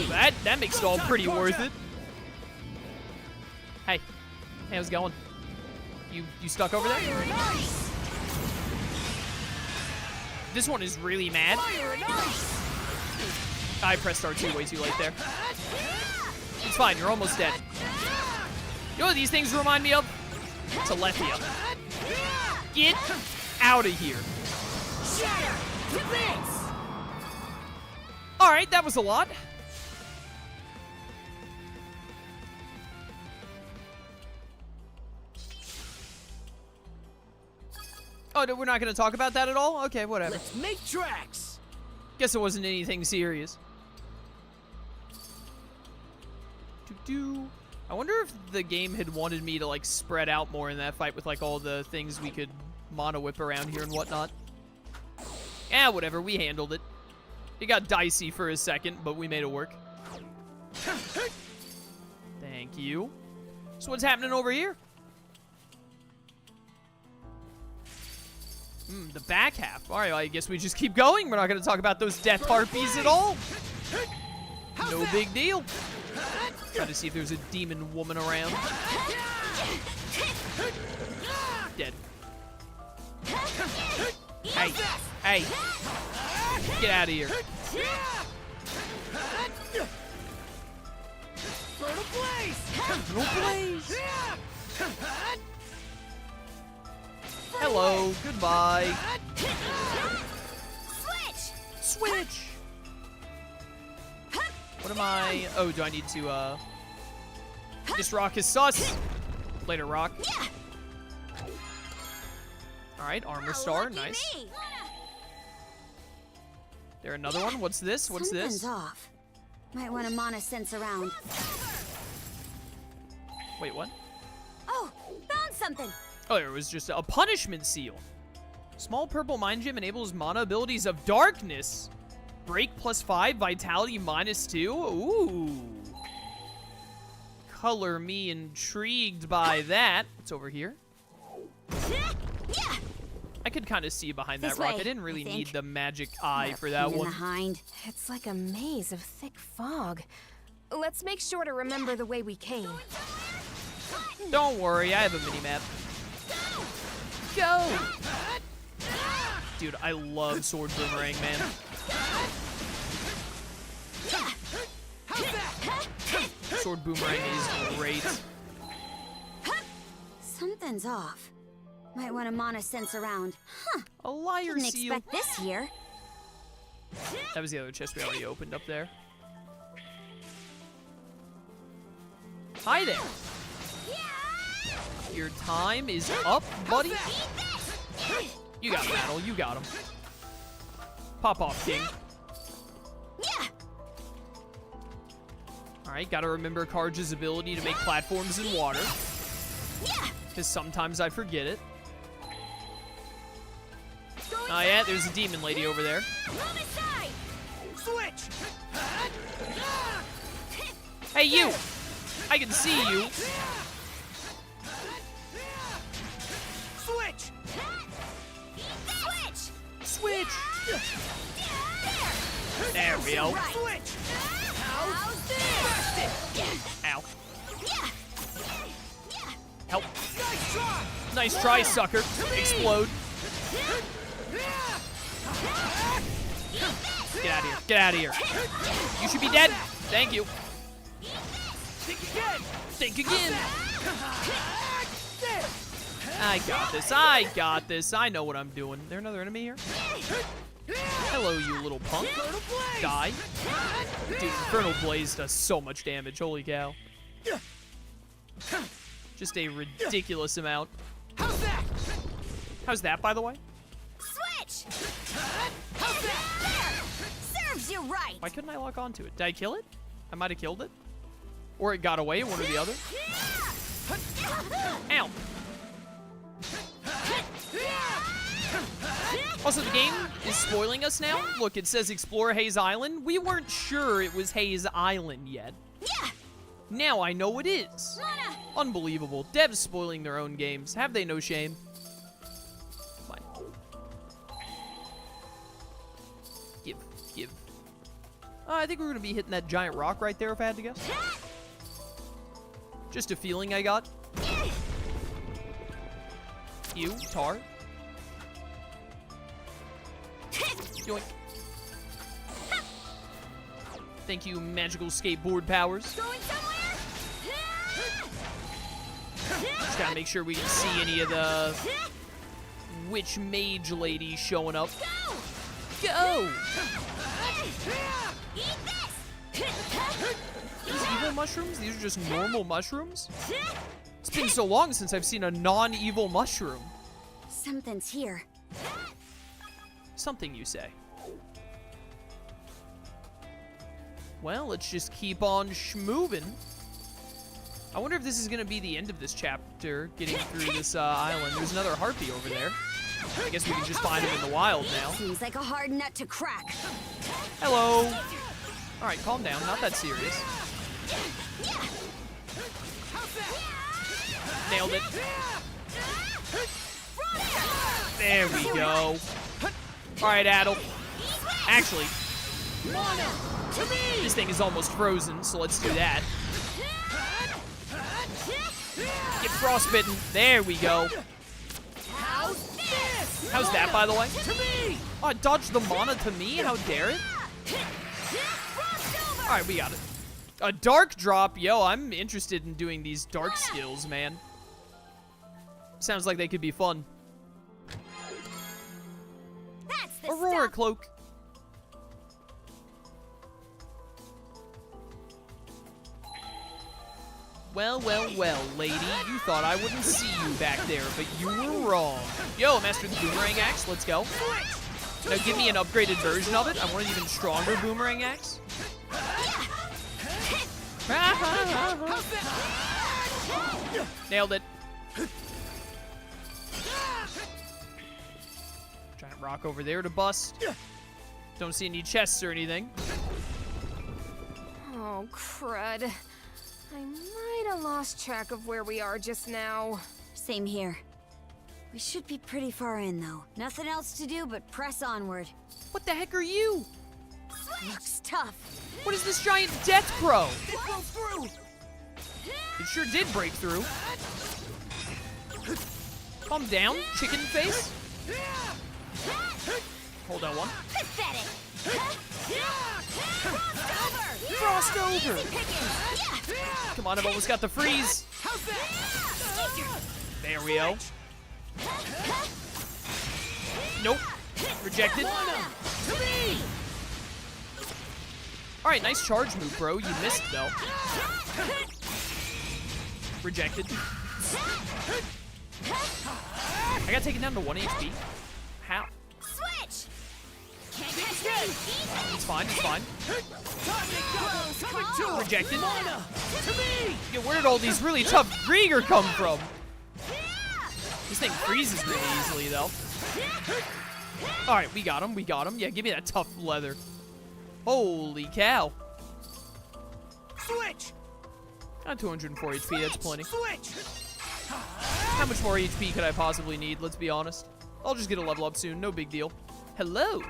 That makes it all pretty worth it. Hey, how's it going? You stuck over there? This one is really mad. I pressed R2 way too late there. It's fine. You're almost dead. You know what these things remind me of? Telethia. Get out of here. Alright, that was a lot. Oh, no, we're not going to talk about that at all? Okay, whatever. Let's make tracks. Guess it wasn't anything serious. I wonder if the game had wanted me to, like, spread out more in that fight with, like, all the things we could mono-whip around here and whatnot. Yeah, whatever. We handled it. It got dicey for a second, but we made it work. Thank you. So what's happening over here? The back half. All right, well, I guess we just keep going. We're not going to talk about those death harpies at all. No big deal. Try to see if there's a demon woman around. Dead. Hey, hey. Get out of here. Fertile blaze. Fertile blaze. Hello, goodbye. Switch. Switch. What am I? Oh, do I need to, This rock is sus. Later, rock. Alright, armor star, nice. There another one? What's this? What's Something's this? off. Might want to mana sense around. Wait, what? Oh, found something. Oh, it was just a punishment seal. Small purple mind gem enables mana abilities of darkness. Break +5, vitality -2. Ooh. Color me intrigued by that. It's over here. I could kind of see behind that rock. I didn't really need the magic eye for that one. It's like a maze of thick fog. Let's make sure to remember the way we came. Don't worry, I have a mini-map. Go! Dude, I love sword boomerang, man. Sword boomerang is great. Something's off. Might want to mana sense around. Huh. A liar Didn't seal. expect this here. That was the other chest we already opened up there. Hi there. Your time is up, buddy. You got him, Adel. You got him. Pop off, King. Alright, gotta remember Karja's ability to make platforms in water. Because sometimes I forget it. Oh yeah, there's a demon lady over there. Switch. Hey, you! I can see you. Switch. Switch. There we go. Switch. Ow. Help. Nice try, sucker. Explode. Get out of here. Get out of here. You should be dead. Thank you. Think again. Think again. I got this. I got this. I know what I'm doing. There another enemy here? Hello, you little punk. Die. Dude, Infernal Blaze does so much damage. Holy cow. Just a ridiculous amount. How's that? How's that, by the way? Switch. How's that? Serves you right. Why couldn't I lock onto it? Did I kill it? I might have killed it. Or it got away, one or the other. Ow. Also, the game is spoiling us now. Look, it says Explore Haze Island. We weren't sure it was Haze Island yet. Now I know it is. Unbelievable. Devs spoiling their own games. Have they no shame? Fine. Give. I think we're going to be hitting that giant rock right there, if I had to guess. Just a feeling I got. You, tar. Yoink. Thank you, magical skateboard powers. Going somewhere? Trying to make sure we can see any of the witch mage ladies showing up. Go! These evil mushrooms? These are just normal mushrooms? It's been so long since I've seen a non-evil mushroom. Something's here. Something, you say? Well, let's just keep on schmoving. I wonder if this is going to be the end of this chapter, getting through this island. There's another harpy over there. I guess we can just find him in the wild now. Seems like a hard nut to crack. Hello. All right, calm down. Not that serious. Nailed it. There we go. All right, Adel. Actually, this thing is almost frozen, so let's do that. Get frostbitten. There we go. How's that, by the way? Oh, I dodged the mana to me? How dare it? All right, we got it. A dark drop. Yo, I'm interested in doing these dark skills, man. Sounds like they could be fun. Aurora cloak. Well, well, well, lady. You thought I wouldn't see you back there, but you were wrong. Yo, master the boomerang axe. Let's go. Now give me an upgraded version of it. I want an even stronger boomerang axe. Nailed it. Giant rock over there to bust. Don't see any chests or anything. Oh, crud. I might have lost track of where we are just now. Same here. We should be pretty far in, though. Nothing else to do but press onward. What the heck are you? Looks tough. What is this giant death crow? It broke through. It sure did break through. Calm down, chicken face. Hold on one. Pathetic. Frost over. Come on, I've almost got the freeze. There we go. Nope. Rejected. Alright, nice charge move, bro. You missed, though. Rejected. I got taken down to 1 HP. How? Switch. Can't catch me. It's fine, it's fine. Rejected. Yeah, where did all these really tough Griegr come from? This thing freezes really easily, though. Alright, we got him, we got him. Yeah, give me that tough leather. Holy cow. Switch. Got 204 HP, that's plenty. Switch. How much more HP could I possibly need? Let's be honest. I'll just get a level up soon, no big deal. Hello.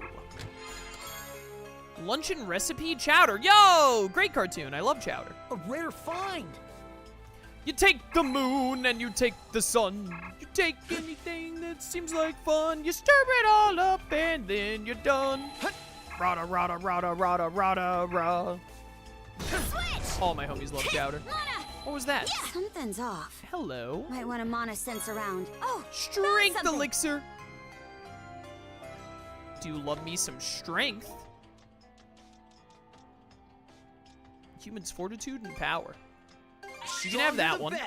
Luncheon recipe chowder. Yo, great cartoon. I love chowder. A rare find. You take the moon and you take the sun. You take anything that seems like fun. You stir it all up and then you're done. Rada, rada, rada, rada, rada, rada. All my homies love chowder. What was that? Something's off. Hello. Might want to mana sense around. Oh, Strength elixir. Do you love me some strength? Human's fortitude and power. You can have that one. You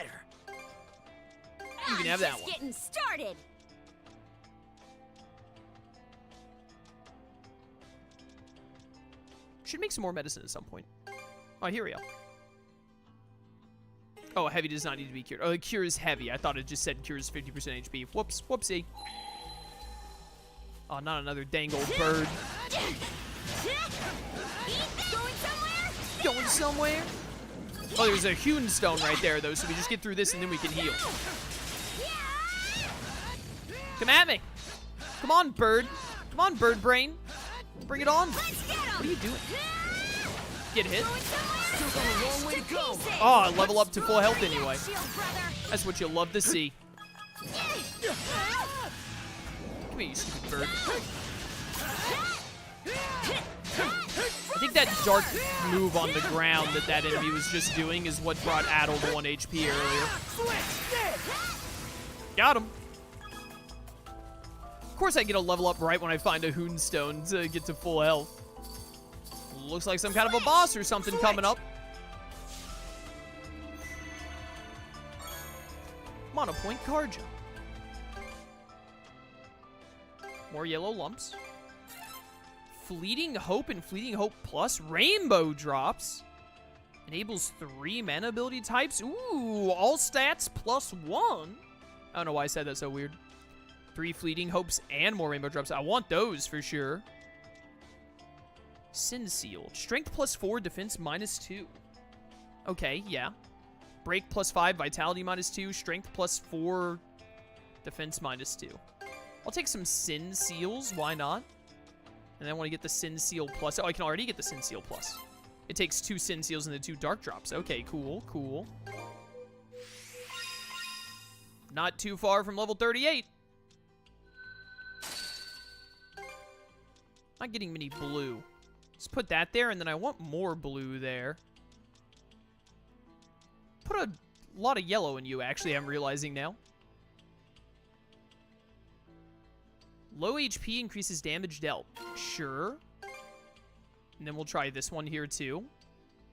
can have that one. Getting started. Should make some more medicine at some point. Oh, here we go. Oh, heavy does not need to be cured. Oh, it cures heavy. I thought it just said cures 50% HP. Whoops. Whoopsie. Oh, not another dang old bird. Going somewhere? Oh, there's a hewn stone right there, though, so we just get through this and then we can heal. Come at me. Come on, bird. Come on, bird brain. Bring it on. What are you doing? Get hit. Oh, level up to full health anyway. That's what you'll love to see. Come here, you stupid bird. I think that dark move on the ground that enemy was just doing is what brought Adel to 1 HP earlier. Got him. Of course I get a level up right when I find a Hoonstone to get to full health. Looks like some kind of a boss or something coming up. Mono point Karja. More yellow lumps. Fleeting Hope and Fleeting Hope Plus. Rainbow drops. Enables 3 mana ability types. Ooh, all stats +1. I don't know why I said that so weird. 3 Fleeting Hopes and more rainbow drops. I want those for sure. Sin Seal. Strength +4, defense -2. Okay, yeah. Break +5, vitality -2, strength +4, defense -2. I'll take some Sin Seals, why not? And then I want to get the Sin Seal Plus. Oh, I can already get the Sin Seal Plus. It takes 2 Sin Seals and the 2 Dark Drops. Okay, cool, cool. Not too far from level 38. Not getting many blue. Let's put that there, and then I want more blue there. Put a lot of yellow in you, actually, I'm realizing now. Low HP increases damage dealt. Sure. And then we'll try this one here, too.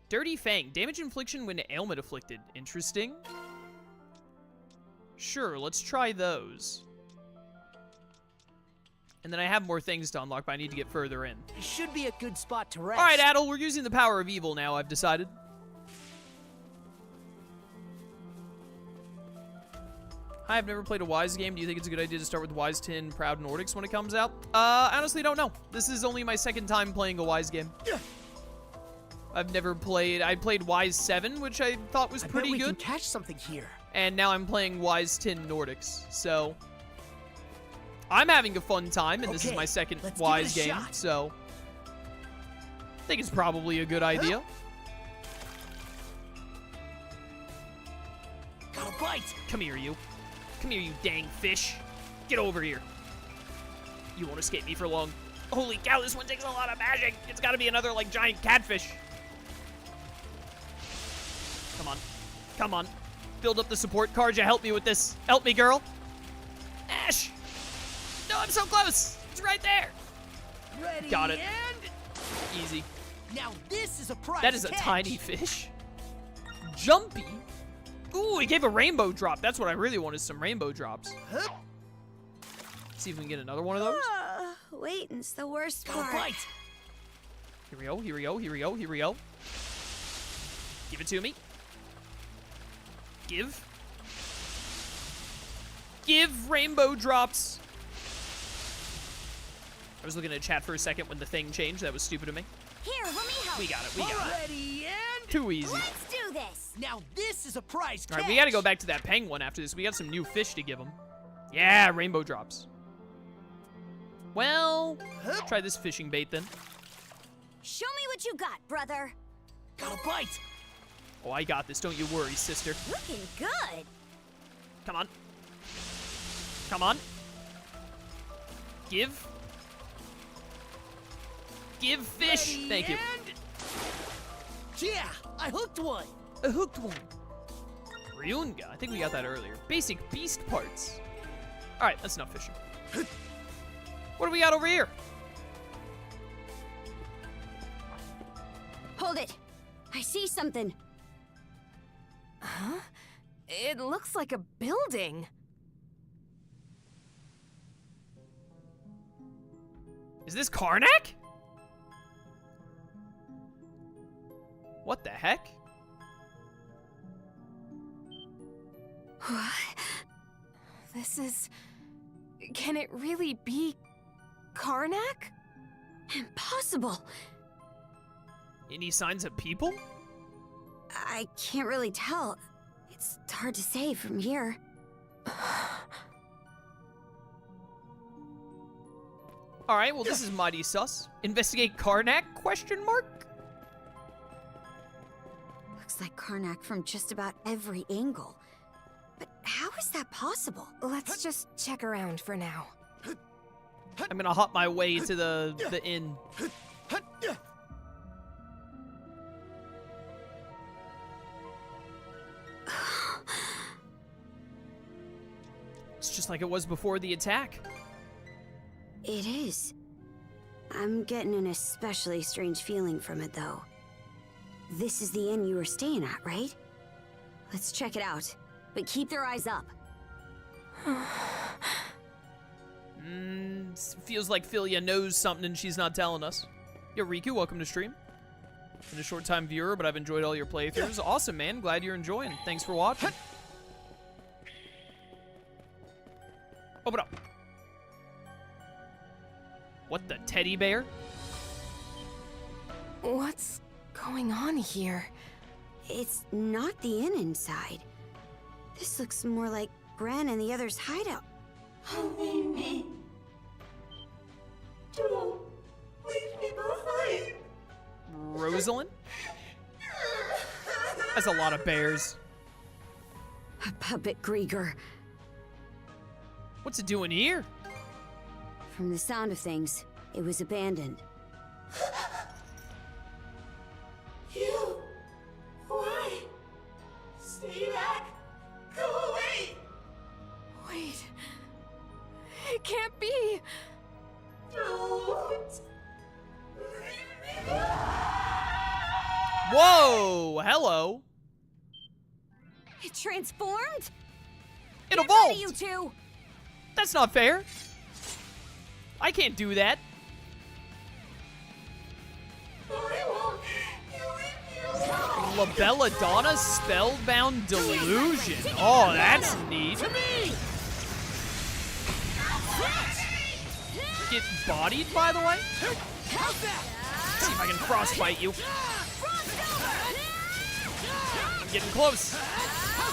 Dirty Fang. Damage infliction when ailment afflicted. Interesting. Sure, let's try those. And then I have more things to unlock, but I need to get further in. It should be a good spot to rest. All right, Adel, we're using the power of evil now, I've decided. Hi, I've never played a Wise game. Do you think it's a good idea to start with Wise 10 Proud Nordics when it comes out? Honestly, don't know. This is only my second time playing a Wise game. I've never played... I played Wise 7, which I thought was pretty good. I bet we can catch something here. And now I'm playing Wise 10 Nordics, so... I'm having a fun time, and this is my second Wise game, so... I think it's probably a good idea. Got a bite! Come here, you. Come here, you dang fish. Get over here. You won't escape me for long. Holy cow, this one takes a lot of magic. It's got to be another, like, giant catfish. Come on. Come on. Build up the support. Karja, help me with this. Help me, girl. Ash! No, I'm so close. It's right there. Ready. Got it. And... Easy. Now this is a prize That is a catch. tiny fish. Jumpy. Ooh, he gave a rainbow drop. That's what I really want, is some rainbow drops. See if we can get another one of those. Waiting's the worst Got a part. bite. Here we go, here we go, here we go, here we go. Give it to me. Give. Give rainbow drops. I was looking at chat for a second when the thing changed. That was stupid of me. Here, let me help. We got it, we got it. Ready and... Too easy. Let's do this. Now this is a prize All catch. right, we got to go back to that penguin after this. We got some new fish to give him. Yeah, rainbow drops. Well, try this fishing bait then. Show me what you got, brother. Got a bite. Oh, I got this. Don't you worry, sister. Looking good. Come on. Come on. Give. Give fish. Ready Thank you. and... Yeah, I hooked one. A hooked one. Ryunga. I think we got that earlier. Basic beast parts. All right, that's enough fishing. What do we got over here? Hold it. I see something. Huh? It looks like a building. Is this Karnak? What the heck? What? This is... Can it really be Karnak? Impossible. Any signs of people? I can't really tell. It's hard to say from here. All right, well, this is mighty sus. Investigate Karnak, question mark? Looks like Karnak from just about every angle. But how is that possible? Let's just check around for now. I'm gonna hop my way to the inn. It's just like it was before the attack. It is. I'm getting an especially strange feeling from it, though. This is the inn you were staying at, right? Let's check it out, but keep their eyes up. Feels like Philia knows something and she's not telling us. Yo, Riku, welcome to stream. Been a short-time viewer, but I've enjoyed all your playthroughs. Awesome, man. Glad you're enjoying. Thanks for watching. Open up. What the teddy bear? What's going on here? It's not the inn inside. This looks more like Gran and the others' hideout. Leave me. Don't leave me behind. Rosalyn? That's a lot of bears. A puppet Griegr. What's it doing here? From the sound of things, it was abandoned. You. Why? Stay back. Go away. Wait. It can't be. Don't. Whoa! Hello. It transformed? It Get evolved! ready, you two! That's not fair. I can't do that. Labelladonna Spellbound Delusion. Oh, that's neat. Get bodied, by the way? See if I can frostbite you. I'm getting close.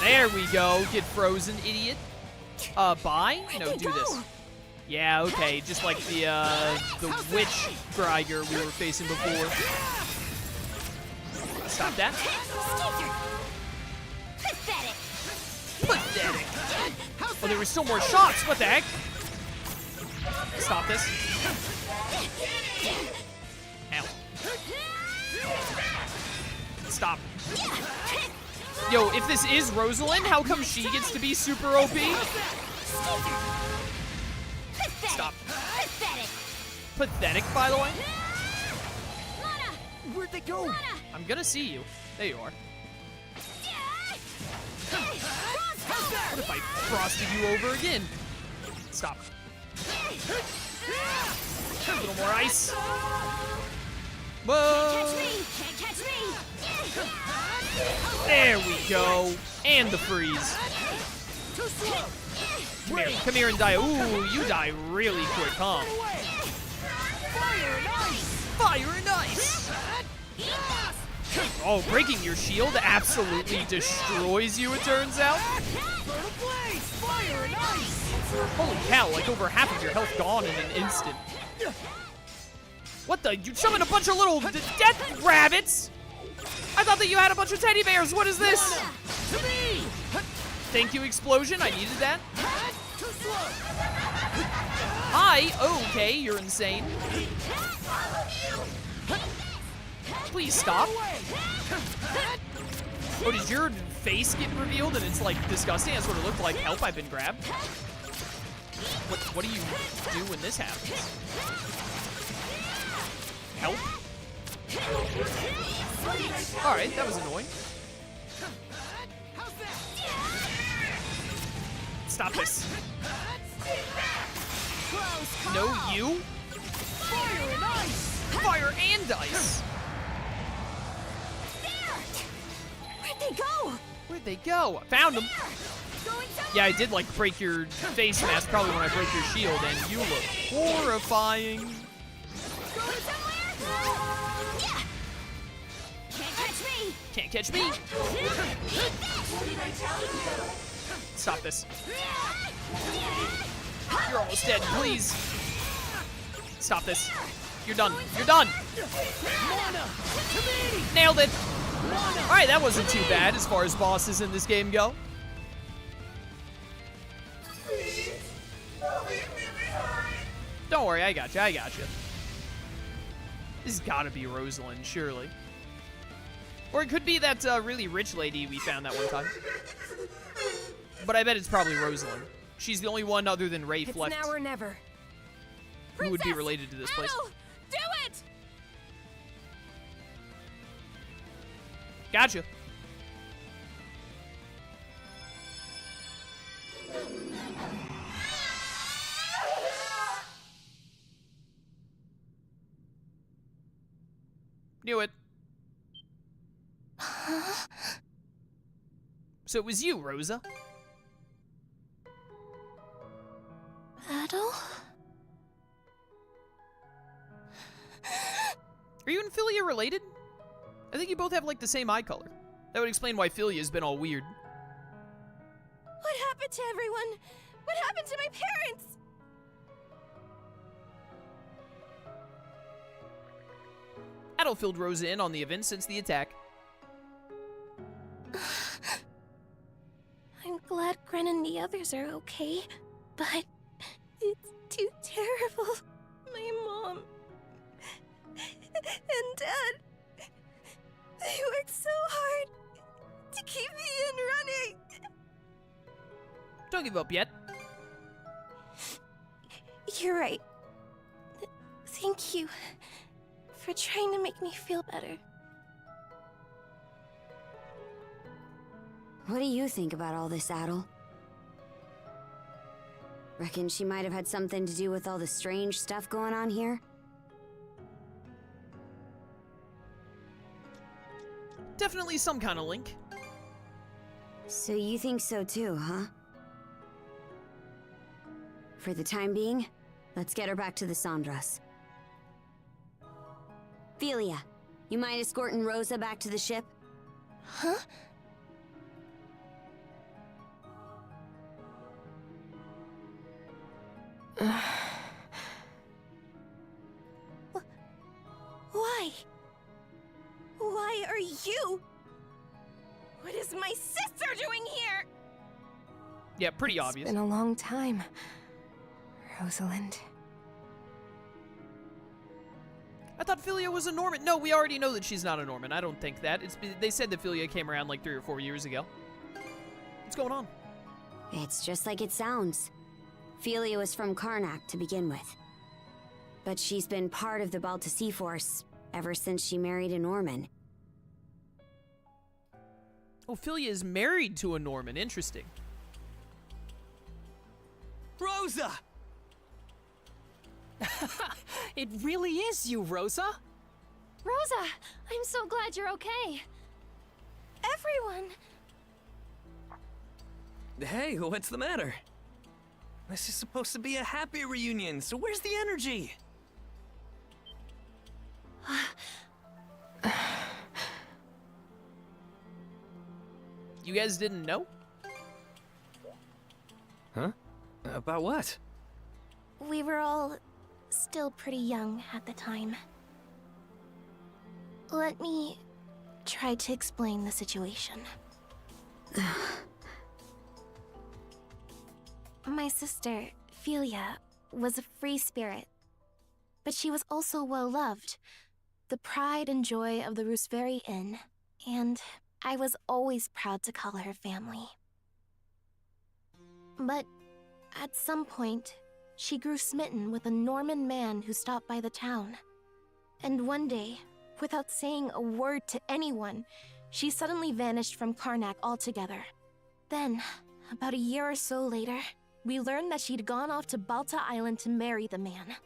There we go. Get frozen, idiot. Bye? No, do this. Yeah, okay. Just like the witch Griegr we were facing before. Stop that. Pathetic. Pathetic. Oh, there were still more shots. What the heck? Stop this. Ow. Stop. Yo, if this is Rosalyn, how come she gets to be super OP? Stop. Pathetic, by the way. Where'd they go? I'm gonna see you. There you are. What if I frosted you over again? Stop. A little more ice. Whoa. Can't catch me. There we go. And the freeze. Come here and die. Ooh, you die really quick, huh? Fire and ice. Oh, breaking your shield absolutely destroys you, it turns out. Holy cow, like over half of your health gone in an instant. What the? You summoned a bunch of little death rabbits? I thought that you had a bunch of teddy bears. What is this? Thank you, explosion. I needed that. Hi. Okay, you're insane. Please stop. Oh, did your face get revealed and it's like disgusting? That's what it looked like. Help, I've been grabbed. What do you do when this happens? Help? Alright, that was annoying. Stop this. No, you? Fire and ice. Fire and ice. Where'd they go? Where'd they go? I found them. Yeah, I did like break your face mask probably when I broke your shield, and you look horrifying. Can't catch me. Stop this. You're almost dead, please. Stop this. You're done. You're done. Nailed it. Alright, that wasn't too bad as far as bosses in this game go. Don't worry, I got you. I got you. This has got to be Rosalyn, surely. Or it could be that really rich lady we found that one time. But I bet it's probably Rosalyn. She's the only one other than Reif It's left now or never. who would be related to this place. Adel, do it! Gotcha. Knew it. So it was you, Rosa. Adel? Are you and Philia related? I think you both have like the same eye color. That would explain why Philia's been all weird. What happened to everyone? What happened to my parents? Adel filled Rosa in on the events since the attack. I'm glad Gren and the others are okay, but it's too terrible. My mom and Dad, they worked so hard to keep me in running. Don't give up yet. You're right. Thank you for trying to make me feel better. What do you think about all this, Adel? Reckon she might have had something to do with all the strange stuff going on here? Definitely some kind of link. So you think so too, huh? For the time being, let's get her back to the Sandras. Philia, you mind escorting Rosa back to the ship? Huh? Why? Why are you? What is my sister doing here? Yeah, pretty obvious. It's been a long time, Rosalind. I thought Philia was a Norman. No, we already know that she's not a Norman. I don't think that. They said that Philia came around like 3 or 4 years ago. What's going on? It's just like it sounds. Philia was from Karnak to begin with. But she's been part of the Balta Sea Force ever since she married a Norman. Oh, Philia is married to a Norman. Interesting. Rosa! It really is you, Rosa. Rosa, I'm so glad you're okay. Everyone. Hey, what's the matter? This is supposed to be a happy reunion, so where's the energy? You guys didn't know? Huh? About what? We were all still pretty young at the time. Let me try to explain the situation. My sister, Philia, was a free spirit, but she was also well-loved, the pride and joy of the Rooseveri Inn, and I was always proud to call her family. But at some point, she grew smitten with a Norman man who stopped by the town. And one day, without saying a word to anyone, she suddenly vanished from Karnak altogether. Then, about a year or so later, we learned that she'd gone off to Balta Island to marry the man.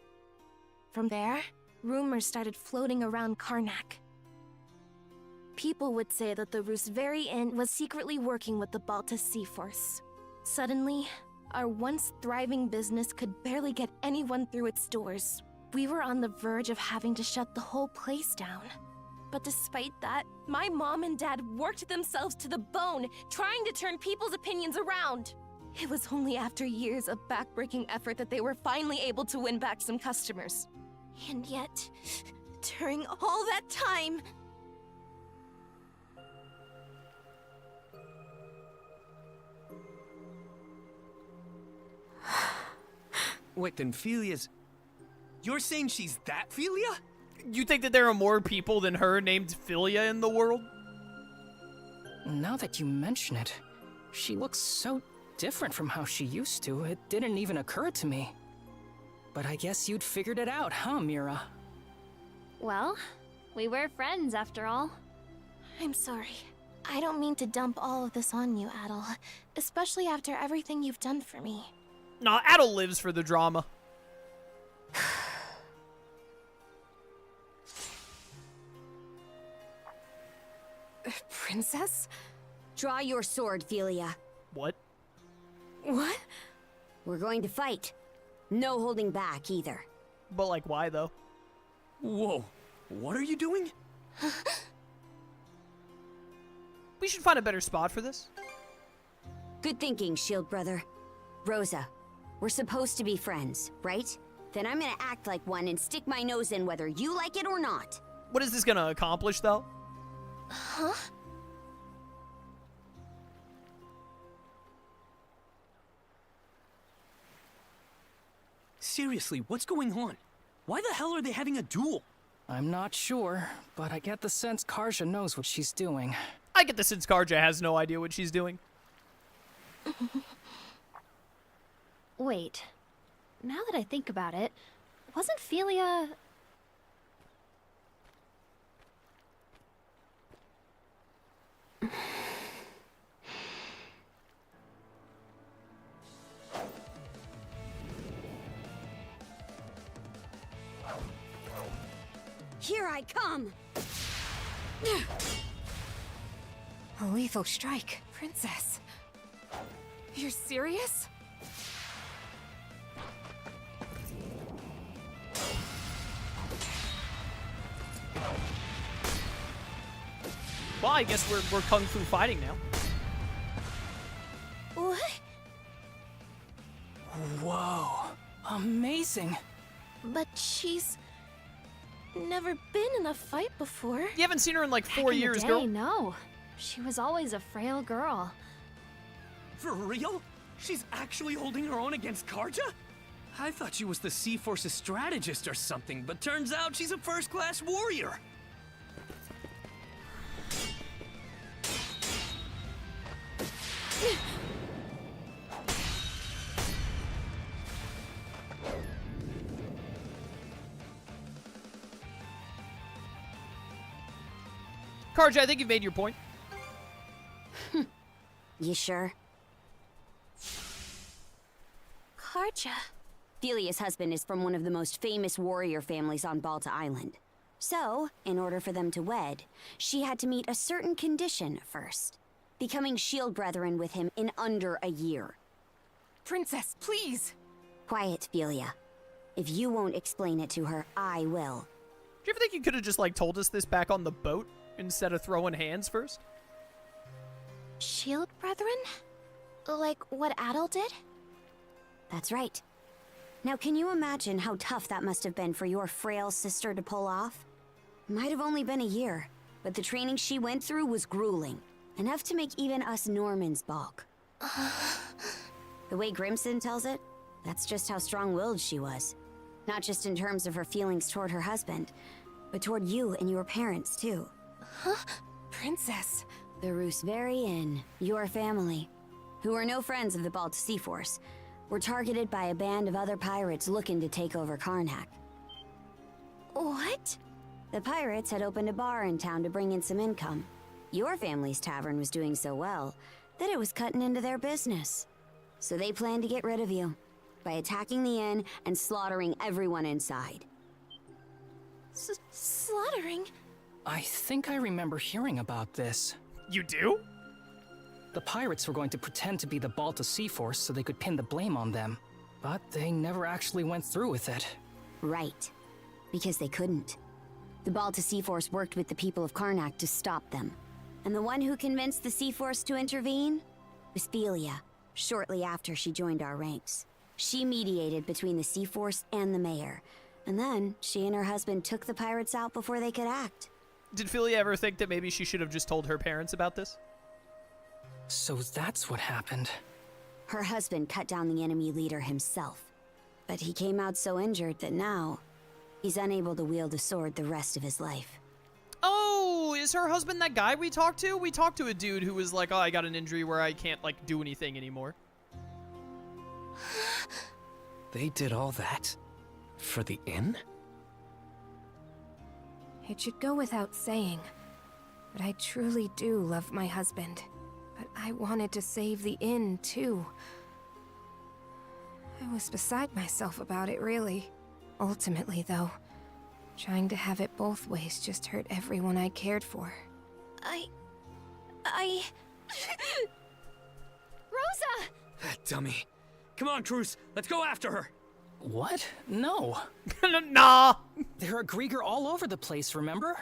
From there, rumors started floating around Karnak. People would say that the Rooseveri Inn was secretly working with the Balta Sea Force. Suddenly, our once thriving business could barely get anyone through its doors. We were on the verge of having to shut the whole place down. But despite that, my mom and dad worked themselves to the bone, trying to turn people's opinions around. It was only after years of backbreaking effort that they were finally able to win back some customers. And yet, during all that time... Wait, then Philia's... You're saying she's that Philia? You think that there are more people than her named Philia in the world? Now that you mention it, she looks so different from how she used to. It didn't even occur to me. But I guess you'd figured it out, huh, Mira? Well, we were friends after all. I'm sorry. I don't mean to dump all of this on you, Adel. Especially after everything you've done for me. Nah, Adel lives for the drama. Princess? Draw your sword, Philia. What? What? We're going to fight. No holding back, either. But, like, why, though? Whoa, what are you doing? We should find a better spot for this. Good thinking, Shield Brother. Rosa, we're supposed to be friends, right? Then I'm gonna act like one and stick my nose in whether you like it or not. What is this gonna accomplish, though? Huh? Seriously, what's going on? Why the hell are they having a duel? I'm not sure, but I get the sense Karja knows what she's doing. I get the sense Karja has no idea what she's doing. Wait. Now that I think about it, wasn't Philia... Here I come! A lethal strike. Princess. You're serious? Well, I guess we're kung fu fighting now. What? Whoa, amazing. But she's never been in a fight before. You haven't seen her in like 4 years, Back in the day, girl. No. She was always a frail girl. For real? She's actually holding her own against Karja? I thought she was the Sea Force's strategist or something, but turns out she's a first-class warrior. Karja, I think you've made your point. You sure? Karja. Philia's husband is from one of the most famous warrior families on Balta Island. So, in order for them to wed, she had to meet a certain condition first. Becoming shield brethren with him in under a year. Princess, please! Quiet, Philia. If you won't explain it to her, I will. Do you ever think you could have just like told us this back on the boat instead of throwing hands first? Shield brethren? Like what Adel did? That's right. Now, can you imagine how tough that must have been for your frail sister to pull off? Might have only been a year, but the training she went through was grueling. Enough to make even us Normans balk. The way Grimson tells it, that's just how strong-willed she was. Not just in terms of her feelings toward her husband, but toward you and your parents, too. Huh? Princess. The Rooseveri Inn, your family, who are no friends of the Balta Sea Force, were targeted by a band of other pirates looking to take over Karnak. What? The pirates had opened a bar in town to bring in some income. Your family's tavern was doing so well that it was cutting into their business. So they planned to get rid of you by attacking the inn and slaughtering everyone inside. Slaughtering? I think I remember hearing about this. You do? The pirates were going to pretend to be the Balta Sea Force so they could pin the blame on them. But they never actually went through with it. Right. Because they couldn't. The Balta Sea Force worked with the people of Karnak to stop them. And the one who convinced the Sea Force to intervene was Philia, shortly after she joined our ranks. She mediated between the Sea Force and the mayor. And then, she and her husband took the pirates out before they could act. Did Philia ever think that maybe she should have just told her parents about this? So that's what happened. Her husband cut down the enemy leader himself. But he came out so injured that now, he's unable to wield a sword the rest of his life. Oh, is her husband that guy we talked to? We talked to a dude who was like, oh, I got an injury where I can't, like, do anything anymore. They did all that? For the inn? It should go without saying, but I truly do love my husband. But I wanted to save the inn, too. I was beside myself about it, really. Ultimately, though, trying to have it both ways just hurt everyone I cared for. Rosa! Dummy. Come on, Cruz. Let's go after her. What? No. Nah. There are Griegr all over the place, remember?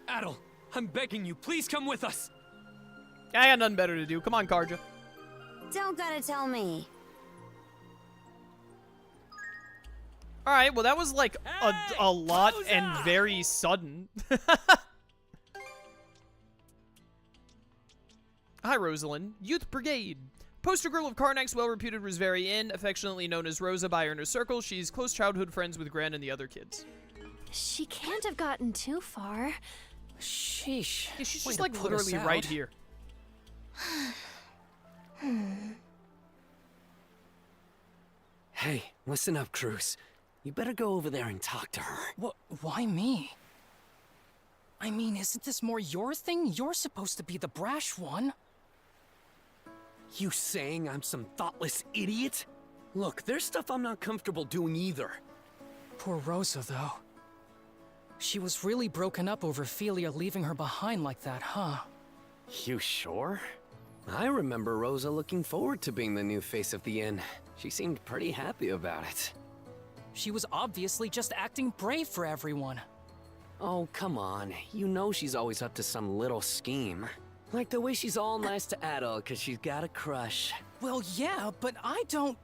Adel, I'm begging you, please come with us. I got nothing better to do. Come on, Karja. Don't gotta tell me. Alright, well that was like a lot and very sudden. Hi, Rosalyn. Youth Brigade. Poster girl of Karnak's well-reputed Roosevary Inn, affectionately known as Rosa by her inner circle. She's close childhood friends with Gran and the other kids. She can't have gotten too far. Sheesh. Yeah, she's Way just to like put us literally out. right here. Hey, listen up, Cruz. You better go over there and talk to her. Why me? I mean, isn't this more your thing? You're supposed to be the brash one. You saying I'm some thoughtless idiot? Look, there's stuff I'm not comfortable doing either. Poor Rosa, though. She was really broken up over Philia leaving her behind like that, huh? You sure? I remember Rosa looking forward to being the new face of the inn. She seemed pretty happy about it. She was obviously just acting brave for everyone. Oh, come on. You know she's always up to some little scheme. Like the way she's all nice to Adel because she's got a crush. Well, yeah, but I don't...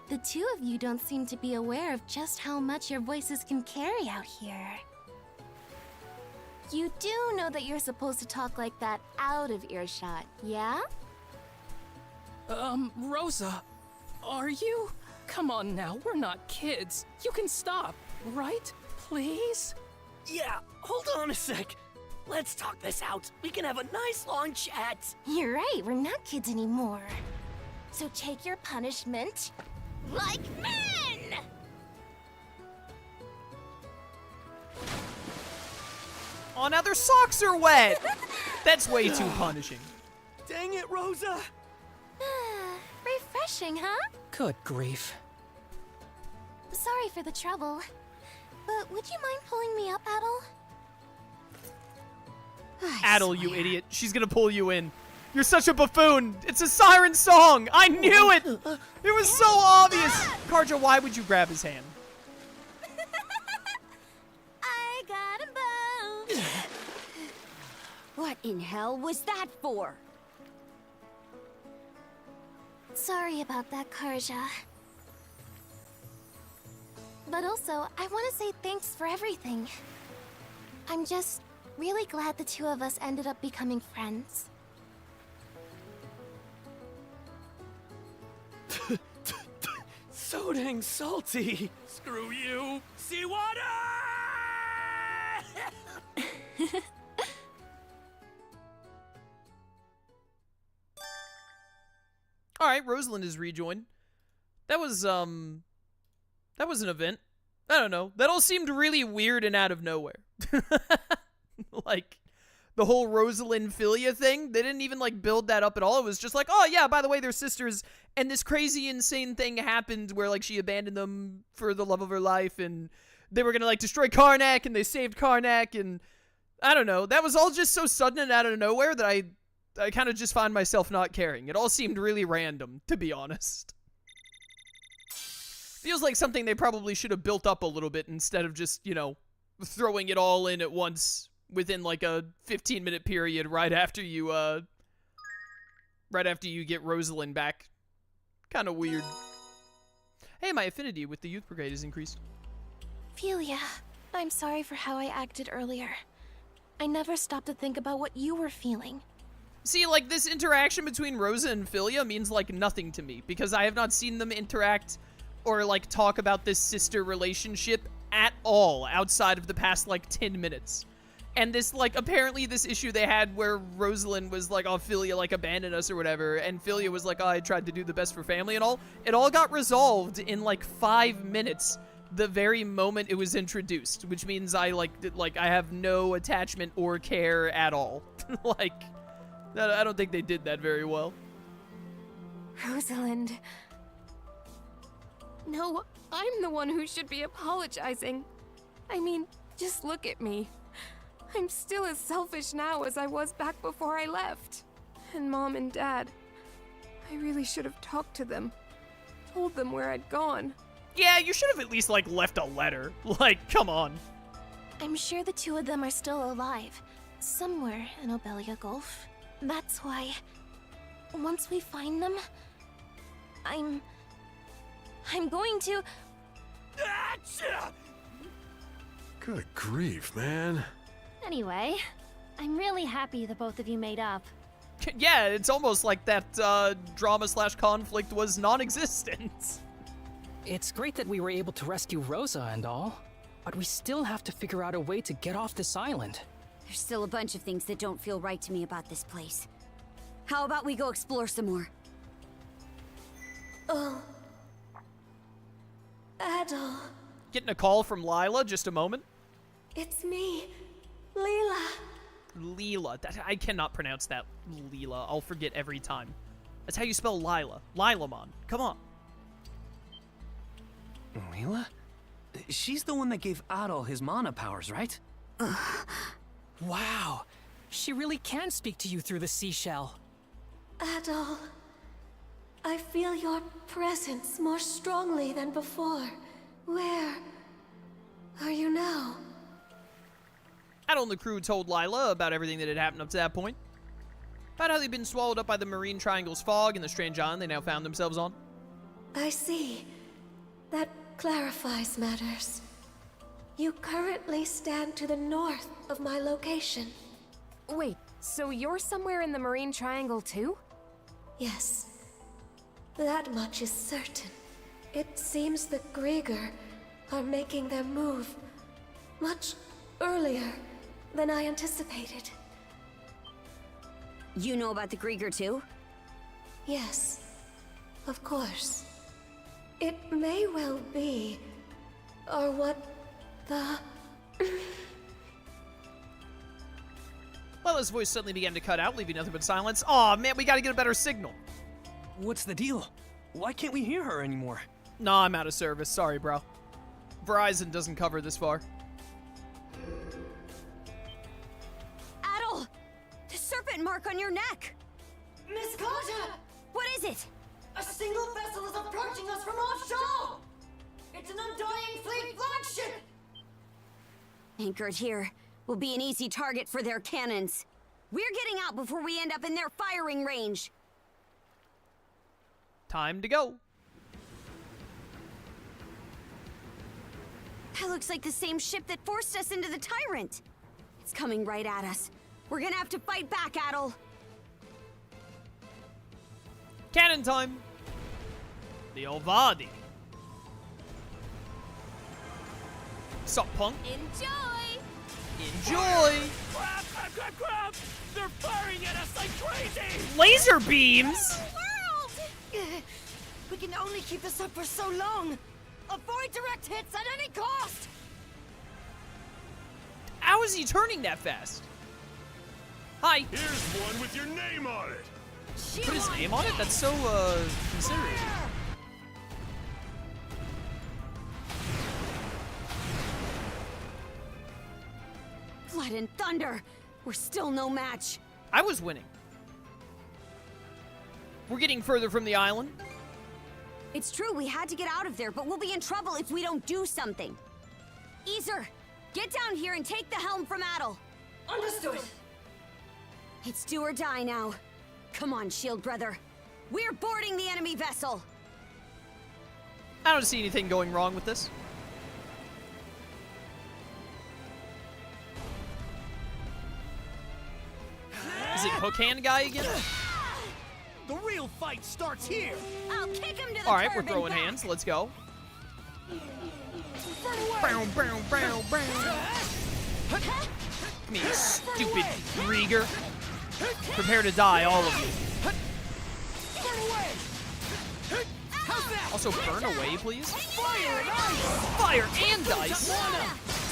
The two of you don't seem to be aware of just how much your voices can carry out here. You do know that you're supposed to talk like that out of earshot, yeah? Rosa, are you? Come on now, we're not kids. You can stop, right? Please? Yeah, hold on a sec. Let's talk this out. We can have a nice long chat. You're right, we're not kids anymore. So take your punishment like men! Oh, now their socks are wet. That's way too punishing. Dang it, Rosa! Refreshing, huh? Good grief. Sorry for the trouble. But would you mind pulling me up, Adel? Adel, you idiot. She's gonna pull you in. You're such a buffoon. It's a siren song. I knew it. It was so obvious. Karja, why would you grab his hand? I got a bone. What in hell was that for? Sorry about that, Karja. But also, I want to say thanks for everything. I'm just really glad the two of us ended up becoming friends. So dang salty. Screw you! Seawater! Alright, Rosalyn is rejoined. That was an event. I don't know. That all seemed really weird and out of nowhere. Like, the whole Rosalyn Philia thing, they didn't even, like, build that up at all. It was just like, oh, yeah, by the way, they're sisters, and this crazy, insane thing happened where, like, she abandoned them for the love of her life, and they were gonna, like, destroy Karnak, and they saved Karnak, and I don't know. That was all just so sudden and out of nowhere that I kind of just find myself not caring. It all seemed really random, to be honest. Feels like something they probably should have built up a little bit instead of just, you know, throwing it all in at once within like a 15-minute period right after you get Rosalyn back. Kind of weird. Hey, my affinity with the Youth Brigade is increased. Philia, I'm sorry for how I acted earlier. I never stopped to think about what you were feeling. See, like, this interaction between Rosa and Philia means, like, nothing to me, because I have not seen them interact or, like, talk about this sister relationship at all outside of the past, like, 10 minutes. And this, like, apparently this issue they had where Rosalyn was like, oh, Philia, like, abandoned us or whatever, and Philia was like, oh, I tried to do the best for family and all. It all got resolved in, like, 5 minutes the very moment it was introduced, which means I, I have no attachment or care at all. Like, I don't think they did that very well. Rosalind. No, I'm the one who should be apologizing. I mean, just look at me. I'm still as selfish now as I was back before I left. And Mom and Dad, I really should have talked to them. Told them where I'd gone. Yeah, you should have at least, like, left a letter. Like, come on. I'm sure the two of them are still alive, somewhere in Obelia Gulf. That's why, once we find them, I'm going to... Good grief, man. Anyway, I'm really happy the both of you made up. Yeah, it's almost like that drama/conflict was non-existent. It's great that we were able to rescue Rosa and all, but we still have to figure out a way to get off this island. There's still a bunch of things that don't feel right to me about this place. How about we go explore some more? Oh. Adol. Getting a call from Lila, just a moment. It's me, Leela. Leela. I cannot pronounce that, Leela. I'll forget every time. That's how you spell Lila. Lilamon. Come on. Leela? She's the one that gave Adol his mana powers, right? Wow. She really can speak to you through the seashell. Adol, I feel your presence more strongly than before. Where are you now? Adol and the crew told Lila about everything that had happened up to that point. About how they'd been swallowed up by the Marine Triangle's fog and the strange island they now found themselves on. I see. That clarifies matters. You currently stand to the north of my location. Wait, so you're somewhere in the Marine Triangle too? Yes. That much is certain. It seems the Griegr are making their move much earlier than I anticipated. You know about the Griegr too? Yes, of course. It may well be, or what the... Lila's voice suddenly began to cut out, leaving nothing but silence. Aw, man, we gotta get a better signal. What's the deal? Why can't we hear her anymore? Nah, I'm out of service. Sorry, bro. Verizon doesn't cover this far. Adol! The serpent mark on your neck! Miss Carter! What is it? A single vessel is approaching us from offshore! It's an Undying Fleet flagship! Anchored here will be an easy target for their cannons. We're getting out before we end up in their firing range. Time to go. That looks like the same ship that forced us into the Tyrant. It's coming right at us. We're gonna have to fight back, Adol. Cannon time. The Ovadi. Sup, punk? Enjoy! Enjoy! Crap, crap, crap, crap! They're firing at us like crazy! Laser beams! We can only keep this up for so long. Avoid direct hits at any cost! How is he turning that fast? Hi. Here's one with your name on it. Put his name on it? That's so, considerate. Blood and thunder! We're still no match. I was winning. We're getting further from the island. It's true, we had to get out of there, but we'll be in trouble if we don't do something. Easer, get down here and take the helm from Adol. Understood. It's do or die now. Come on, shield brother. We're boarding the enemy vessel. I don't see anything going wrong with this. Is it Hook Hand guy again? The real fight starts here. I'll kick him to the All right, we're turban throwing back. hands. Let's go. Bow, bow, bow, bow. Come here, you stupid Griegr. Prepare to die, all of you. Also, burn away, please. Fire and ice.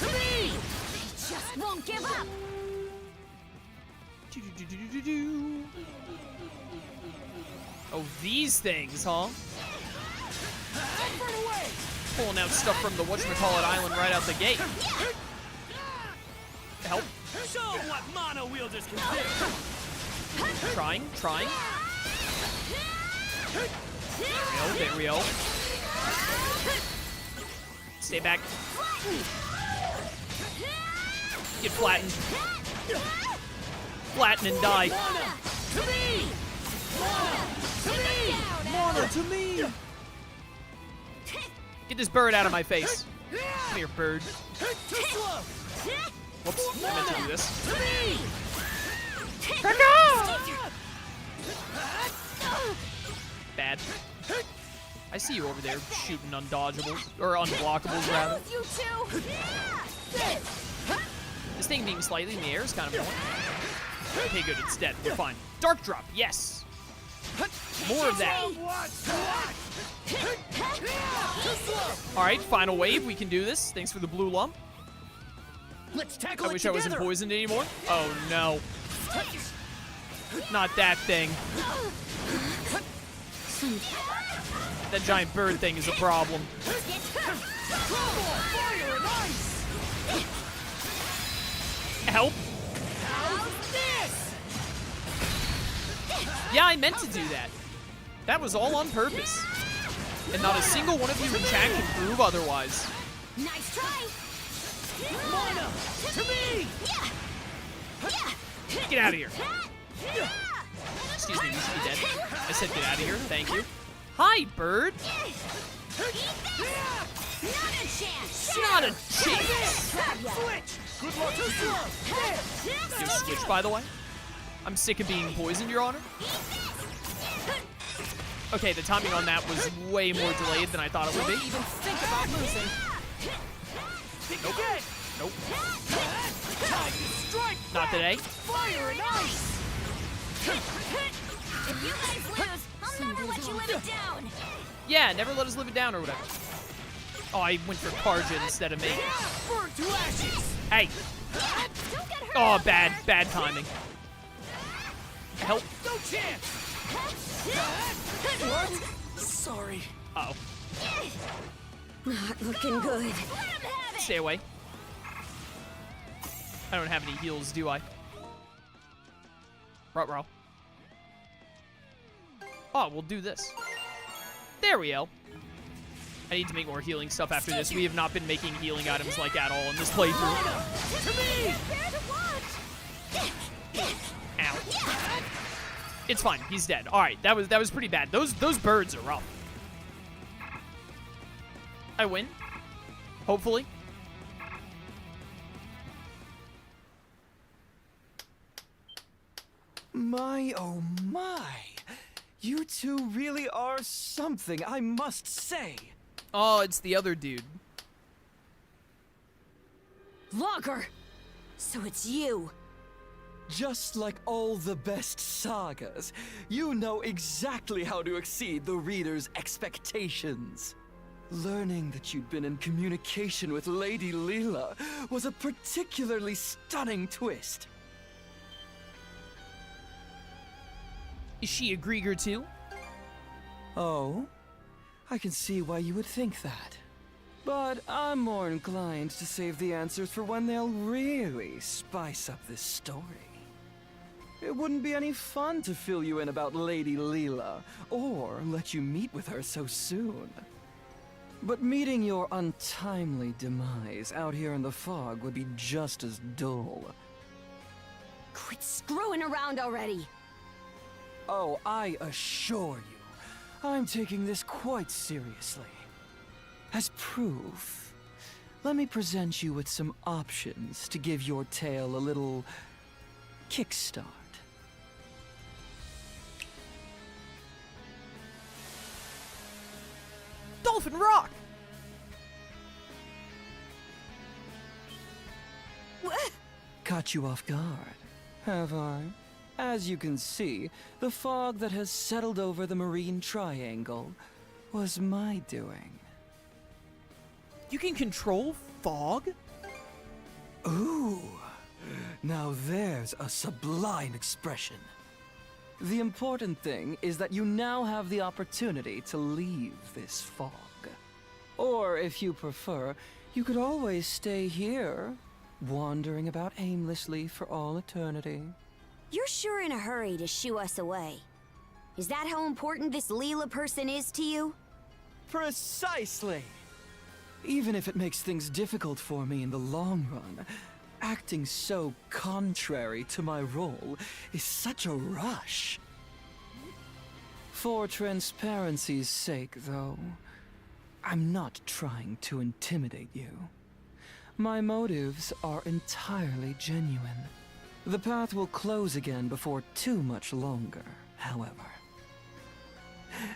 To me! They just won't give up. Oh, these things, huh? Pulling out stuff from the whatchamacallit island right out the gate. Help. Show 'em what mono wielders can do. Trying. There we go. Stay back. Get flattened. Flatten and die. Mana to me! Get this bird out of my face. Come here, bird. Whoops, I meant to do this. Bad. I see you over there shooting undodgeables, or unblockables rather. This thing being slightly in the air is kind of annoying. Okay, good, it's dead. We're fine. Dark drop, yes. More of that. All right, final wave. We can do this. Thanks for the blue lump. Let's tackle I wish I wasn't poisoned anymore. Oh no. Not that thing. That giant bird thing is a problem. Help. Yeah, I meant to do that. That was all on purpose. And not a single one of you in chat can prove otherwise. Nice try. Mana, to me. Get out of here. Excuse me, you should be dead. I said get out of here, thank you. Hi, bird. Not a chance. Good luck. You switch, by the way. I'm sick of being poisoned, Your Honor. Okay, the timing on that was way more delayed than I thought it would be. Don't even think about losing. Nope. Time to strike. Not today. Fire and ice. If you guys lose, I'll never let you live it down. Yeah, never let us live it down or whatever. Oh, I went for Karja instead of me. Burn to ashes. Hey. Oh, bad timing. Help. No chance. What? Sorry. Uh-oh. Not looking good. Stay away. I don't have any heals, do I? Ruh-roh. Oh, we'll do this. There we go. I need to make more healing stuff after this. We have not been making healing items like at all in this playthrough. Ow. It's fine. He's dead. All right, that was pretty bad. Those birds are rough. I win. Hopefully. My, oh my. You two really are something, I must say. Oh, it's the other dude. Logger! So it's you. Just like all the best sagas, you know exactly how to exceed the reader's expectations. Learning that you'd been in communication with Lady Leela was a particularly stunning twist. Is she a Griegr too? Oh? I can see why you would think that. But I'm more inclined to save the answers for when they'll really spice up this story. It wouldn't be any fun to fill you in about Lady Leela, or let you meet with her so soon. But meeting your untimely demise out here in the fog would be just as dull. Quit screwing around already. Oh, I assure you, I'm taking this quite seriously. As proof, let me present you with some options to give your tale a little kickstart. Dolphin Rock! caught you off guard, have I? As you can see, the fog that has settled over the marine triangle was my doing. You can control fog? Ooh, now there's a sublime expression. The important thing is that you now have the opportunity to leave this fog. Or, if you prefer, you could always stay here, wandering about aimlessly for all eternity. You're sure in a hurry to shoo us away. Is that how important this Leela person is to you? Precisely! Even if it makes things difficult for me in the long run, acting so contrary to my role is such a rush. For transparency's sake, though, I'm not trying to intimidate you. My motives are entirely genuine. The path will close again before too much longer, however.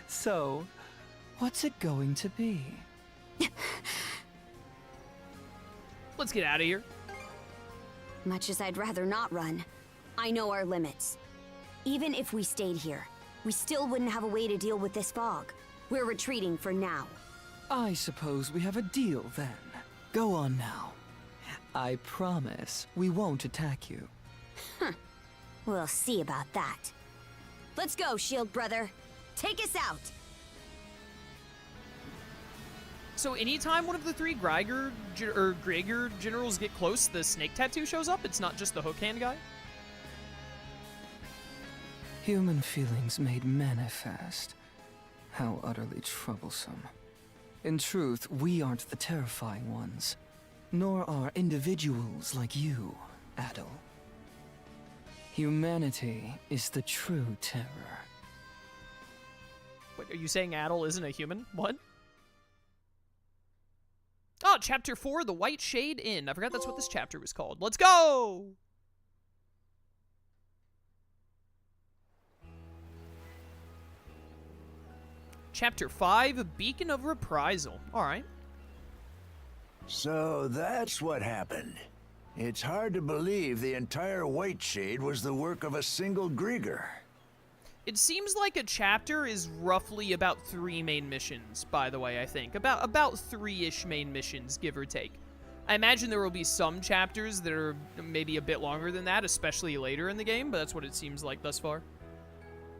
So, what's it going to be? Let's get out of here. Much as I'd rather not run, I know our limits. Even if we stayed here, we still wouldn't have a way to deal with this fog. We're retreating for now. I suppose we have a deal then. Go on now. I promise we won't attack you. We'll see about that. Let's go, Shield Brother. Take us out! So anytime one of the three Griegr generals get close, the snake tattoo shows up? It's not just the hook hand guy? Human feelings made manifest. How utterly troublesome. In truth, we aren't the terrifying ones. Nor are individuals like you, Adel. Humanity is the true terror. Wait, are you saying Adel isn't a human? What? Oh, Chapter 4, The White Shade Inn. I forgot that's what this chapter was called. Let's go! Chapter 5, Beacon of Reprisal. Alright. So that's what happened. It's hard to believe the entire White Shade was the work of a single Griegr. It seems like a chapter is roughly about 3 main missions, by the way, I think. About 3-ish main missions, give or take. I imagine there will be some chapters that are maybe a bit longer than that, especially later in the game, but that's what it seems like thus far.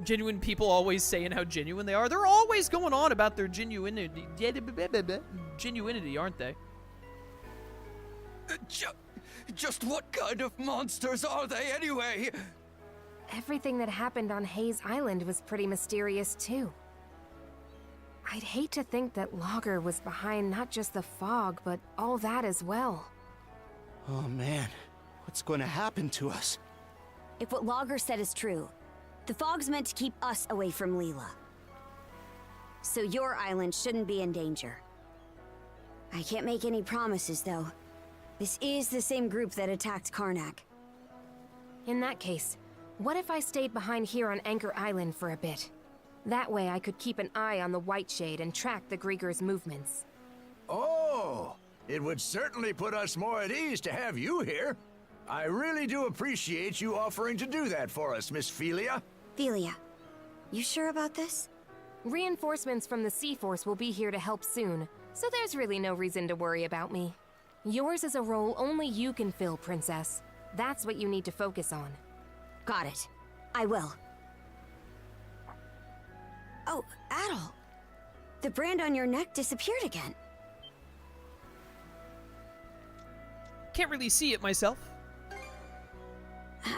Genuine people always saying how genuine they are. They're always going on about their genuinity, aren't they? Just what kind of monsters are they anyway? Everything that happened on Hayes Island was pretty mysterious too. I'd hate to think that Logger was behind not just the fog, but all that as well. Oh man, what's going to happen to us? If what Logger said is true, the fog's meant to keep us away from Leela. So your island shouldn't be in danger. I can't make any promises, though. This is the same group that attacked Karnak. In that case, what if I stayed behind here on Anchor Island for a bit? That way I could keep an eye on the White Shade and track the Griegr's movements. Oh, it would certainly put us more at ease to have you here. I really do appreciate you offering to do that for us, Miss Felia. Felia, you sure about this? Reinforcements from the Sea Force will be here to help soon, so there's really no reason to worry about me. Yours is a role only you can fill, Princess. That's what you need to focus on. Got it. I will. Oh, Adel. The brand on your neck disappeared again. Can't really see it myself.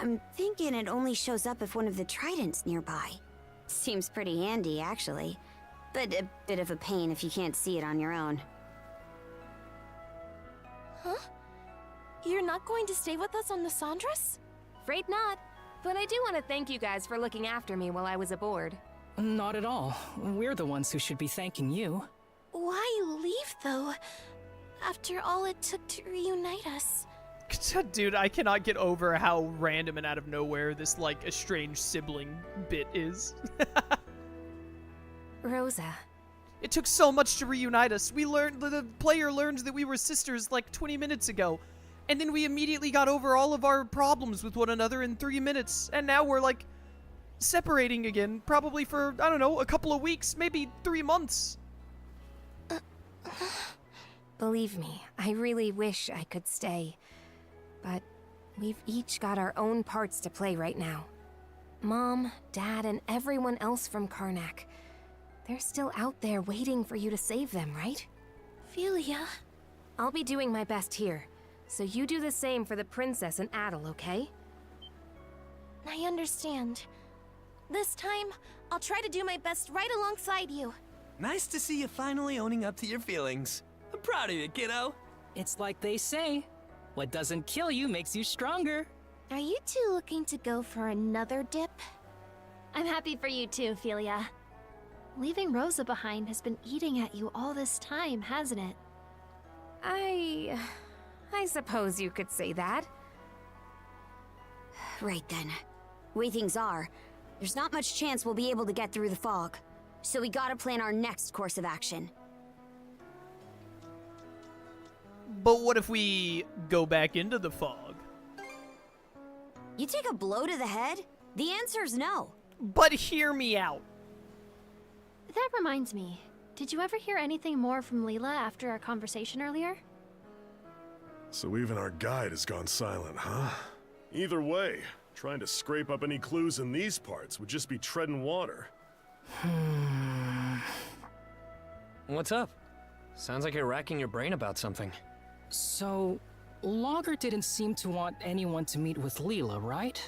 I'm thinking it only shows up if one of the tridents nearby. Seems pretty handy, actually. But a bit of a pain if you can't see it on your own. Huh? You're not going to stay with us on the Sandras? Afraid not. But I do want to thank you guys for looking after me while I was aboard. Not at all. We're the ones who should be thanking you. Why leave, though? After all it took to reunite us. Dude, I cannot get over how random and out of nowhere this, like, estranged sibling bit is. Rosa. It took so much to reunite us. The player learned that we were sisters like 20 minutes ago. And then we immediately got over all of our problems with one another in 3 minutes. And now we're like separating again, probably for, I don't know, a couple of weeks, maybe 3 months. Believe me, I really wish I could stay. But we've each got our own parts to play right now. Mom, Dad, and everyone else from Karnak. They're still out there waiting for you to save them, right? Philia. I'll be doing my best here, so you do the same for the princess and Adel, okay? I understand. This time, I'll try to do my best right alongside you. Nice to see you finally owning up to your feelings. I'm proud of you, kiddo. It's like they say, what doesn't kill you makes you stronger. Are you two looking to go for another dip? I'm happy for you too, Philia. Leaving Rosa behind has been eating at you all this time, hasn't it? I suppose you could say that. Right then. Way things are, there's not much chance we'll be able to get through the fog. So we gotta plan our next course of action. But what if we go back into the fog? You take a blow to the head? The answer's no. But hear me out. That reminds me. Did you ever hear anything more from Leela after our conversation earlier? So even our guide has gone silent, huh? Either way, trying to scrape up any clues in these parts would just be treading water. What's up? Sounds like you're racking your brain about something. So, Logger didn't seem to want anyone to meet with Leela, right?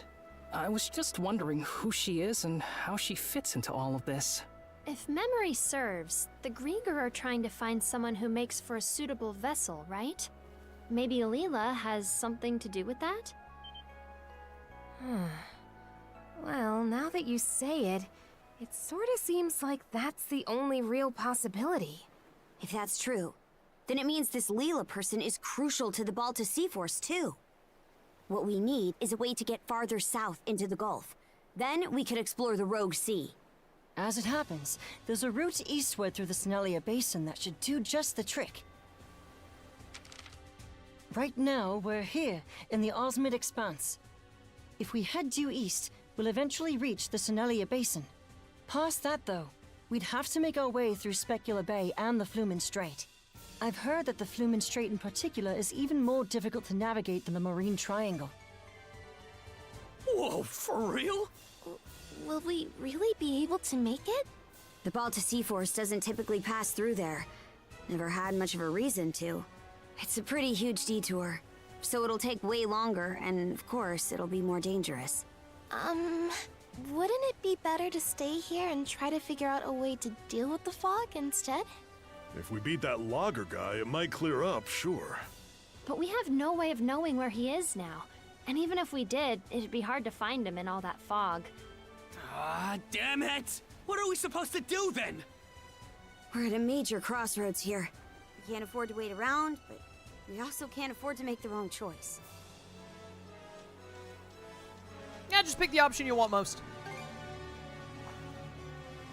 I was just wondering who she is and how she fits into all of this. If memory serves, the Griegr are trying to find someone who makes for a suitable vessel, right? Maybe Leela has something to do with that? Well, now that you say it, it sort of seems like that's the only real possibility. If that's true, then it means this Leela person is crucial to the Balta Sea Force too. What we need is a way to get farther south into the Gulf. Then we could explore the Rogue Sea. As it happens, there's a route eastward through the Snelia Basin that should do just the trick. Right now, we're here, in the Osmid Expanse. If we head due east, we'll eventually reach the Snelia Basin. Past that, though, we'd have to make our way through Specular Bay and the Flumen Strait. I've heard that the Flumen Strait in particular is even more difficult to navigate than the Marine Triangle. Whoa, for real? Will we really be able to make it? The Balta Sea Force doesn't typically pass through there. Never had much of a reason to. It's a pretty huge detour, so it'll take way longer, and of course, it'll be more dangerous. Wouldn't it be better to stay here and try to figure out a way to deal with the fog instead? If we beat that logger guy, it might clear up, sure. But we have no way of knowing where he is now. And even if we did, it'd be hard to find him in all that fog. Ah, damn it! What are we supposed to do then? We're at a major crossroads here. We can't afford to wait around, but we also can't afford to make the wrong choice. Yeah, just pick the option you want most.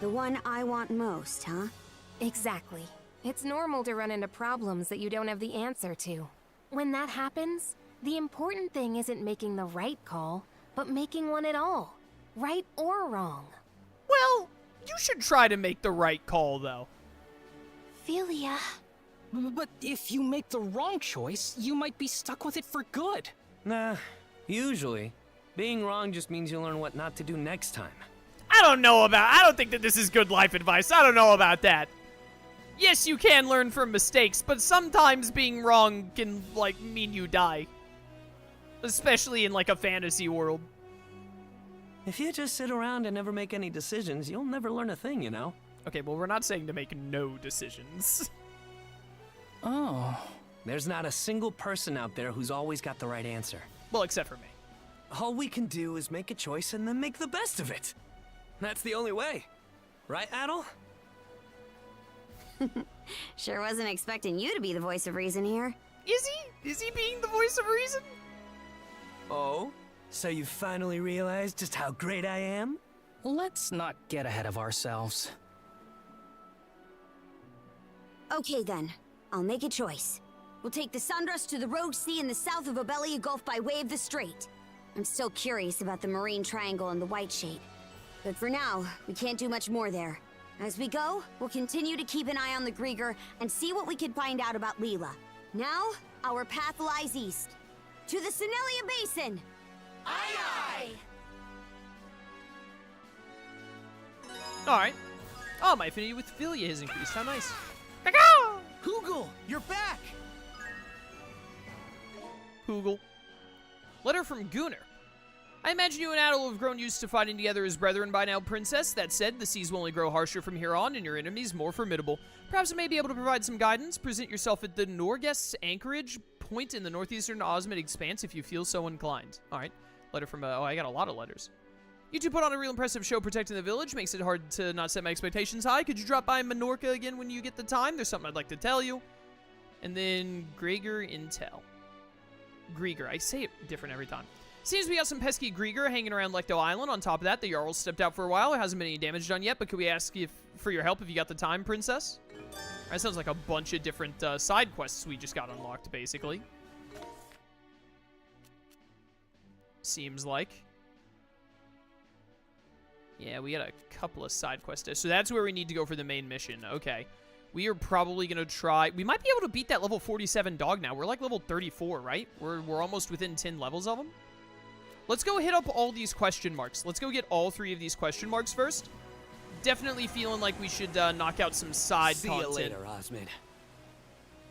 The one I want most, huh? Exactly. It's normal to run into problems that you don't have the answer to. When that happens, the important thing isn't making the right call, but making one at all. Right or wrong. Well, you should try to make the right call, though. Philia. But if you make the wrong choice, you might be stuck with it for good. Nah, usually. Being wrong just means you learn what not to do next time. I don't think that this is good life advice. I don't know about that. Yes, you can learn from mistakes, but sometimes being wrong can, like, mean you die. Especially in, like, a fantasy world. If you just sit around and never make any decisions, you'll never learn a thing, you know? Okay, well, we're not saying to make no decisions. Oh. There's not a single person out there who's always got the right answer. Well, except for me. All we can do is make a choice and then make the best of it. That's the only way. Right, Adel? Sure wasn't expecting you to be the voice of reason here. Is he? Is he being the voice of reason? Oh? So you finally realized just how great I am? Let's not get ahead of ourselves. Okay then, I'll make a choice. We'll take the Sandras to the Rogue Sea in the south of Obelia Gulf by way of the Strait. I'm still curious about the Marine Triangle and the White Shade. But for now, we can't do much more there. As we go, we'll continue to keep an eye on the Griegr and see what we can find out about Leela. Now, our path lies east. To the Senelia Basin! Aye aye! Alright. Oh, my affinity with Philia has increased. How nice. Hoogle, you're back! Hoogle. Letter from Gunnar. I imagine you and Adel have grown used to fighting together as brethren by now, Princess. That said, the seas will only grow harsher from here on, and your enemies more formidable. Perhaps I may be able to provide some guidance. Present yourself at the Norguest's anchorage point in the northeastern Osmid Expanse if you feel so inclined. Alright. Letter from, oh, I got a lot of letters. You two put on a real impressive show protecting the village. Makes it hard to not set my expectations high. Could you drop by Minorca again when you get the time? There's something I'd like to tell you. And then Griegr Intel. Griegr. I say it different every time. Seems we got some pesky Griegr hanging around Lecto Island. On top of that, the Jarl stepped out for a while. There hasn't been any damage done yet, but could we ask for your help if you got the time, Princess? That sounds like a bunch of different side quests we just got unlocked, basically. Seems like. Yeah, we got a couple of side quests. So that's where we need to go for the main mission. Okay. We are probably going to try... We might be able to beat that level 47 dog now. We're like level 34, right? We're almost within 10 levels of them. Let's go hit up all these question marks. Let's go get all 3 of these question marks first. Definitely feeling like we should knock out some side content. See you later, Osmid.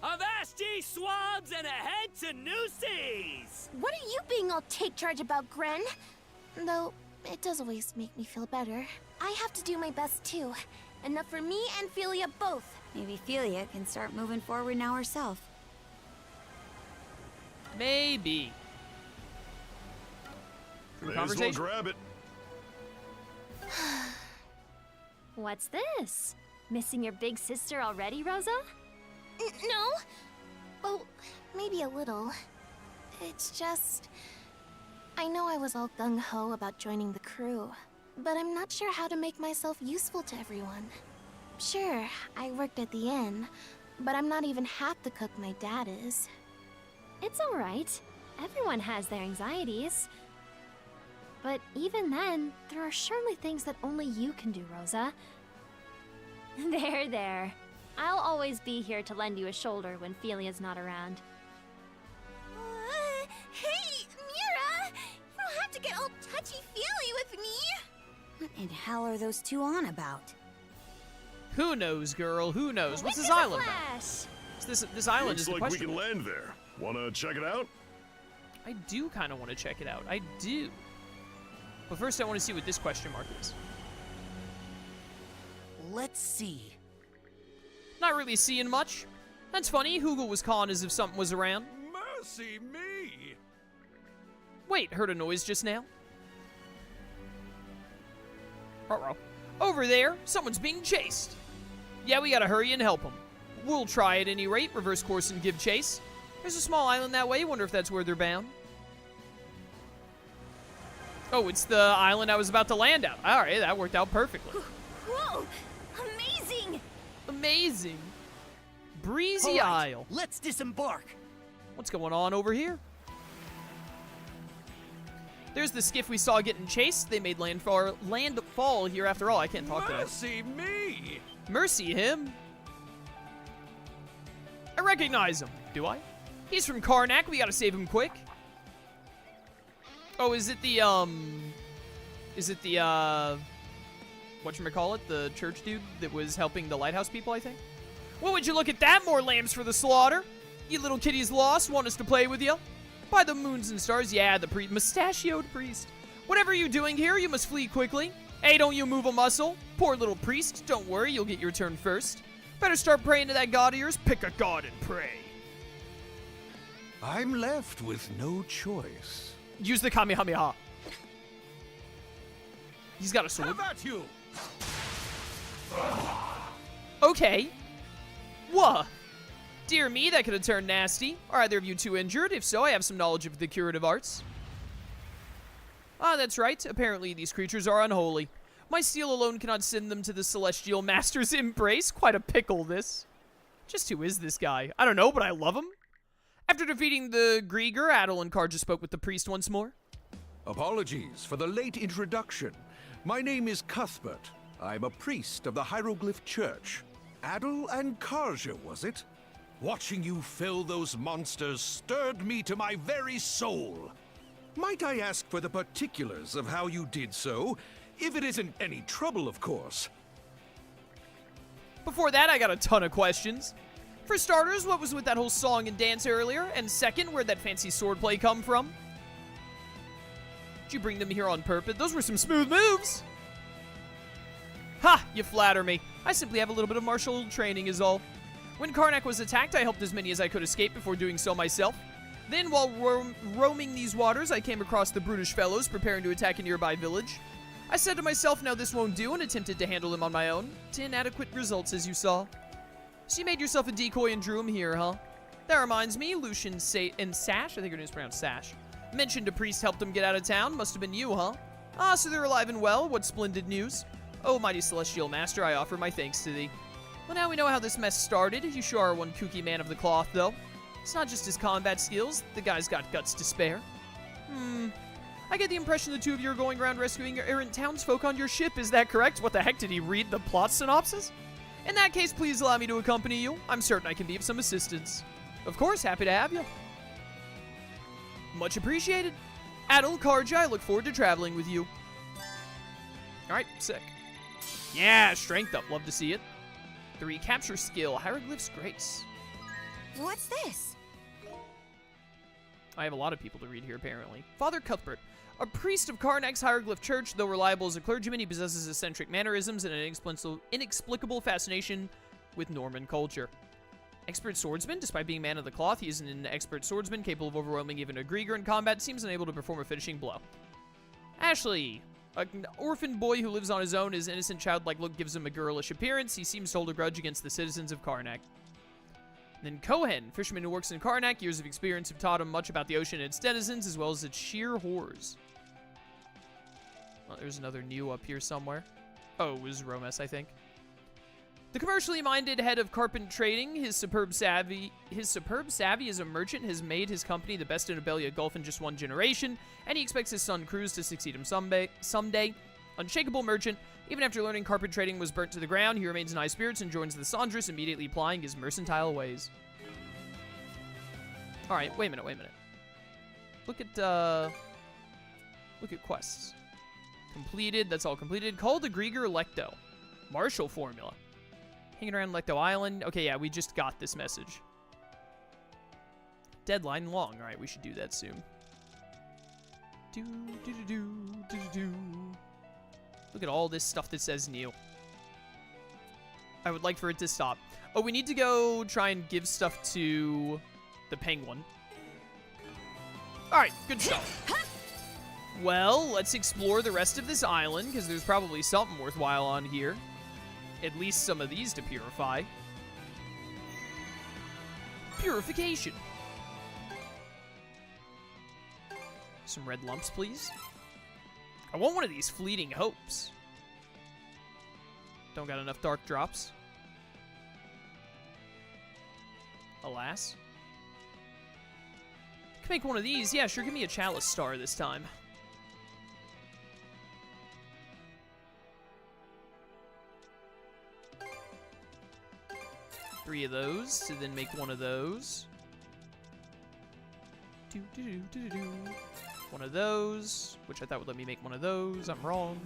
Avast ye swabs and ahead to new seas! What are you being all take charge about, Gren? Though, it does always make me feel better. I have to do my best too. Enough for me and Philia both. Maybe Philia can start moving forward now herself. Maybe. May as well grab it. What's this? Missing your big sister already, Rosa? No. Well, maybe a little. It's just... I know I was all gung-ho about joining the crew, but I'm not sure how to make myself useful to everyone. Sure, I worked at the inn, but I'm not even half the cook my dad is. It's alright. Everyone has their anxieties. But even then, there are surely things that only you can do, Rosa. There. I'll always be here to lend you a shoulder when Philia's not around. Hey, Mira! You don't have to get all touchy-feely with me! What in hell are those two on about? Who knows, girl? Who knows? What's this island about? This island is the Looks like we question. can land there. Wanna check it out? I do kind of want to check it out. I do. But first I want to see what this question mark is. Let's see. Not really seeing much. That's funny. Hoogle was calling as if something was around. Mercy me! Wait, heard a noise just now? Uh-oh. Over there, someone's being chased. Yeah, we gotta hurry and help them. We'll try at any rate, reverse course and give chase. There's a small island that way. Wonder if that's where they're bound. Oh, it's the island I was about to land at. All right, that worked out perfectly. Whoa! Amazing! Amazing. Breezy All right, Isle. let's disembark. What's going on over here? There's the skiff we saw getting chased. They made landfall here after all. I can't talk today. Mercy me! Mercy him. I recognize him. Do I? He's from Karnak. We gotta save him quick. Oh, is it the, whatchamacallit? The church dude that was helping the lighthouse people, I think? Well, would you look at that? More lambs for the slaughter. You little kitties lost. Want us to play with you? By the moons and stars. Yeah, the mustachioed priest. Whatever you're doing here, you must flee quickly. Hey, don't you move a muscle. Poor little priest. Don't worry, you'll get your turn first. Better start praying to that god of yours. Pick a god and pray. I'm left with no choice. Use the Kamehameha. He's got a sword. How about you? Okay. Whoa. Dear me, that could have turned nasty. Are either of you two injured? If so, I have some knowledge of the curative arts. Ah, that's right. Apparently these creatures are unholy. My steel alone cannot send them to the celestial master's embrace. Quite a pickle, this. Just who is this guy? I don't know, but I love him. After defeating the Griegr, Adel and Karja spoke with the priest once more. Apologies for the late introduction. My name is Cuthbert. I'm a priest of the Hieroglyph Church. Adel and Karja, was it? Watching you fell those monsters stirred me to my very soul. Might I ask for the particulars of how you did so? If it isn't any trouble, of course. Before that, I got a ton of questions. For starters, what was with that whole song and dance earlier? And second, where'd that fancy swordplay come from? Did you bring them here on purpose? Those were some smooth moves! Ha! You flatter me. I simply have a little bit of martial training is all. When Karnak was attacked, I helped as many as I could escape before doing so myself. Then, while roaming these waters, I came across the brutish fellows preparing to attack a nearby village. I said to myself, now this won't do, and attempted to handle them on my own, to inadequate results, as you saw. So you made yourself a decoy and drew him here, huh? That reminds me, Lucian and Sash, I think her name's pronounced Sash, mentioned a priest helped him get out of town. Must have been you, huh? Ah, so they're alive and well. What splendid news. Oh, mighty celestial master, I offer my thanks to thee. Well, now we know how this mess started. You sure are one kooky man of the cloth, though. It's not just his combat skills. The guy's got guts to spare. I get the impression the two of you are going around rescuing your errant townsfolk on your ship. Is that correct? What the heck, did he read the plot synopsis? In that case, please allow me to accompany you. I'm certain I can be of some assistance. Of course, happy to have you. Much appreciated. Adel, Karja, I look forward to traveling with you. Alright, sick. Yeah, strength up. Love to see it. The recapture skill, Hieroglyph's Grace. What's this? I have a lot of people to read here, apparently. Father Cuthbert, a priest of Karnak's Hieroglyph Church. Though reliable as a clergyman, he possesses eccentric mannerisms and an inexplicable fascination with Norman culture. Expert swordsman, despite being man of the cloth, he is an expert swordsman capable of overwhelming even a Griegr in combat, seems unable to perform a finishing blow. Ashley, an orphan boy who lives on his own. His innocent childlike look gives him a girlish appearance. He seems to hold a grudge against the citizens of Karnak. Then Cohen, fisherman who works in Karnak. Years of experience have taught him much about the ocean and its denizens, as well as its sheer horrors. Well, there's another new up here somewhere. Oh, it was Romes, I think. The commercially minded head of Carpent Trading, his superb savvy as a merchant has made his company the best in Abelia Gulf in just one generation, and he expects his son Cruz to succeed him someday. Unshakable merchant, even after learning carpet trading was burnt to the ground, he remains in high spirits and joins the Sandras, immediately plying his mercantile ways. Alright, wait a minute. Look at quests. Completed, that's all completed. Call the Griegr Lecto. Martial formula. Hanging around Lecto Island. Okay, yeah, we just got this message. Deadline long. Alright, we should do that soon. Look at all this stuff that says new. I would like for it to stop. Oh, we need to go try and give stuff to the penguin. Alright, good stuff. Well, let's explore the rest of this island, because there's probably something worthwhile on here. At least some of these to purify. Purification. Some red lumps, please. I want one of these fleeting hopes. Don't got enough dark drops. Alas. Can make one of these. Yeah, sure, give me a chalice star this time. Three of those to then make one of those. One of those, which I thought would let me make one of those. I'm wrong.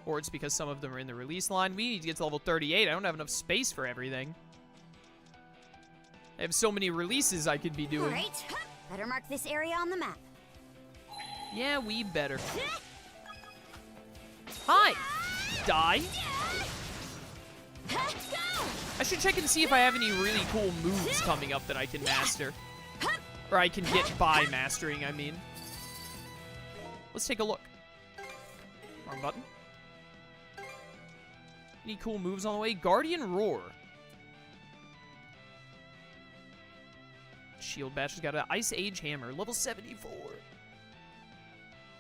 Or it's because some of them are in the release line. We need to get to level 38. I don't have enough space for everything. I have so many releases I could be doing. Great. Better mark this area on the map. Yeah, we better. Hi! Die? I should check and see if I have any really cool moves coming up that I can master. Or I can get by mastering, I mean. Let's take a look. Wrong button. Any cool moves on the way? Guardian Roar. Shield Bash has got an Ice Age Hammer, level 74.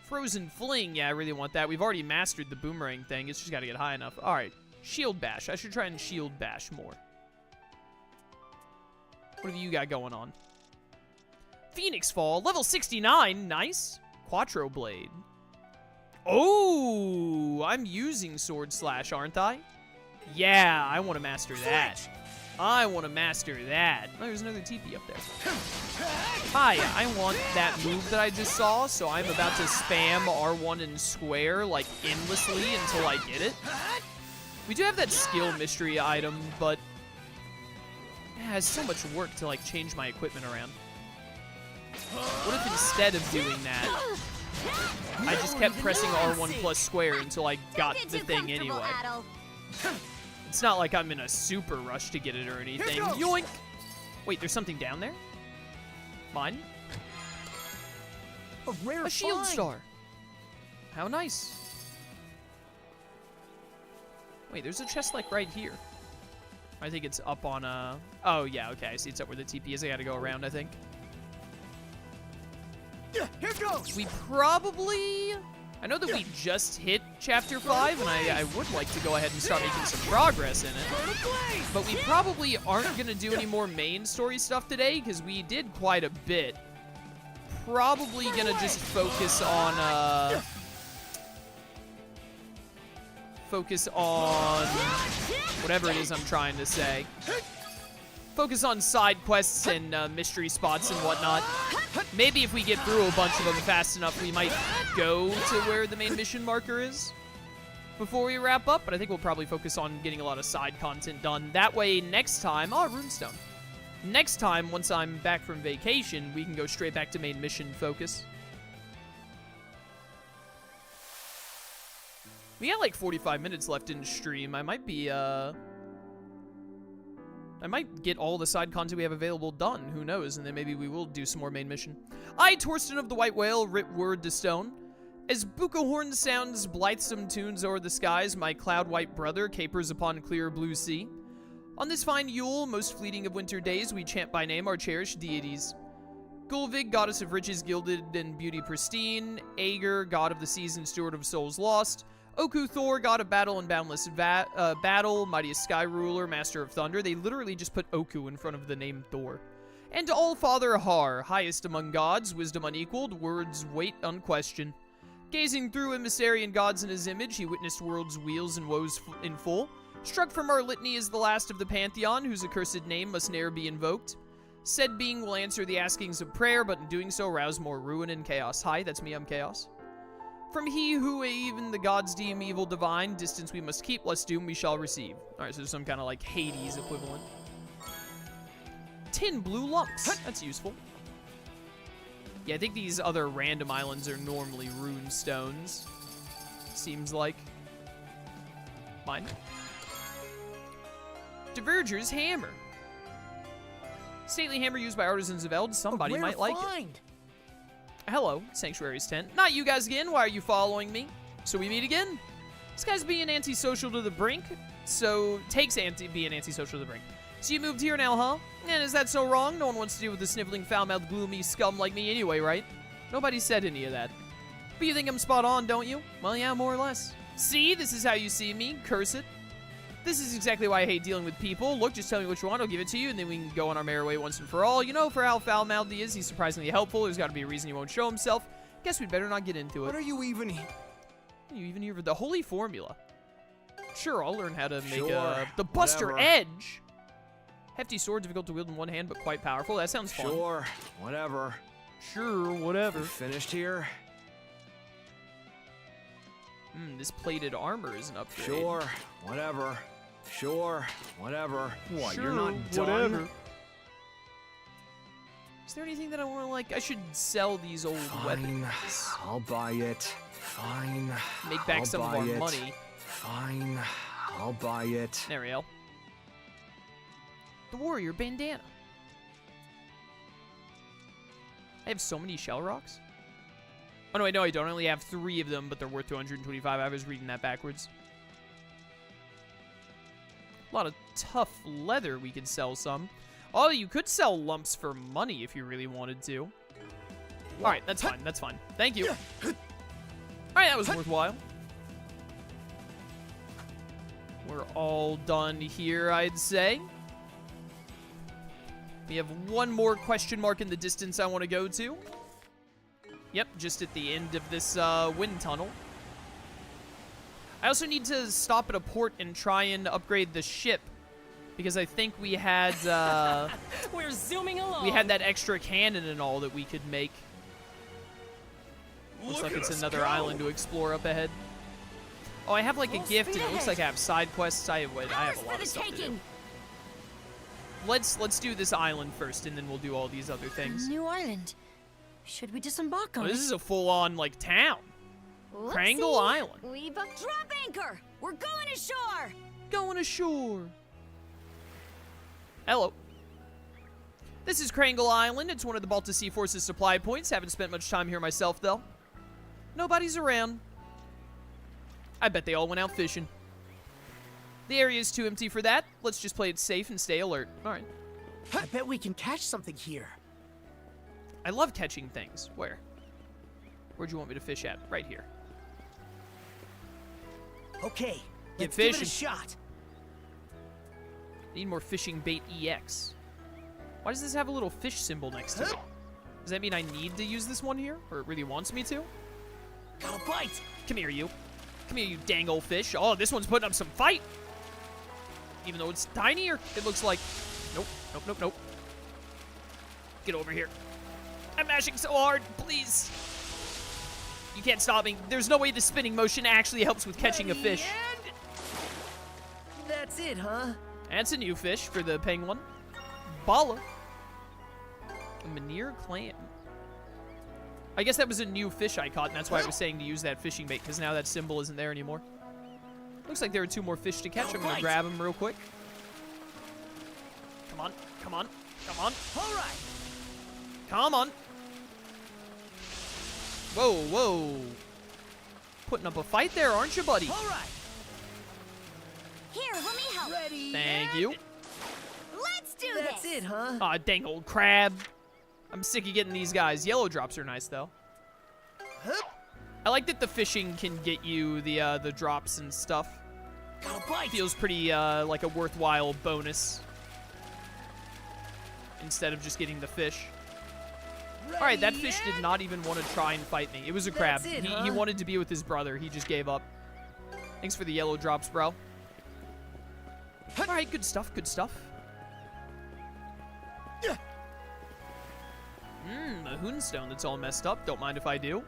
Frozen Fling, yeah, I really want that. We've already mastered the boomerang thing. It's just got to get high enough. All right, Shield Bash. I should try and Shield Bash more. What have you got going on? Phoenix Fall, level 69. Nice. Quattro Blade. Oh, I'm using Sword Slash, aren't I? Yeah, I want to master that. I want to master that. Oh, there's another TP up there. Hi, I want that move that I just saw, so I'm about to spam R1 and square, like, endlessly until I get it. We do have that skill mystery item, but yeah, it's so much work to, like, change my equipment around. What if instead of doing that, I just kept pressing R1 plus square until I got the thing anyway? It's not like I'm in a super rush to get it or anything. Yoink! Wait, there's something down there? Mine? A shield find. star. How nice. Wait, there's a chest like right here. I think it's up on oh yeah, okay, I see it's up where the TP is. I gotta go around, I think. Here goes. We probably... I know that we just hit Chapter 5, and I would like to go ahead and start making some progress in it. But we probably aren't going to do any more main story stuff today, because we did quite a bit. Probably going to just focus on, whatever it is I'm trying to say. Focus on side quests and mystery spots and whatnot. Maybe if we get through a bunch of them fast enough, we might go to where the main mission marker is before we wrap up. But I think we'll probably focus on getting a lot of side content done. That way, next time... Oh, runestone. Next time, once I'm back from vacation, we can go straight back to main mission focus. We got like 45 minutes left in stream. I might be, I might get all the side content we have available done. Who knows? And then maybe we will do some more main mission. I, Torsten of the White Whale, writ word to stone. As Bucahorn sounds blithesome tunes o'er the skies, my cloud-white brother capers upon clear blue sea. On this fine Yule, most fleeting of winter days, we chant by name our cherished deities. Gulvig, goddess of riches gilded and beauty pristine. Aegir, god of the seas and steward of souls lost. Oku Thor, god of battle and boundless battle, mightiest sky ruler, master of thunder. They literally just put Oku in front of the name Thor. And All-Father Har, highest among gods, wisdom unequaled, words weight unquestioned. Gazing through emissary and gods in his image, he witnessed world's weals and woes in full. Struck from our litany is the last of the pantheon, whose accursed name must ne'er be invoked. Said being will answer the askings of prayer, but in doing so rouse more ruin and chaos. Hi, that's me, I'm Chaos. From he who even the gods deem evil divine, distance we must keep, lest doom we shall receive. Alright, so some kind of like Hades equivalent. 10 blue lumps. That's useful. Yeah, I think these other random islands are normally rune stones. Seems like. Mine. Diverger's hammer. Stately hammer used by artisans of Eld. Somebody might like it. Hello, Sanctuary's tent. Not you guys again. Why are you following me? So we meet again. This guy's being antisocial to the brink. So takes being antisocial to the brink. So you moved here now, huh? And is that so wrong? No one wants to deal with a sniveling, foul-mouthed, gloomy scum like me anyway, right? Nobody said any of that. But you think I'm spot on, don't you? Well, yeah, more or less. See, this is how you see me. Curse it. This is exactly why I hate dealing with people. Look, just tell me what you want, I'll give it to you, and then we can go on our merry way once and for all. You know, for how foul-mouthed he is, he's surprisingly helpful. There's got to be a reason he won't show himself. Guess we'd better not get into it. What are you even here? You even here for the holy formula? Sure, I'll learn how to make the Buster whatever. Edge. Hefty sword, difficult to wield in one hand, but quite powerful. That sounds fun. Sure, whatever. Sure, whatever. We finished here? This plated armor is an upgrade. Sure, whatever. Sure, whatever. What, Sure, you're not done? whatever. Is there anything that I want to, like, I should sell these old weapons? I'll buy it. Fine. Make back I'll some of buy our it. money. Fine. I'll buy it. There we go. The warrior bandana. I have so many shell rocks. Oh, no, wait, no, I don't. I only have 3 of them, but they're worth 225. I was reading that backwards. A lot of tough leather we could sell some. Oh, you could sell lumps for money if you really wanted to. All right, that's fine. That's fine. Thank you. All right, that was worthwhile. We're all done here, I'd say. We have one more question mark in the distance I want to go to. Yep, just at the end of this wind tunnel. I also need to stop at a port and try and upgrade the ship, because I think we had We're zooming along. we had that extra cannon and all that we could make. Looks like it's another island to explore up ahead. Oh, I have like a gift, and it looks like I have side quests. I have a lot of stuff to do. Let's do this island first, and then we'll do all these other things. New island. Should we disembark on Oh, it? this is a full-on like town. Krangle Island. We drop anchor. We're going ashore. Going ashore. Hello. This is Krangle Island. It's one of the Baltic Sea Force's supply points. Haven't spent much time here myself, though. Nobody's around. I bet they all went out fishing. The area is too empty for that. Let's just play it safe and stay alert. All right. I bet we can catch something here. I love catching things. Where? Where'd you want me to fish at? Right here. Okay, Get let's give it a fishing. shot. Need more fishing bait EX. Why does this have a little fish symbol next to it? Does that mean I need to use this one here? Or it really wants me to? Got a bite. Come here, you. Come here, you dang old fish. Oh, this one's putting up some fight. Even though it's tinier, it looks like... Nope, nope, nope, nope. Get over here. I'm mashing so hard, please. You can't stop me. There's no way the spinning motion actually helps with catching a fish. That's it, huh? That's a new fish for the penguin. Bala. A Manir clam. I guess that was a new fish I caught, and that's why I was saying to use that fishing bait, because now that symbol isn't there anymore. Looks like there are 2 more fish to catch. I'm going to grab them real quick. Come on, come on, come on. All right. Come on. Whoa, whoa. Putting up a fight there, aren't you, buddy? All right. Here, let me help. Ready? Thank you. Let's do That's this. it, huh? Aw, dang old crab. I'm sick of getting these guys. Yellow drops are nice, though. I like that the fishing can get you the drops and stuff. Got a bite. Feels pretty like a worthwhile bonus instead of just getting the fish. All right, that fish did not even want to try and fight me. It was a crab. That's it, He huh? wanted to be with his brother. He just gave up. Thanks for the yellow drops, bro. All right, good stuff, good stuff. A hoonstone that's all messed up. Don't mind if I do.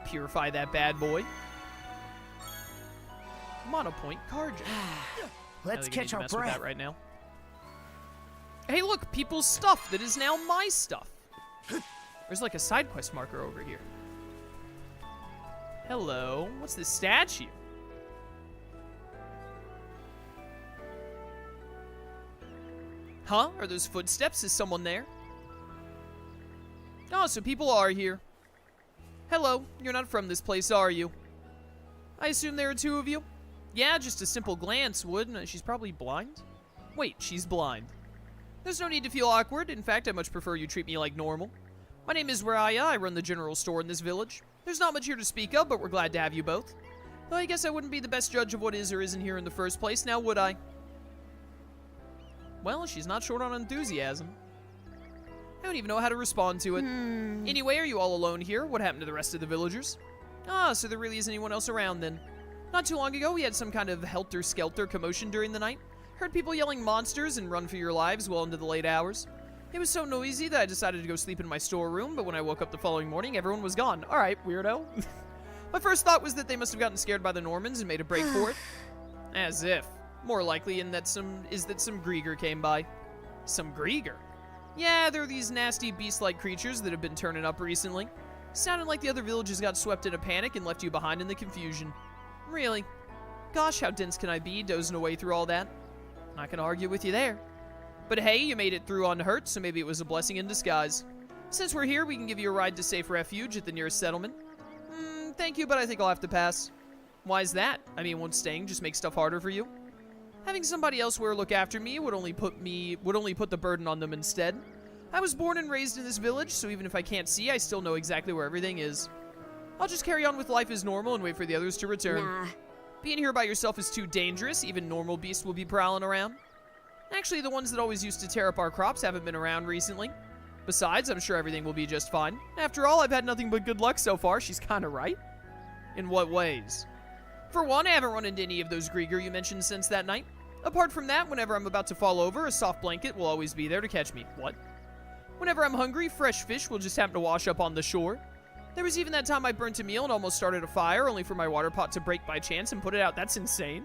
Purify that bad boy. Monopoint Carja. Let's catch our mess with breath. that right now. Hey, look, people's stuff that is now my stuff. There's like a side quest marker over here. Hello, what's this statue? Huh? Are those footsteps? Is someone there? Oh, so people are here. Hello, you're not from this place, are you? I assume there are 2 of you? Yeah, just a simple glance would. She's probably blind? Wait, she's blind. There's no need to feel awkward. In fact, I much prefer you treat me like normal. My name is Raya. I run the general store in this village. There's not much here to speak of, but we're glad to have you both. Though I guess I wouldn't be the best judge of what is or isn't here in the first place, now would I? Well, she's not short on enthusiasm. I don't even know how to respond to it. Anyway, are you all alone here? What happened to the rest of the villagers? Ah, so there really isn't anyone else around then. Not too long ago, we had some kind of helter-skelter commotion during the night. Heard people yelling monsters and run for your lives well into the late hours. It was so noisy that I decided to go sleep in my storeroom, but when I woke up the following morning, everyone was gone. All right, weirdo. My first thought was that they must have gotten scared by the Normans and made a break for it. As if. More likely that some Griegr came by. Some Griegr? Yeah, there are these nasty beast-like creatures that have been turning up recently. Sounded like the other villages got swept in a panic and left you behind in the confusion. Really? Gosh, how dense can I be, dozing away through all that? Not gonna argue with you there. But hey, you made it through unhurt, so maybe it was a blessing in disguise. Since we're here, we can give you a ride to safe refuge at the nearest settlement. Thank you, but I think I'll have to pass. Why is that? I mean, won't staying just make stuff harder for you? Having somebody elsewhere look after me would only put the burden on them instead. I was born and raised in this village, so even if I can't see, I still know exactly where everything is. I'll just carry on with life as normal and wait for the others to return. Nah. Being here by yourself is too dangerous. Even normal beasts will be prowling around. Actually, the ones that always used to tear up our crops haven't been around recently. Besides, I'm sure everything will be just fine. After all, I've had nothing but good luck so far. She's kinda right. In what ways? For one, I haven't run into any of those Griegr you mentioned since that night. Apart from that, whenever I'm about to fall over, a soft blanket will always be there to catch me. What? Whenever I'm hungry, fresh fish will just happen to wash up on the shore. There was even that time I burnt a meal and almost started a fire, only for my water pot to break by chance and put it out. That's insane.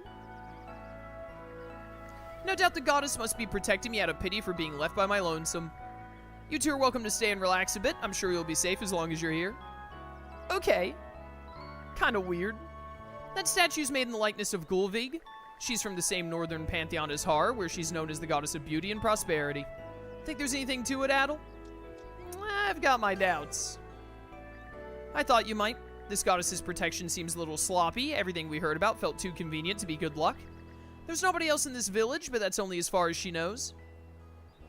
No doubt the goddess must be protecting me out of pity for being left by my lonesome. You two are welcome to stay and relax a bit. I'm sure you'll be safe as long as you're here. Okay. Kinda weird. That statue's made in the likeness of Gulvig. She's from the same northern pantheon as Har, where she's known as the goddess of beauty and prosperity. Think there's anything to it, Adel? I've got my doubts. I thought you might. This goddess's protection seems a little sloppy. Everything we heard about felt too convenient to be good luck. There's nobody else in this village, but that's only as far as she knows.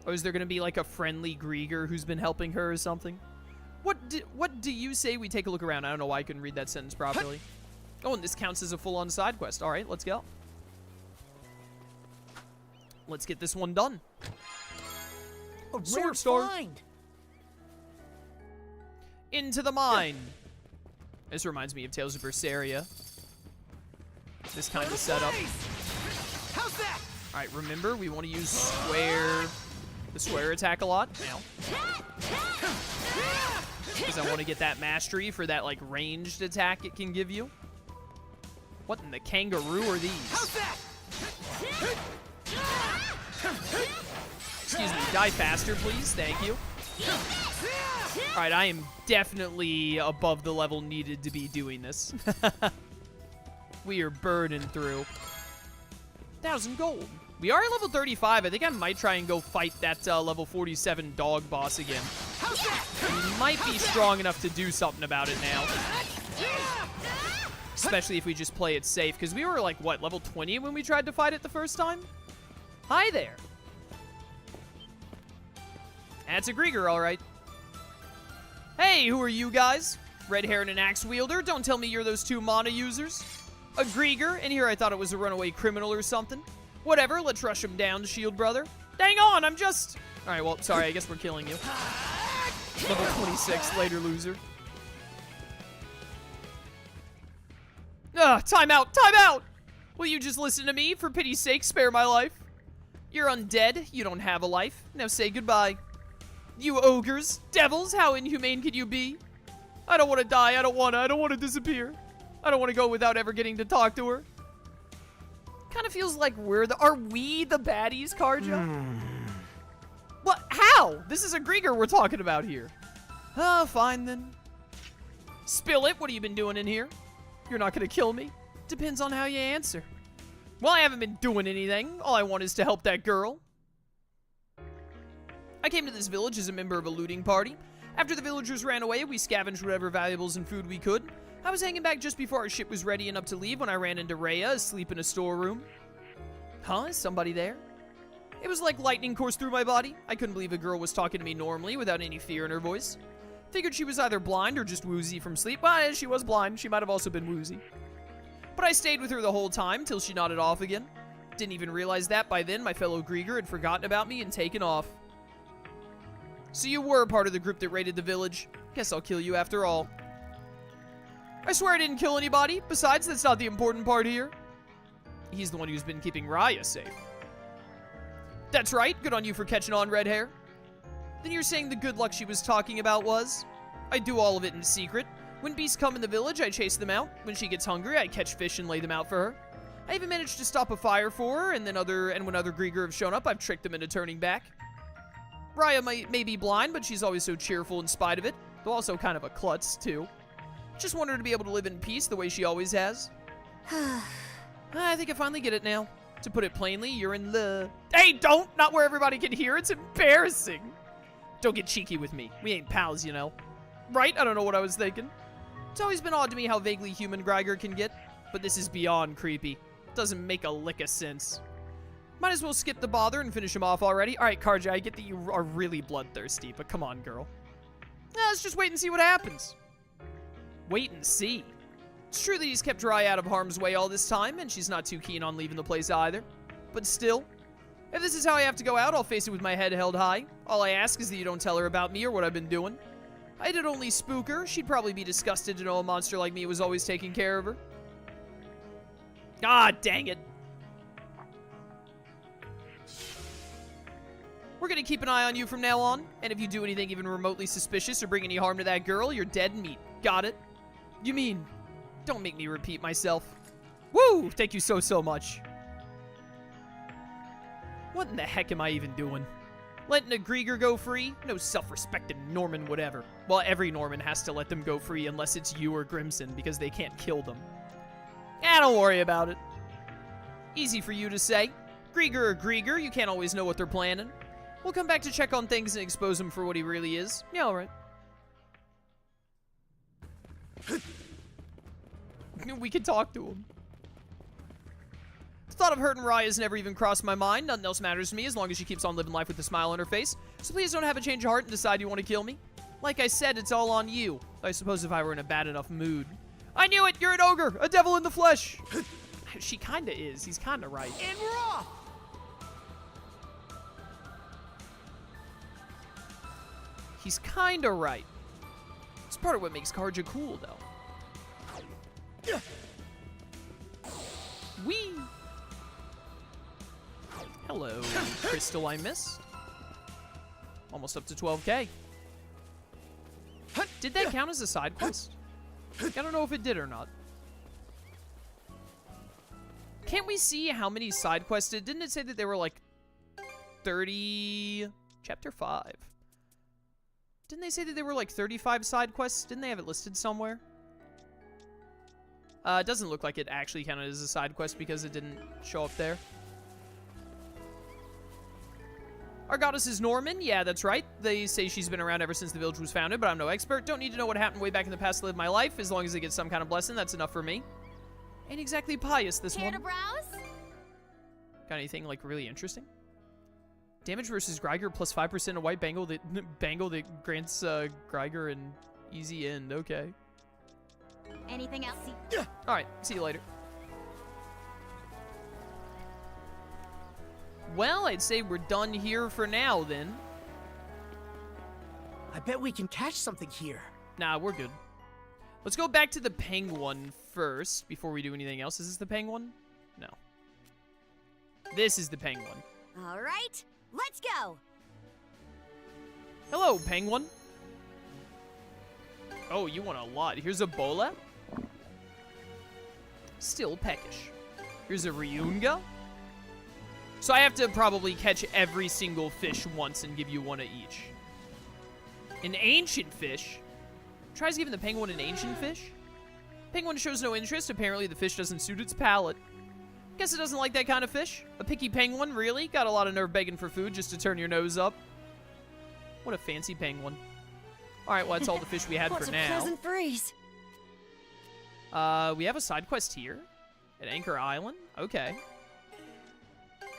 Or is there gonna be like a friendly Griegr who's been helping her or something? What do you say we take a look around? I don't know why I couldn't read that sentence properly. Oh, and this counts as a full-on side quest. All right, let's go. Let's get this one done. A rare Sword Star. find. Into the mine. This reminds me of Tales of Berseria. This kind of setup. How's that? All right, remember, we want to use the square attack a lot now. Because I want to get that mastery for that, like, ranged attack it can give you. What in the kangaroo are these? How's that? Excuse me, die faster, please. Thank you. All right, I am definitely above the level needed to be doing this. We are burning through. 1,000 gold. We are at level 35. I think I might try and go fight that level 47 dog boss again. We might be strong enough to do something about it now. Especially if we just play it safe. Because we were like, what, level 20 when we tried to fight it the first time? Hi there. That's a Griegr, all right. Hey, who are you guys? Red hair and an axe wielder? Don't tell me you're those two mana users. A Griegr? And here I thought it was a runaway criminal or something. Whatever, let's rush him down, shield brother. Dang on, I'm just... All right, well, sorry, I guess we're killing you. Level 26, later loser. Time out, time out! Will you just listen to me? For pity's sake, spare my life. You're undead, you don't have a life. Now say goodbye. You ogres, devils, how inhumane can you be? I don't want to die, I don't want to disappear. I don't want to go without ever getting to talk to her. Kind of feels like are we the baddies, Karja? What? How? This is a Griegr we're talking about here. Fine then. Spill it, what have you been doing in here? You're not gonna kill me? Depends on how you answer. Well, I haven't been doing anything. All I want is to help that girl. I came to this village as a member of a looting party. After the villagers ran away, we scavenged whatever valuables and food we could. I was hanging back just before our ship was ready and up to leave when I ran into Rhea asleep in a storeroom. Huh? Is somebody there? It was like lightning coursed through my body. I couldn't believe a girl was talking to me normally without any fear in her voice. Figured she was either blind or just woozy from sleep. Well, she was blind. She might have also been woozy. But I stayed with her the whole time till she nodded off again. Didn't even realize that by then my fellow Griegr had forgotten about me and taken off. So you were part of the group that raided the village. Guess I'll kill you after all. I swear I didn't kill anybody. Besides, that's not the important part here. He's the one who's been keeping Raya safe. That's right. Good on you for catching on, red hair. Then you're saying the good luck she was talking about was? I do all of it in secret. When beasts come in the village, I chase them out. When she gets hungry, I catch fish and lay them out for her. I even managed to stop a fire for her, and when other Griegr have shown up, I've tricked them into turning back. Raya may be blind, but she's always so cheerful in spite of it, though also kind of a klutz, too. Just want her to be able to live in peace the way she always has. I think I finally get it now. To put it plainly, you're in love. Hey, don't! Not where everybody can hear. It's embarrassing. Don't get cheeky with me. We ain't pals, you know. Right? I don't know what I was thinking. It's always been odd to me how vaguely human Griegr can get, but this is beyond creepy. Doesn't make a lick of sense. Might as well skip the bother and finish him off already. All right, Karja, I get that you are really bloodthirsty, but come on, girl. Let's just wait and see what happens. Wait and see. It's true that he's kept Raya out of harm's way all this time, and she's not too keen on leaving the place either. But still, If this is how I have to go out, I'll face it with my head held high. All I ask is that you don't tell her about me or what I've been doing. I did only spook her. She'd probably be disgusted to know a monster like me was always taking care of her. God dang it. We're gonna keep an eye on you from now on, and if you do anything even remotely suspicious or bring any harm to that girl, you're dead meat. Got it? You mean, don't make me repeat myself. Woo! Thank you so much. What in the heck am I even doing? Letting a Griegr go free? No self-respecting Norman would ever. Well, every Norman has to let them go free unless it's you or Grimson, because they can't kill them. Don't worry about it. Easy for you to say. Griegr or Griegr, you can't always know what they're planning. We'll come back to check on things and expose him for what he really is. Yeah, alright. We can talk to him. The thought of hurting Raya's never even crossed my mind. Nothing else matters to me as long as she keeps on living life with a smile on her face. So please don't have a change of heart and decide you want to kill me. Like I said, it's all on you. I suppose if I were in a bad enough mood. I knew it! You're an ogre! A devil in the flesh! She kinda is. He's kinda right. And we're off! He's kinda right. It's part of what makes Karja cool, though. Whee! Hello, crystal I missed. Almost up to 12k. Did that count as a side quest? I don't know if it did or not. Can't we see how many side quests did? Didn't it say that there were like 30... Chapter 5. Didn't they say that there were like 35 side quests? Didn't they have it listed somewhere? It doesn't look like it actually counted as a side quest because it didn't show up there. Our goddess is Norman. Yeah, that's right. They say she's been around ever since the village was founded, but I'm no expert. Don't need to know what happened way back in the past to live my life. As long as I get some kind of blessing, that's enough for me. Ain't exactly pious, this one. Care to browse? Got anything, like, really interesting? Damage versus Griegr plus 5% a white bangle that grants Griegr an easy end. Okay. Anything else? Alright, see you later. Well, I'd say we're done here for now, then. I bet we can catch something here. Nah, we're good. Let's go back to the penguin first, before we do anything else. Is this the penguin? No. This is the penguin. All right, let's go. Hello, penguin. Oh, you want a lot. Here's a bola. Still peckish. Here's a Reunga. So I have to probably catch every single fish once and give you one of each. An ancient fish? Tries giving the penguin an ancient fish? Penguin shows no interest. Apparently the fish doesn't suit its palate. Guess it doesn't like that kind of fish. A picky penguin, really? Got a lot of nerve begging for food just to turn your nose up. What a fancy penguin. Alright, well that's all the fish we had for now. What a pleasant breeze. We have a side quest here. At Anchor Island? Okay.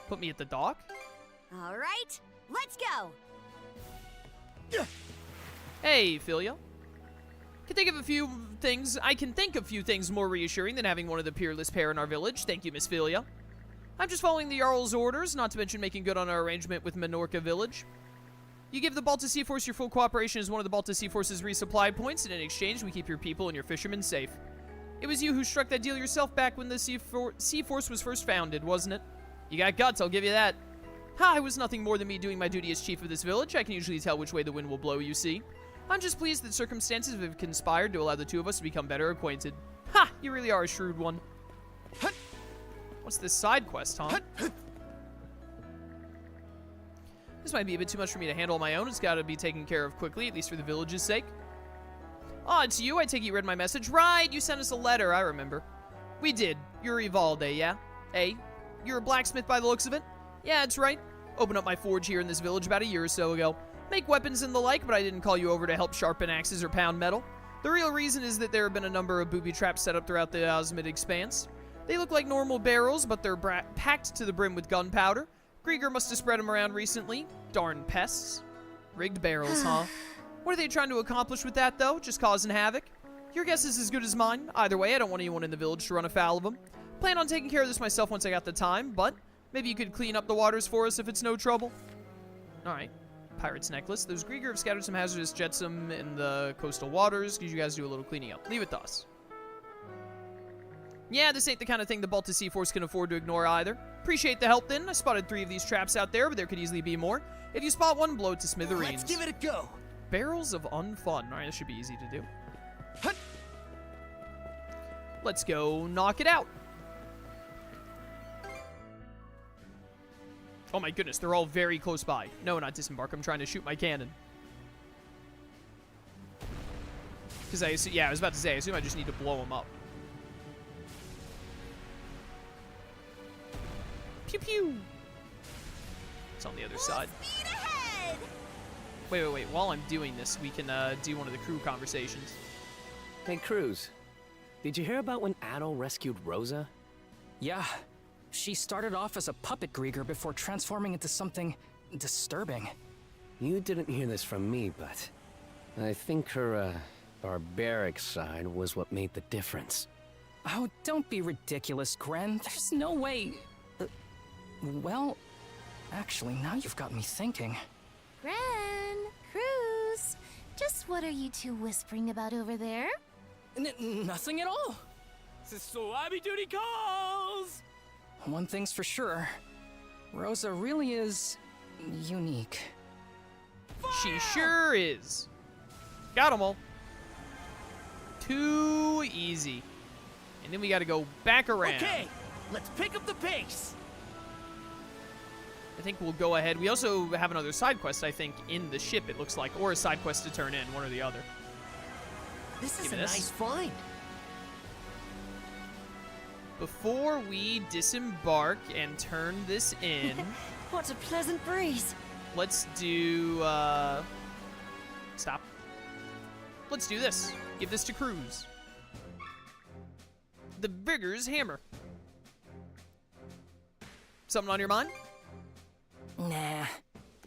Put me at the dock. All right, let's go. Hey, Philia. I can think of a few things more reassuring than having one of the Peerless pair in our village. Thank you, Miss Philia. I'm just following the Jarl's orders, not to mention making good on our arrangement with Minorca Village. You give the Balta Sea Force your full cooperation as one of the Balta Sea Force's resupply points, and in exchange, we keep your people and your fishermen safe. It was you who struck that deal yourself back when the Sea Force was first founded, wasn't it? You got guts, I'll give you that. Ha, it was nothing more than me doing my duty as chief of this village. I can usually tell which way the wind will blow, you see. I'm just pleased that circumstances have conspired to allow the two of us to become better acquainted. Ha, you really are a shrewd one. What's this side quest, huh? This might be a bit too much for me to handle on my own. It's got to be taken care of quickly, at least for the village's sake. Ah, it's you. I take it you read my message. Right, you sent us a letter, I remember. We did. You're Evalde, yeah? Hey? You're a blacksmith by the looks of it? Yeah, that's right. Opened up my forge here in this village about a year or so ago. Make weapons and the like, but I didn't call you over to help sharpen axes or pound metal. The real reason is that there have been a number of booby traps set up throughout the Osmid Expanse. They look like normal barrels, but they're packed to the brim with gunpowder. Griegr must have spread them around recently. Darn pests. Rigged barrels, huh? What are they trying to accomplish with that, though? Just causing havoc? Your guess is as good as mine. Either way, I don't want anyone in the village to run afoul of them. Plan on taking care of this myself once I got the time, but Maybe you could clean up the waters for us if it's no trouble? Alright. Pirate's necklace. Those Griegr have scattered some hazardous jetsam in the coastal waters. Could you guys do a little cleaning up? Leave it to us. Yeah, this ain't the kind of thing the Balta Sea Force can afford to ignore either. Appreciate the help then. I spotted 3 of these traps out there, but there could easily be more. If you spot one, blow it to smithereens. Let's give it a go. Barrels of unfun. Alright, that should be easy to do. Let's go knock it out. Oh my goodness, they're all very close by. No, not disembark. I'm trying to shoot my cannon. Because I assume, yeah, I was about to say, I assume I just need to blow them up. Pew pew. It's on the other side. Wait. While I'm doing this, we can do one of the crew conversations. Hey, Cruz. Did you hear about when Adol rescued Rosa? Yeah. She started off as a puppet Griegr before transforming into something disturbing. You didn't hear this from me, but I think her, barbaric side was what made the difference. Oh, don't be ridiculous, Gren. There's no way... well, actually, now you've got me thinking. Gren, Cruz, just what are you two whispering about over there? Nothing at all. So Abby duty calls! One thing's for sure. Rosa really is... unique. She sure is. Got them all. Too easy. And then we gotta go back around. Okay, let's pick up the pace. I think we'll go ahead. We also have another side quest, I think, in the ship, it looks like. Or a side quest to turn in, one or the other. This is a nice find. Before we disembark and turn this in... What a pleasant breeze. Let's do, stop. Let's do this. Give this to Cruz. The Vigor's hammer. Something on your mind? Nah.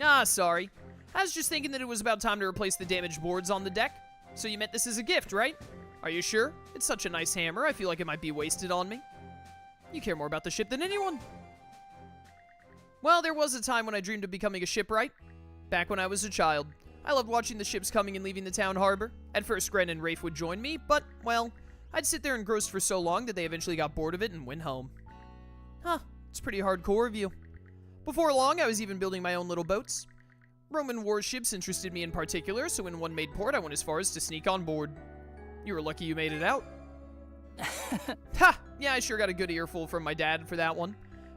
Ah, sorry. I was just thinking that it was about time to replace the damaged boards on the deck. So you meant this as a gift, right? Are you sure? It's such a nice hammer, I feel like it might be wasted on me. You care more about the ship than anyone. Well, there was a time when I dreamed of becoming a shipwright. Back when I was a child. I loved watching the ships coming and leaving the town harbor. At first, Gren and Reef would join me, but, well, I'd sit there engrossed for so long that they eventually got bored of it and went home. Huh, it's pretty hardcore of you. Before long, I was even building my own little boats. Roman warships interested me in particular, so when one made port, I went as far as to sneak on board. You were lucky you made it out. Ha! Yeah, I sure got a good earful from my dad for that one.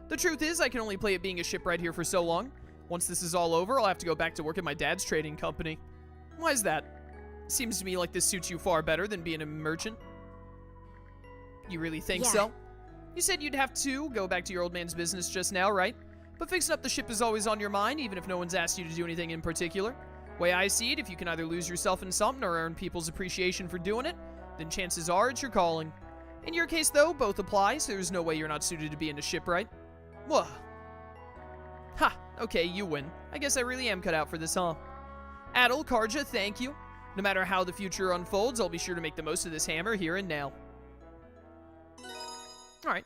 The truth is, I can only play at being a shipwright here for so long. Once this is all over, I'll have to go back to work at my dad's trading company. Why is that? Seems to me like this suits you far better than being a merchant. You really think so? You said you'd have to go back to your old man's business just now, right? But fixing up the ship is always on your mind, even if no one's asked you to do anything in particular. Way I see it, if you can either lose yourself in something or earn people's appreciation for doing it, then chances are it's your calling. In your case, though, both apply, so there's no way you're not suited to being a shipwright. Whoa. Ha, okay, you win. I guess I really am cut out for this, huh? Adol, Karja, thank you. No matter how the future unfolds, I'll be sure to make the most of this hammer here and now. Alright.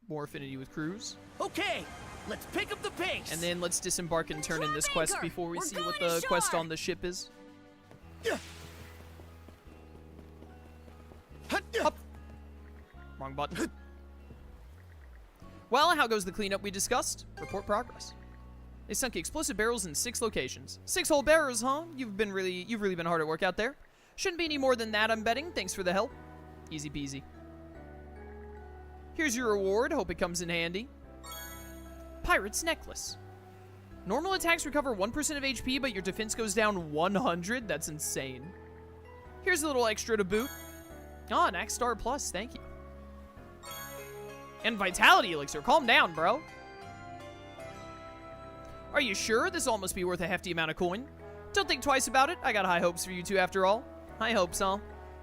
More affinity with Cruz. Okay, let's pick up the pace. And then let's disembark and turn in this quest before we see what the quest on the ship is. Up. Wrong button. Well, how goes the cleanup we discussed? Report progress. They sunk explosive barrels in 6 locations. 6 whole barrels, huh? You've really been hard at work out there. Shouldn't be any more than that, I'm betting. Thanks for the help. Easy peasy. Here's your reward. Hope it comes in handy. Pirate's necklace. Normal attacks recover 1% of HP, but your defense goes down 100? That's insane. Here's a little extra to boot. Ah, an Axe Star Plus. Thank you. And Vitality Elixir. Calm down, bro. Are you sure? This all must be worth a hefty amount of coin. Don't think twice about it. I got high hopes for you two after all. High hopes, huh?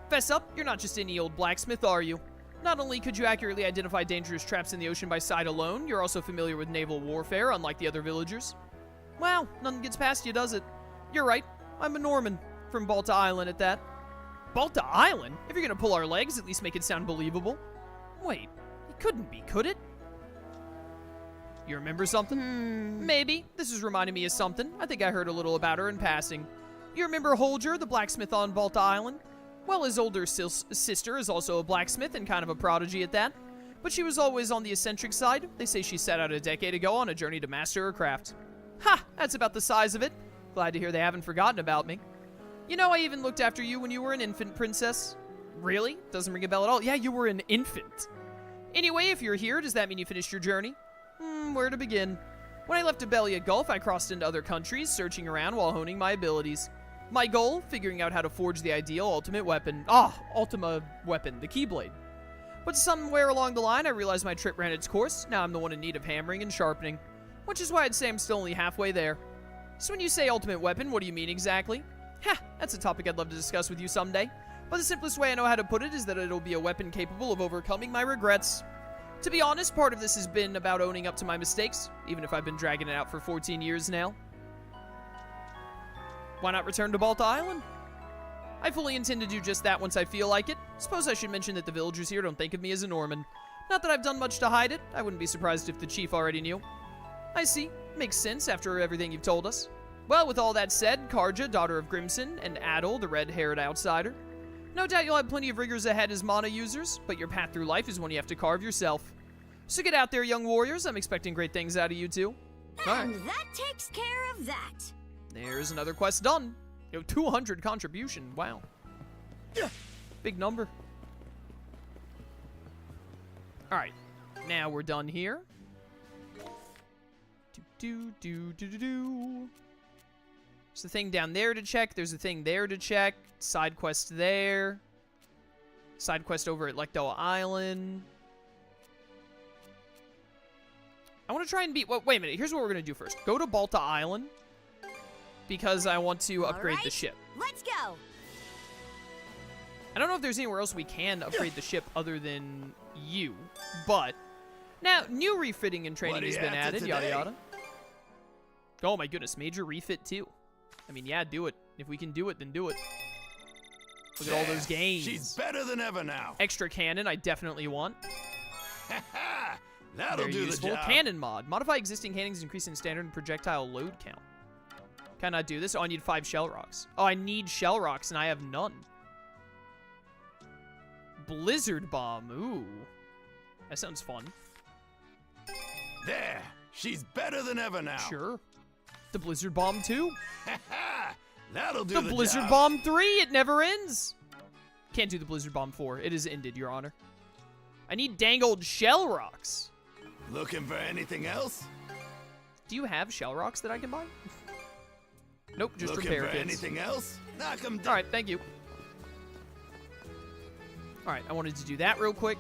Fess up, you're not just any old blacksmith, are you? Not only could you accurately identify dangerous traps in the ocean by sight alone, you're also familiar with naval warfare, unlike the other villagers. Wow, nothing gets past you, does it? You're right. I'm a Norman. From Balta Island at that. Balta Island? If you're gonna pull our legs, at least make it sound believable. Wait, it couldn't be, could it? You remember something? Maybe. This is reminding me of something. I think I heard a little about her in passing. You remember Holger, the blacksmith on Balta Island? Well, his older sister is also a blacksmith and kind of a prodigy at that. But she was always on the eccentric side. They say she set out a decade ago on a journey to master her craft. Ha! That's about the size of it. Glad to hear they haven't forgotten about me. You know, I even looked after you when you were an infant, princess. Really? Doesn't ring a bell at all. Yeah, you were an infant. Anyway, if you're here, does that mean you finished your journey? Where to begin? When I left Abelia Gulf, I crossed into other countries, searching around while honing my abilities. My goal, figuring out how to forge the ideal ultimate weapon. Ultima weapon, the Keyblade. But somewhere along the line, I realized my trip ran its course. Now I'm the one in need of hammering and sharpening. Which is why I'd say I'm still only halfway there. So when you say ultimate weapon, what do you mean exactly? That's a topic I'd love to discuss with you someday. But the simplest way I know how to put it is that it'll be a weapon capable of overcoming my regrets. To be honest, part of this has been about owning up to my mistakes, even if I've been dragging it out for 14 years now. Why not return to Balta Island? I fully intend to do just that once I feel like it. Suppose I should mention that the villagers here don't think of me as a Norman. Not that I've done much to hide it. I wouldn't be surprised if the chief already knew. I see. Makes sense after everything you've told us. Well, with all that said, Karja, daughter of Grimson, and Adel, the red-haired outsider. No doubt you'll have plenty of rigors ahead as mana users, but your path through life is one you have to carve yourself. So get out there, young warriors. I'm expecting great things out of you two. And that takes care of that. There's another quest done. 200 contribution. Wow. Big number. All right. Now we're done here. There's a thing down there to check. There's a thing there to check. Side quest there. Side quest over at Lecto Island. I want to try and beat... Well, wait a minute. Here's what we're going to do first. Go to Balta Island. Because I want to upgrade the ship. Let's go. I don't know if there's anywhere else we can upgrade the ship other than you. But... Now, new refitting and training has been added. Yada yada. Oh my goodness. Major refit too. I mean, yeah, do it. If we can do it, then do it. Look at all those gains. She's better than ever now. Extra cannon, I definitely want. That'll Very do useful. the job. Cannon mod. Modify existing cannons, increasing standard and projectile load count. Can I do this? Oh, I need 5 shell rocks. Oh, I need shell rocks, and I have none. Blizzard bomb. Ooh. That sounds fun. There. She's better than ever now. Sure. The Blizzard Bomb 2? That'll do the the Blizzard job. Bomb 3, it never ends. Can't do the Blizzard Bomb 4. It is ended, Your Honor. I need dang old shell rocks. Looking for anything else? Do you have shell rocks that I can buy? Nope, just Looking repair for kits. anything else? Knock 'em down. All right, thank you. All right, I wanted to do that real quick.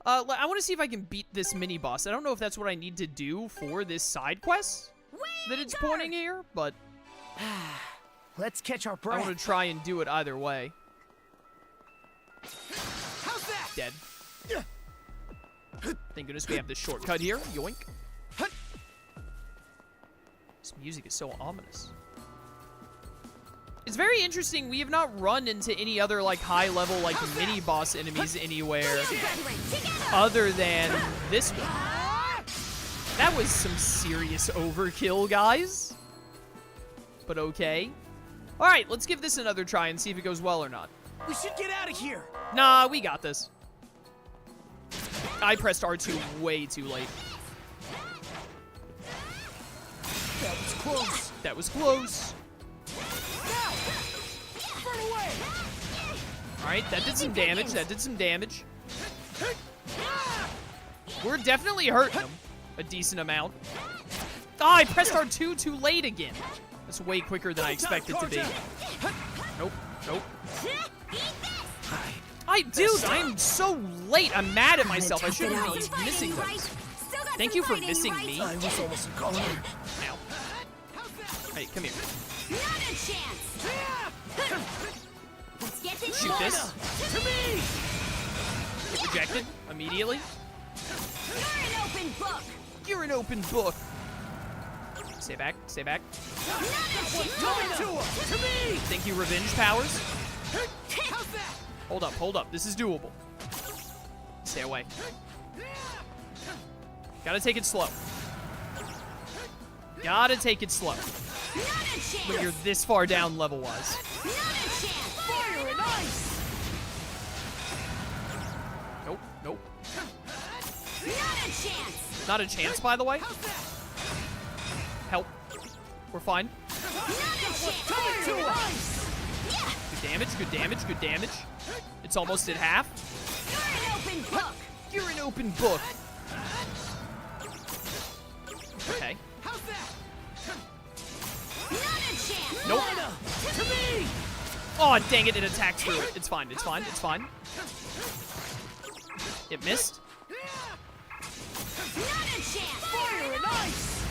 I want to see if I can beat this mini-boss. I don't know if that's what I need to do for this side quest that it's pointing here, but... Let's catch our I breath. want to try and do it either way. How's that? Dead. Thank goodness we have this shortcut here. Yoink. This music is so ominous. It's very interesting. We have not run into any other, like, high-level, like, mini-boss enemies anywhere other than this one. That was some serious overkill, guys. But okay. All right, let's give this another try and see if it goes well or not. We should get out of here. Nah, we got this. I pressed R2 way too late. That was close. That was close. Alright, that did some damage. That did some damage. We're definitely hurting him a decent amount. Ah, I pressed R2 too late again. That's way quicker than I expected to be. Nope, nope. Dude, I'm so late. I'm mad at myself. I shouldn't be missing those. Thank you for missing me. I was almost gone. Ow. Hey, come here. Not a chance. Let's get this Shoot this. To me. Get rejected immediately. You're an open book. You're an open book. Stay back. Stay back. To me. Thank you, revenge powers. Hold up, hold up. This is doable. Stay away. Gotta take it slow. Gotta take it slow. When you're this far down level-wise. Fire and ice! Nope, nope. Not a chance! Not a chance, by the way. Help. We're fine. Coming to us! Good damage, good damage, good damage. It's almost at half. You're an open book! You're an open book. Okay. How's that? Not a chance! Nope. To me! Oh, dang it, it attacked through it. It's fine, it's fine, it's fine. It missed. Not a chance! Fire and ice!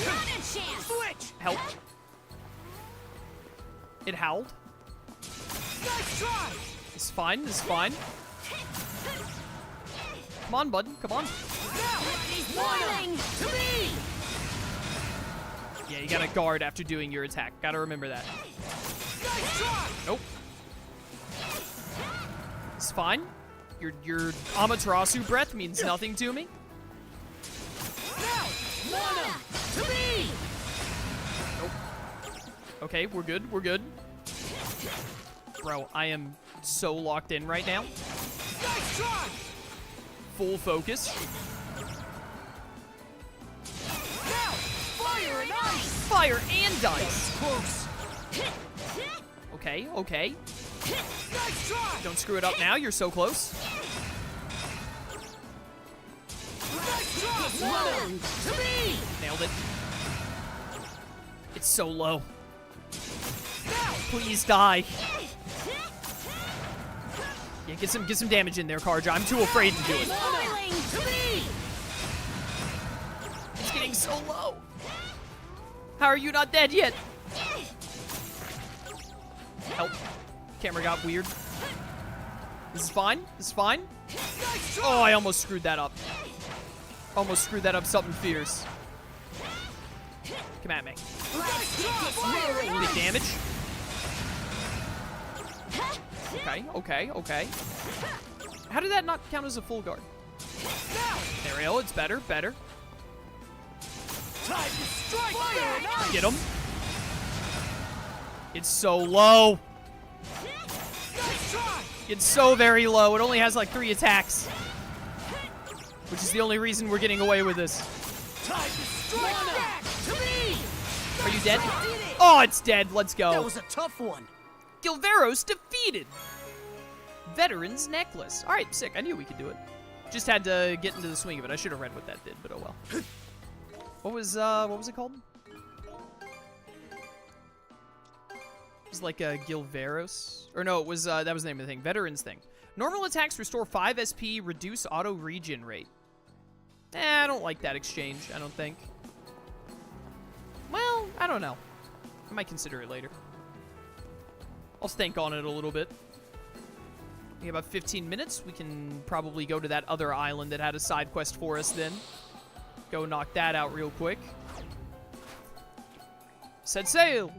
Not a chance! Switch! Help. It howled. Nice try! It's fine, it's fine. Come on, bud, come on. Boiling! To me! Yeah, you gotta guard after doing your attack. Gotta remember that. Nice try! Nope. It's fine. Your Amaterasu breath means nothing to me. Now! Mana! To me! Nope. Okay, we're good, we're good. Bro, I am so locked in right now. Nice try! Full focus. Now! Fire and ice! Fire and ice. Close! Okay, okay. Nice try! Don't screw it up now, you're so close. Nice try! Mana! To me! Nailed it. It's so low. Now! Please die. Yeah, get some damage in there, Karja. I'm too afraid to do it. Boiling! To me! It's getting so low. How are you not dead yet? Help. Camera got weird. This is fine. This is fine. Oh, I almost screwed that up. Almost screwed that up something fierce. Come at me. Big damage. Okay, okay, okay. How did that not count as a full guard? There we go. It's better, better. Time to strike! Fire and ice! Get him. It's so low. Nice try! It's so very low. It only has like 3 attacks. Which is the only reason we're getting away with this. Time to strike back! To me! Are you dead? Oh, it's dead. Let's go. That was a tough one. Gilveros defeated. Veteran's Necklace. All right, sick. I knew we could do it. Just had to get into the swing of it. I should have read what that did, but oh well. What was it called? It was like a Gilveros. Or no, it was, that was the name of the thing. Veteran's thing. Normal attacks restore 5 SP, reduce auto regen rate. I don't like that exchange, I don't think. Well, I don't know. I might consider it later. I'll think on it a little bit. We have about 15 minutes. We can probably go to that other island that had a side quest for us then. Go knock that out real quick. Set sail!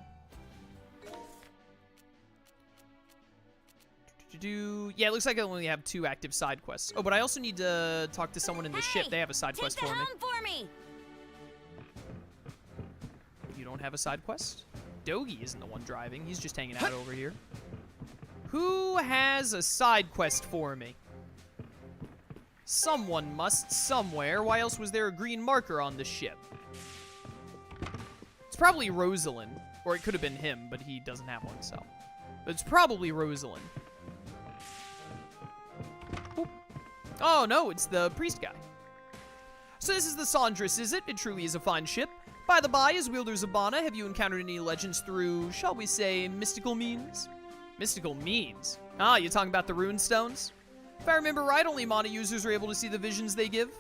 Yeah, it looks like I only have 2 active side quests. Oh, but I also need to talk to someone in the ship. They have a side quest for me. For me. You don't have a side quest? Dogi isn't the one driving. He's just hanging out over here. Who has a side quest for me? Someone must somewhere. Why else was there a green marker on the ship? It's probably Rosalyn. Or it could have been him, but he doesn't have one, so. But it's probably Rosalyn. Oop. Oh, no, it's the priest guy. So this is the Sandris, is it? It truly is a fine ship. By the by, as wielders of Bana, have you encountered any legends through, shall we say, mystical means? Mystical means? Ah, you talking about the rune stones? If I remember right, only Mana users are able to see the visions they give.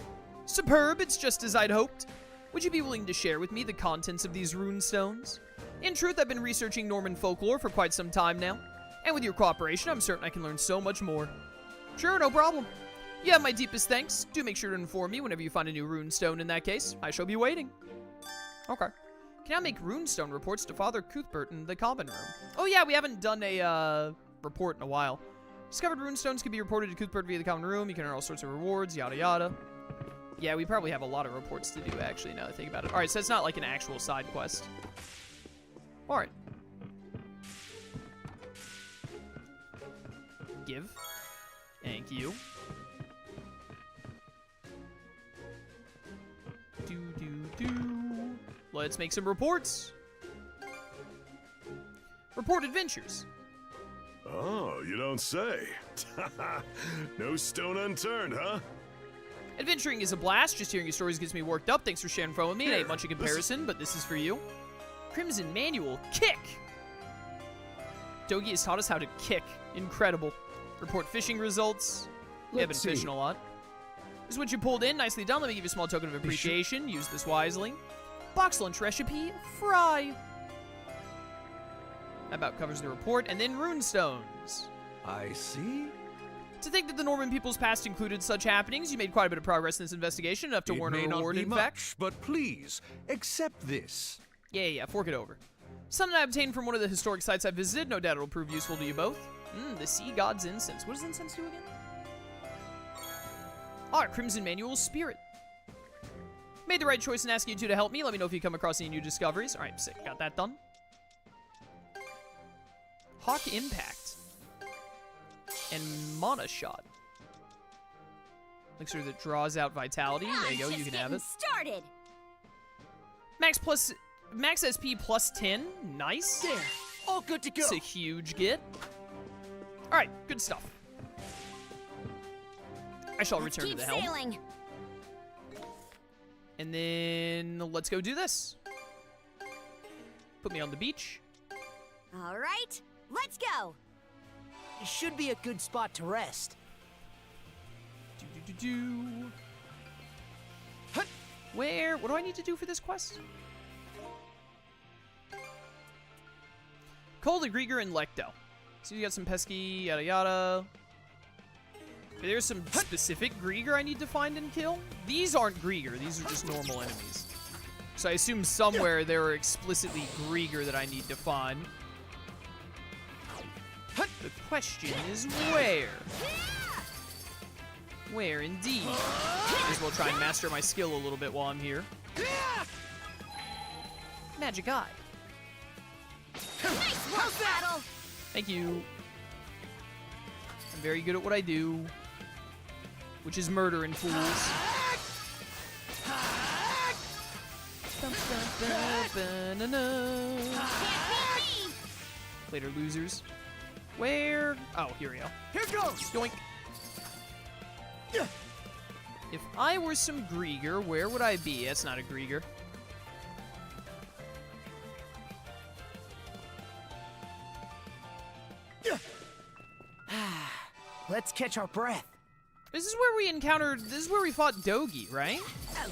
Superb, it's just as I'd hoped. Would you be willing to share with me the contents of these rune stones? In truth, I've been researching Norman folklore for quite some time now, and with your cooperation, I'm certain I can learn so much more. Sure, no problem. You have my deepest thanks. Do make sure to inform me whenever you find a new rune stone in that case. I shall be waiting. Okay. Can I make runestone reports to Father Cuthbert in the common room? Oh yeah, we haven't done a report in a while. Discovered runestones can be reported to Cuthbert via the common room. You can earn all sorts of rewards, yada yada. Yeah, we probably have a lot of reports to do, actually, now that I think about it. All right, so it's not like an actual side quest. All right. Give. Thank you. Let's make some reports. Report adventures. Oh, you don't say. No stone unturned, huh? Adventuring is a blast. Just hearing your stories gets me worked up. Thanks for sharing fun with me. It ain't much in comparison, but this is for you. Crimson Manual. Kick! Dogi has taught us how to kick. Incredible. Report fishing results. We have been fishing a lot. This is what you pulled in. Nicely done. Let me give you a small token of appreciation. Use this wisely. Box lunch recipe. Fry. That about covers the report. And then runestones. I see. To think that the Norman people's past included such happenings, you made quite a bit of progress in this investigation, enough to warrant a reward, in fact. Much, but please, accept this. Yeah, fork it over. Something I obtained from one of the historic sites I visited. No doubt it'll prove useful to you both. The Sea God's Incense. What does incense do again? Crimson Manual Spirit. Made the right choice in asking you two to help me. Let me know if you come across any new discoveries. All right, sick. Got that done. Hawk Impact. And Mana Shot. Elixir that draws out vitality. There you go, you can have it. Started. Max SP plus 10. Nice. There. All good to go. It's a huge get. All right, good stuff. I shall return to the helm. Sailing. And then let's go do this. Put me on the beach. All right, let's go. It should be a good spot to rest. Where? What do I need to do for this quest? Cole to Griegr and Lecto. So you got some pesky yada yada. Okay, there's some specific Griegr I need to find and kill. These aren't Griegr. These are just normal enemies. So I assume somewhere there are explicitly Griegr that I need to find. The question is where? Where indeed? Might as well try and master my skill a little bit while I'm here. Magic Eye. Nice work, Battle. Thank you. I'm very good at what I do, which is murdering fools. Later, losers. Where? Oh, here we go. Here goes. Yoink. If I were some Griegr, where would I be? That's not a Griegr. Let's catch our breath. This is where we encountered. This is where we fought Dogi, right?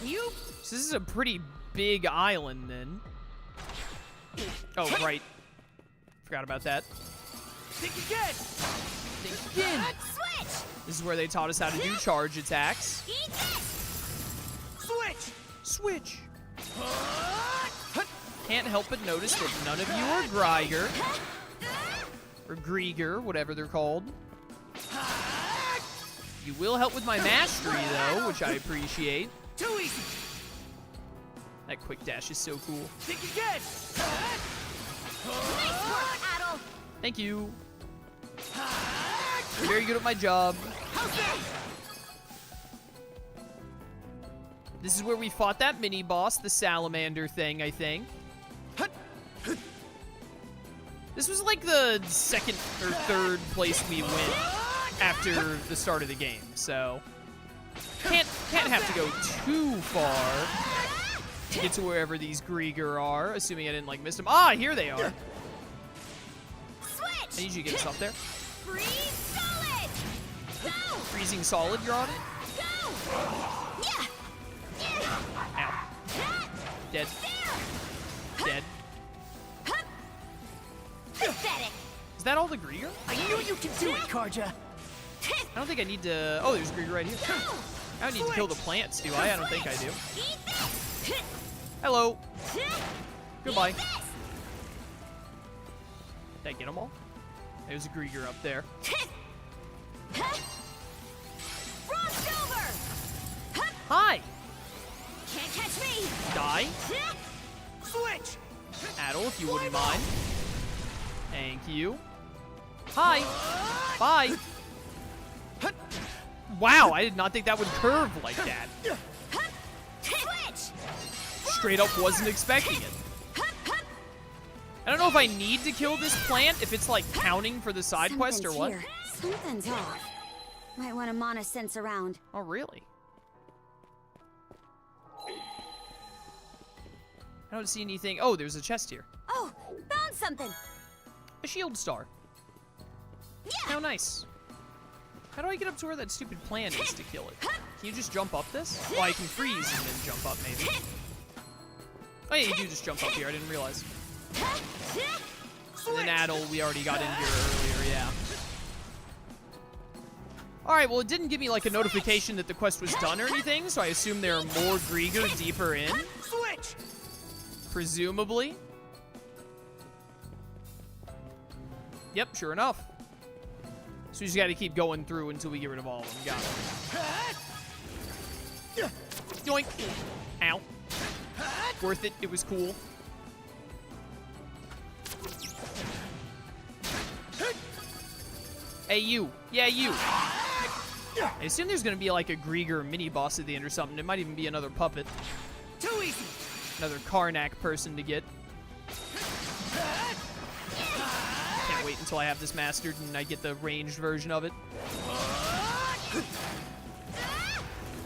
You? So this is a pretty big island, then. Oh, right. Forgot about that. Think again. Think again. Switch. This is where they taught us how to do charge attacks. Eat this. Switch. Switch. Can't help but notice that none of you are Griegr. Or Griegr, whatever they're called. You will help with my mastery, though, which I appreciate. Too easy. That quick dash is so cool. Think again. Nice work, Adel. Thank you. I'm very good at my job. This is where we fought that mini-boss, the salamander thing, I think. This was like the second or third place we went after the start of the game, so can't have to go too far to get to wherever these Griegr are, assuming I didn't like miss them. Ah, here they are. Switch. I need you to get us up there. Freeze solid. Go. Freezing solid, you're on it. Go. Yeah. Ow. Dead. Dead. Pathetic. Is that all the Griegr? I knew you could do it, Karja. I don't think I need to... Oh, there's Griegr right here. I don't need to kill the plants, do I? I don't think I do. Hello. Goodbye. Did I get them all? There's a Griegr up there. Frost over. Hi. Hi. Switch! Adel, if you wouldn't mind. Thank you. Hi. Bye. Wow, I did not think that would curve like that. Straight up wasn't expecting it. I don't know if I need to kill this plant, if it's like counting for the side quest or what. Here. Something's off. Might want to mana sense around. Oh, really? I don't see anything. Oh, there's a chest here. Oh, found something. A shield star. Yeah. How nice. How do I get up to where that stupid plant is to kill it? Can you just jump up this? Oh, I can freeze and then jump up, maybe. Oh, yeah, you do just jump up here. I didn't realize. And then Adel, we already got in here earlier, yeah. Alright, well, it didn't give me, like, a notification that the quest was done or anything, so I assume there are more Griegr deeper in. Switch! Presumably. Yep, sure enough. So we just gotta keep going through until we get rid of all of them. Got it. Yoink. Ow. Worth it. It was cool. Hey, you. Yeah, you. I assume there's gonna be like a Griegr mini-boss at the end or something. It might even be another puppet. Too easy. Another Karnak person to get. Can't wait until I have this mastered and I get the ranged version of it.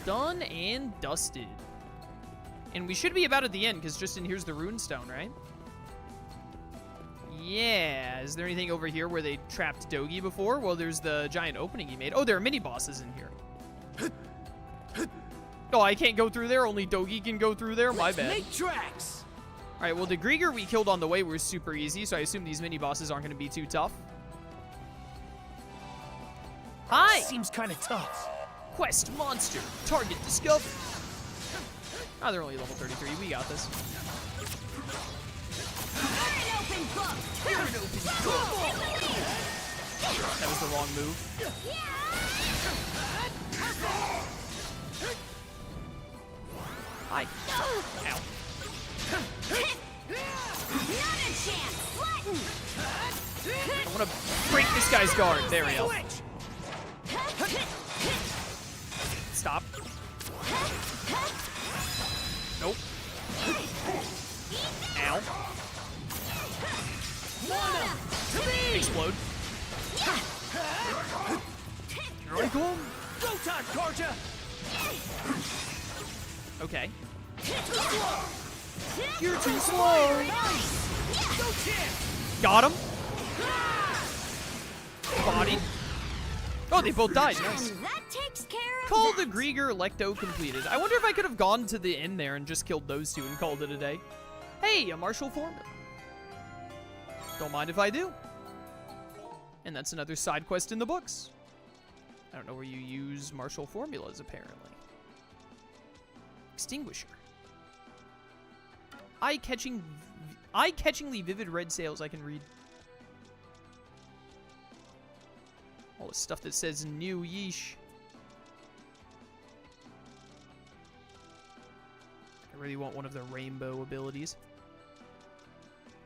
Done and dusted. And we should be about at the end, because just in here's the runestone, right? Yeah. Is there anything over here where they trapped Dogi before? Well, there's the giant opening he made. Oh, there are mini-bosses in here. Oh, I can't go through there. Only Dogi can go through there. My bad. Make tracks. All right, well, the Griegr we killed on the way were super easy, so I assume these mini-bosses aren't going to be too tough. Hi! Seems kind of tough. Quest monster. Target discovered. Oh, they're only level 33. We got this. That was the wrong move. Hi. Ow. Not a chance. Flatten. I want to break this guy's guard. There we go. Stop. Nope. Ow. Explode. Here I come. Go time, Karja. Okay. You're too slow. Got him. Body. Oh, they both died. Nice. That takes care of Call the Griegr Lecto completed. I wonder if I could have gone to the end there and just killed those two and called it a day. Hey, a martial formula. Don't mind if I do. And that's another side quest in the books. I don't know where you use martial formulas, apparently. Extinguisher. Eye-catchingly vivid red sails I can read. All the stuff that says new yeesh. I really want one of the rainbow abilities.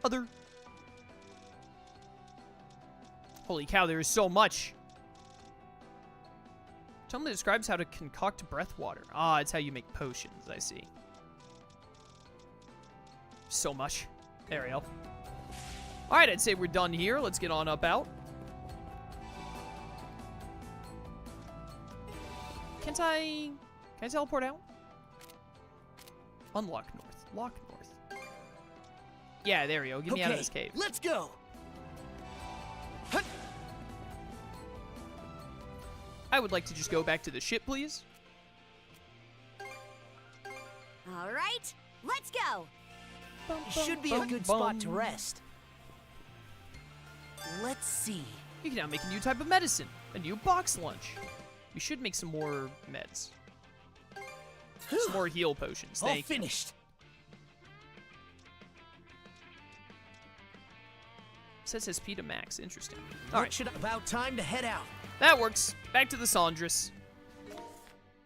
Other. Holy cow, there is so much. Tell me, describes how to concoct breath water. Ah, it's how you make potions, I see. So much. There we go. Alright, I'd say we're done here. Let's get on up out. Can I teleport out? Unlock north. Lock north. Yeah, there we go. Get me out of this cave. Let's go. I would like to just go back to the ship, please. All right, let's go. Should be a good spot to rest. Let's see. You can now make a new type of medicine. A new box lunch. We should make some more meds. Some more heal potions. All finished. Says SP to max. Interesting. All right. About time to head out. That works. Back to the Sandras.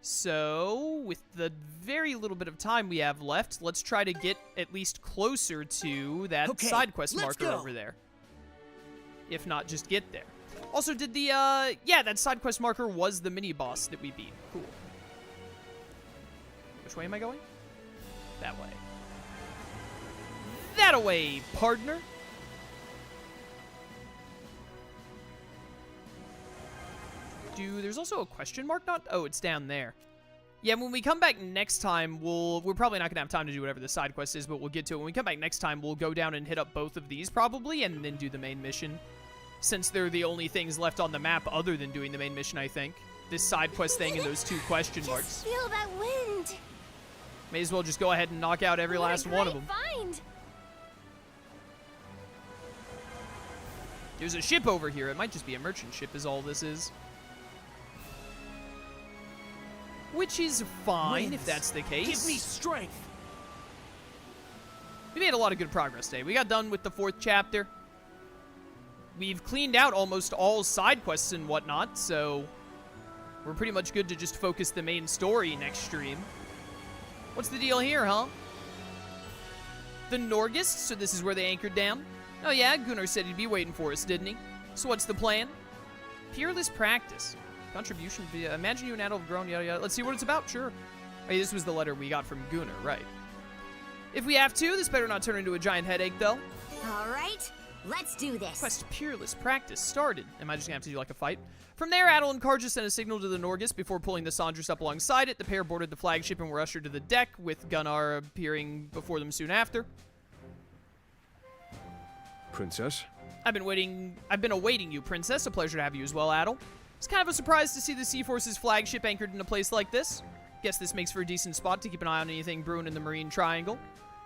So, with the very little bit of time we have left, let's try to get at least closer to that side quest marker over there. If not, just get there. Also, did the, yeah, that side quest marker was the mini-boss that we beat. Cool. Which way am I going? That way. That-a-way, partner. There's also a question mark? Oh, it's down there. Yeah, when we come back next time, we're probably not going to have time to do whatever the side quest is, but we'll get to it. When we come back next time, we'll go down and hit up both of these probably, and then do the main mission. Since they're the only things left on the map other than doing the main mission, I think. This side quest thing and those 2 question marks. Just feel that wind. May as well just go ahead and knock out every last one of them. Find. There's a ship over here. It might just be a merchant ship is all this is. Which is fine if that's the case. Give me strength. We made a lot of good progress today. We got done with the 4th chapter. We've cleaned out almost all side quests and whatnot, so we're pretty much good to just focus the main story next stream. What's the deal here, huh? The Nordics, so this is where they anchored down. Oh yeah, Gunnar said he'd be waiting for us, didn't he? So what's the plan? Peerless practice. Contribution via... Imagine you and Adult have grown, yada yada. Let's see what it's about, sure. Hey, this was the letter we got from Gunnar, right. If we have to, this better not turn into a giant headache, though. All right, let's do this. Quest Peerless practice started. Am I just gonna have to do like a fight? From there, Adult and Karja sent a signal to the Nordics before pulling the Sandras up alongside it. The pair boarded the flagship and were ushered to the deck, with Gunnar appearing before them soon after. Princess? I've been awaiting you, Princess. A pleasure to have you as well, Adult. It's kind of a surprise to see the Sea Force's flagship anchored in a place like this. Guess this makes for a decent spot to keep an eye on anything brewing in the Marine Triangle.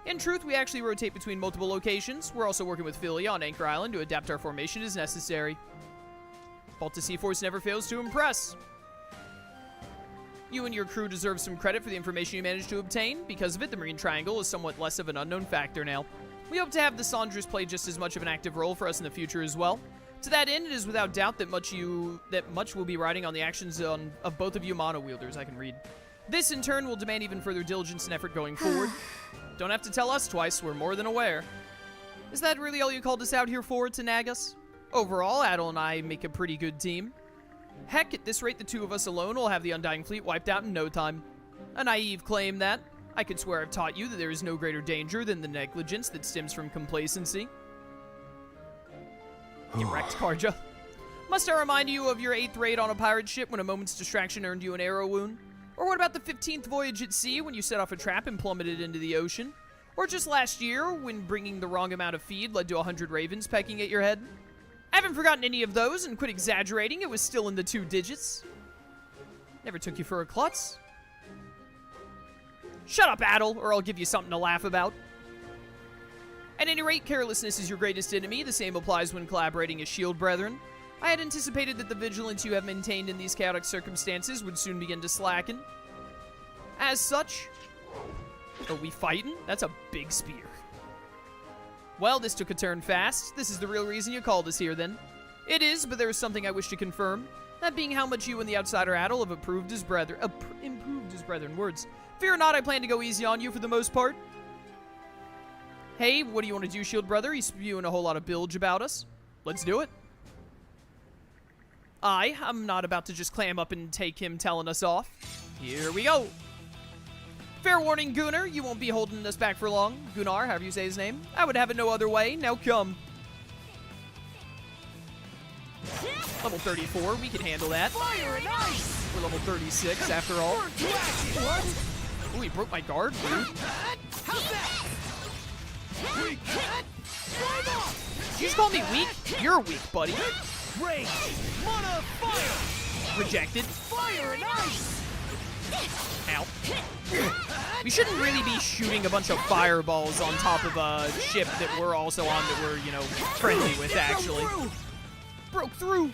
In truth, we actually rotate between multiple locations. We're also working with Philia on Anchor Island to adapt our formation as necessary. Balta Sea Force never fails to impress. You and your crew deserve some credit for the information you managed to obtain. Because of it, the Marine Triangle is somewhat less of an unknown factor now. We hope to have the Sandras play just as much of an active role for us in the future as well. To that end, it is without doubt that much will be riding on the actions of both of you mono-wielders. I can read. This, in turn, will demand even further diligence and effort going forward. Don't have to tell us twice. We're more than aware. Is that really all you called us out here for, to nag us? Overall, Adol and I make a pretty good team. Heck, at this rate, the 2 of us alone will have the Undying Fleet wiped out in no time. A naive claim that. I could swear I've taught you that there is no greater danger than the negligence that stems from complacency. Get wrecked, Karja. Must I remind you of your 8th raid on a pirate ship when a moment's distraction earned you an arrow wound? Or what about the 15th voyage at sea when you set off a trap and plummeted into the ocean? Or just last year when bringing the wrong amount of feed led to 100 ravens pecking at your head? I haven't forgotten any of those, and quit exaggerating, it was still in the 2 digits. Never took you for a klutz. Shut up, Adol, or I'll give you something to laugh about. At any rate, carelessness is your greatest enemy. The same applies when collaborating as shield brethren. I had anticipated that the vigilance you have maintained in these chaotic circumstances would soon begin to slacken. As such... Are we fighting? That's a big spear. Well, this took a turn fast. This is the real reason you called us here, then. It is, but there is something I wish to confirm. That being how much you and the outsider Adol have improved as brethren. Words. Fear not, I plan to go easy on you for the most part. Hey, what do you want to do, shield brother? He's spewing a whole lot of bilge about us. Let's do it. I'm not about to just clam up and take him telling us off. Here we go. Fair warning, Gunnar, you won't be holding us back for long. Gunnar, however you say his name. I would have it no other way. Now come. Level 34, we can handle that. Fire and ice! We're level 36, after all. What? Ooh, he broke my guard, dude. How's that? Did you just call me weak? You're weak, buddy. Rage! Mana fire! Rejected. Fire and ice! Ow. We shouldn't really be shooting a bunch of fireballs on top of a ship that we're also on that we're, you know, friendly with, actually. Broke through!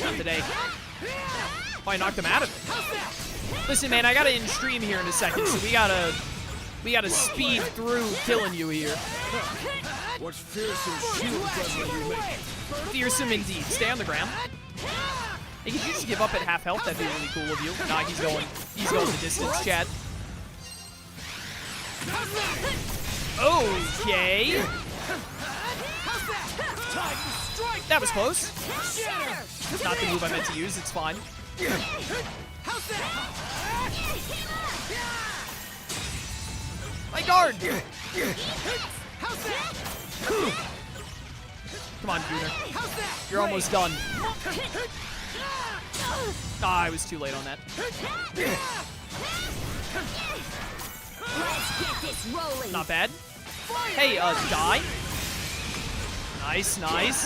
Not today. Oh, I knocked him out of it. Listen, man, I gotta end stream here in a second, so we gotta speed through killing you here. What's fearsome shield brethren you make? Fearsome indeed. Stay on the ground. Hey, could you just give up at half health? That'd be really cool of you. Nah, he's going the distance, chat. Okay. That was close. That's not the move I meant to use. It's fine. My guard. Come on, Gunnar. You're almost done. Ah, I was too late on that. Let's get this rolling. Not bad. Hey, die. Nice, nice.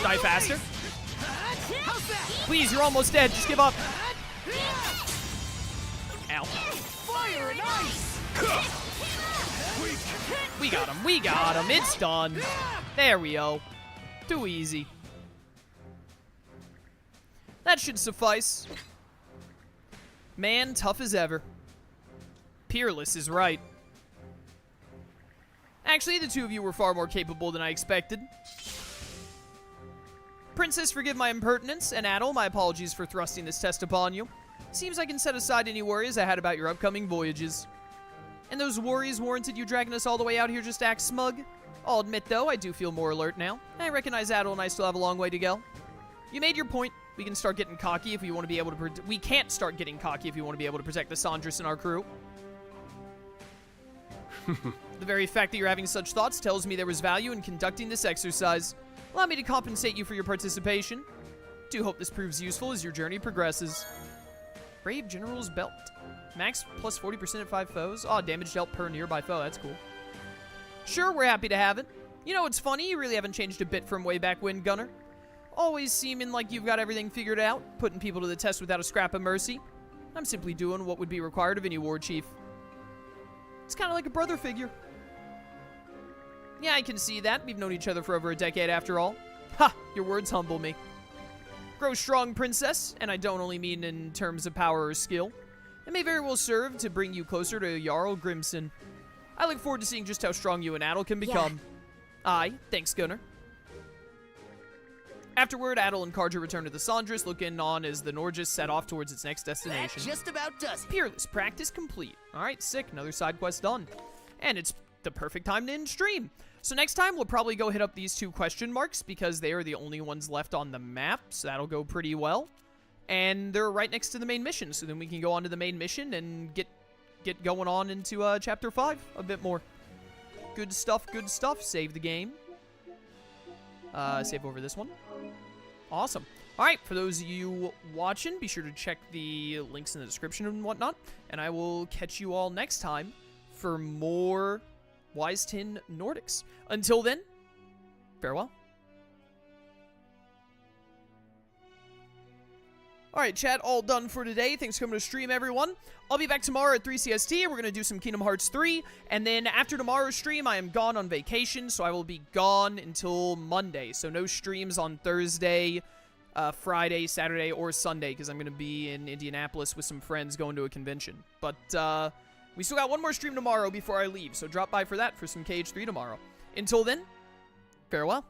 Die faster. Please, you're almost dead. Just give up. Ow. Fire and ice. We got him. We got him. It's done. There we go. Too easy. That should suffice. Man, tough as ever. Peerless is right. Actually, the two of you were far more capable than I expected. Princess, forgive my impertinence, and Adel, my apologies for thrusting this test upon you. Seems I can set aside any worries I had about your upcoming voyages. And those worries warranted you dragging us all the way out here just to act smug? I'll admit, though, I do feel more alert now. I recognize Adel and I still have a long way to go. You made your point. We can start getting cocky if we want to be able to... We can't start getting cocky if we want to be able to protect the Sandras and our crew. The very fact that you're having such thoughts tells me there was value in conducting this exercise. Allow me to compensate you for your participation. Do hope this proves useful as your journey progresses. Brave General's Belt. Max plus 40% at 5 foes. Oh, damage dealt per nearby foe. That's cool. Sure, we're happy to have it. You know, it's funny. You really haven't changed a bit from way back when, Gunnar. Always seeming like you've got everything figured out, putting people to the test without a scrap of mercy. I'm simply doing what would be required of any war chief. It's kind of like a brother figure. Yeah, I can see that. We've known each other for over a decade after all. Ha! Your words humble me. Grow strong, princess, and I don't only mean in terms of power or skill. It may very well serve to bring you closer to Jarl Grimson. I look forward to seeing just how strong you and Adel can become. Yeah. Aye, thanks, Gunnar. Afterward, Adel and Karja return to the Sandras, looking on as the Norgis set off towards its next destination. That just about does it. Peerless practice complete. All right, sick. Another side quest done. And it's the perfect time to end stream. So next time, we'll probably go hit up these 2 question marks because they are the only ones left on the map, so that'll go pretty well. And they're right next to the main mission, so then we can go on to the main mission and get going on into Chapter 5 a bit more. Good stuff, good stuff. Save the game. Save over this one. Awesome. All right, for those of you watching, be sure to check the links in the description and whatnot, and I will catch you all next time for more Wise 10 Nordics. Until then, farewell. All right, chat, all done for today. Thanks for coming to stream, everyone. I'll be back tomorrow at 3 CST. We're going to do some Kingdom Hearts 3. And then after tomorrow's stream, I am gone on vacation, so I will be gone until Monday. So no streams on Thursday, Friday, Saturday, or Sunday, because I'm going to be in Indianapolis with some friends going to a convention. But we still got one more stream tomorrow before I leave, so drop by for that for some KH3 tomorrow. Until then, farewell.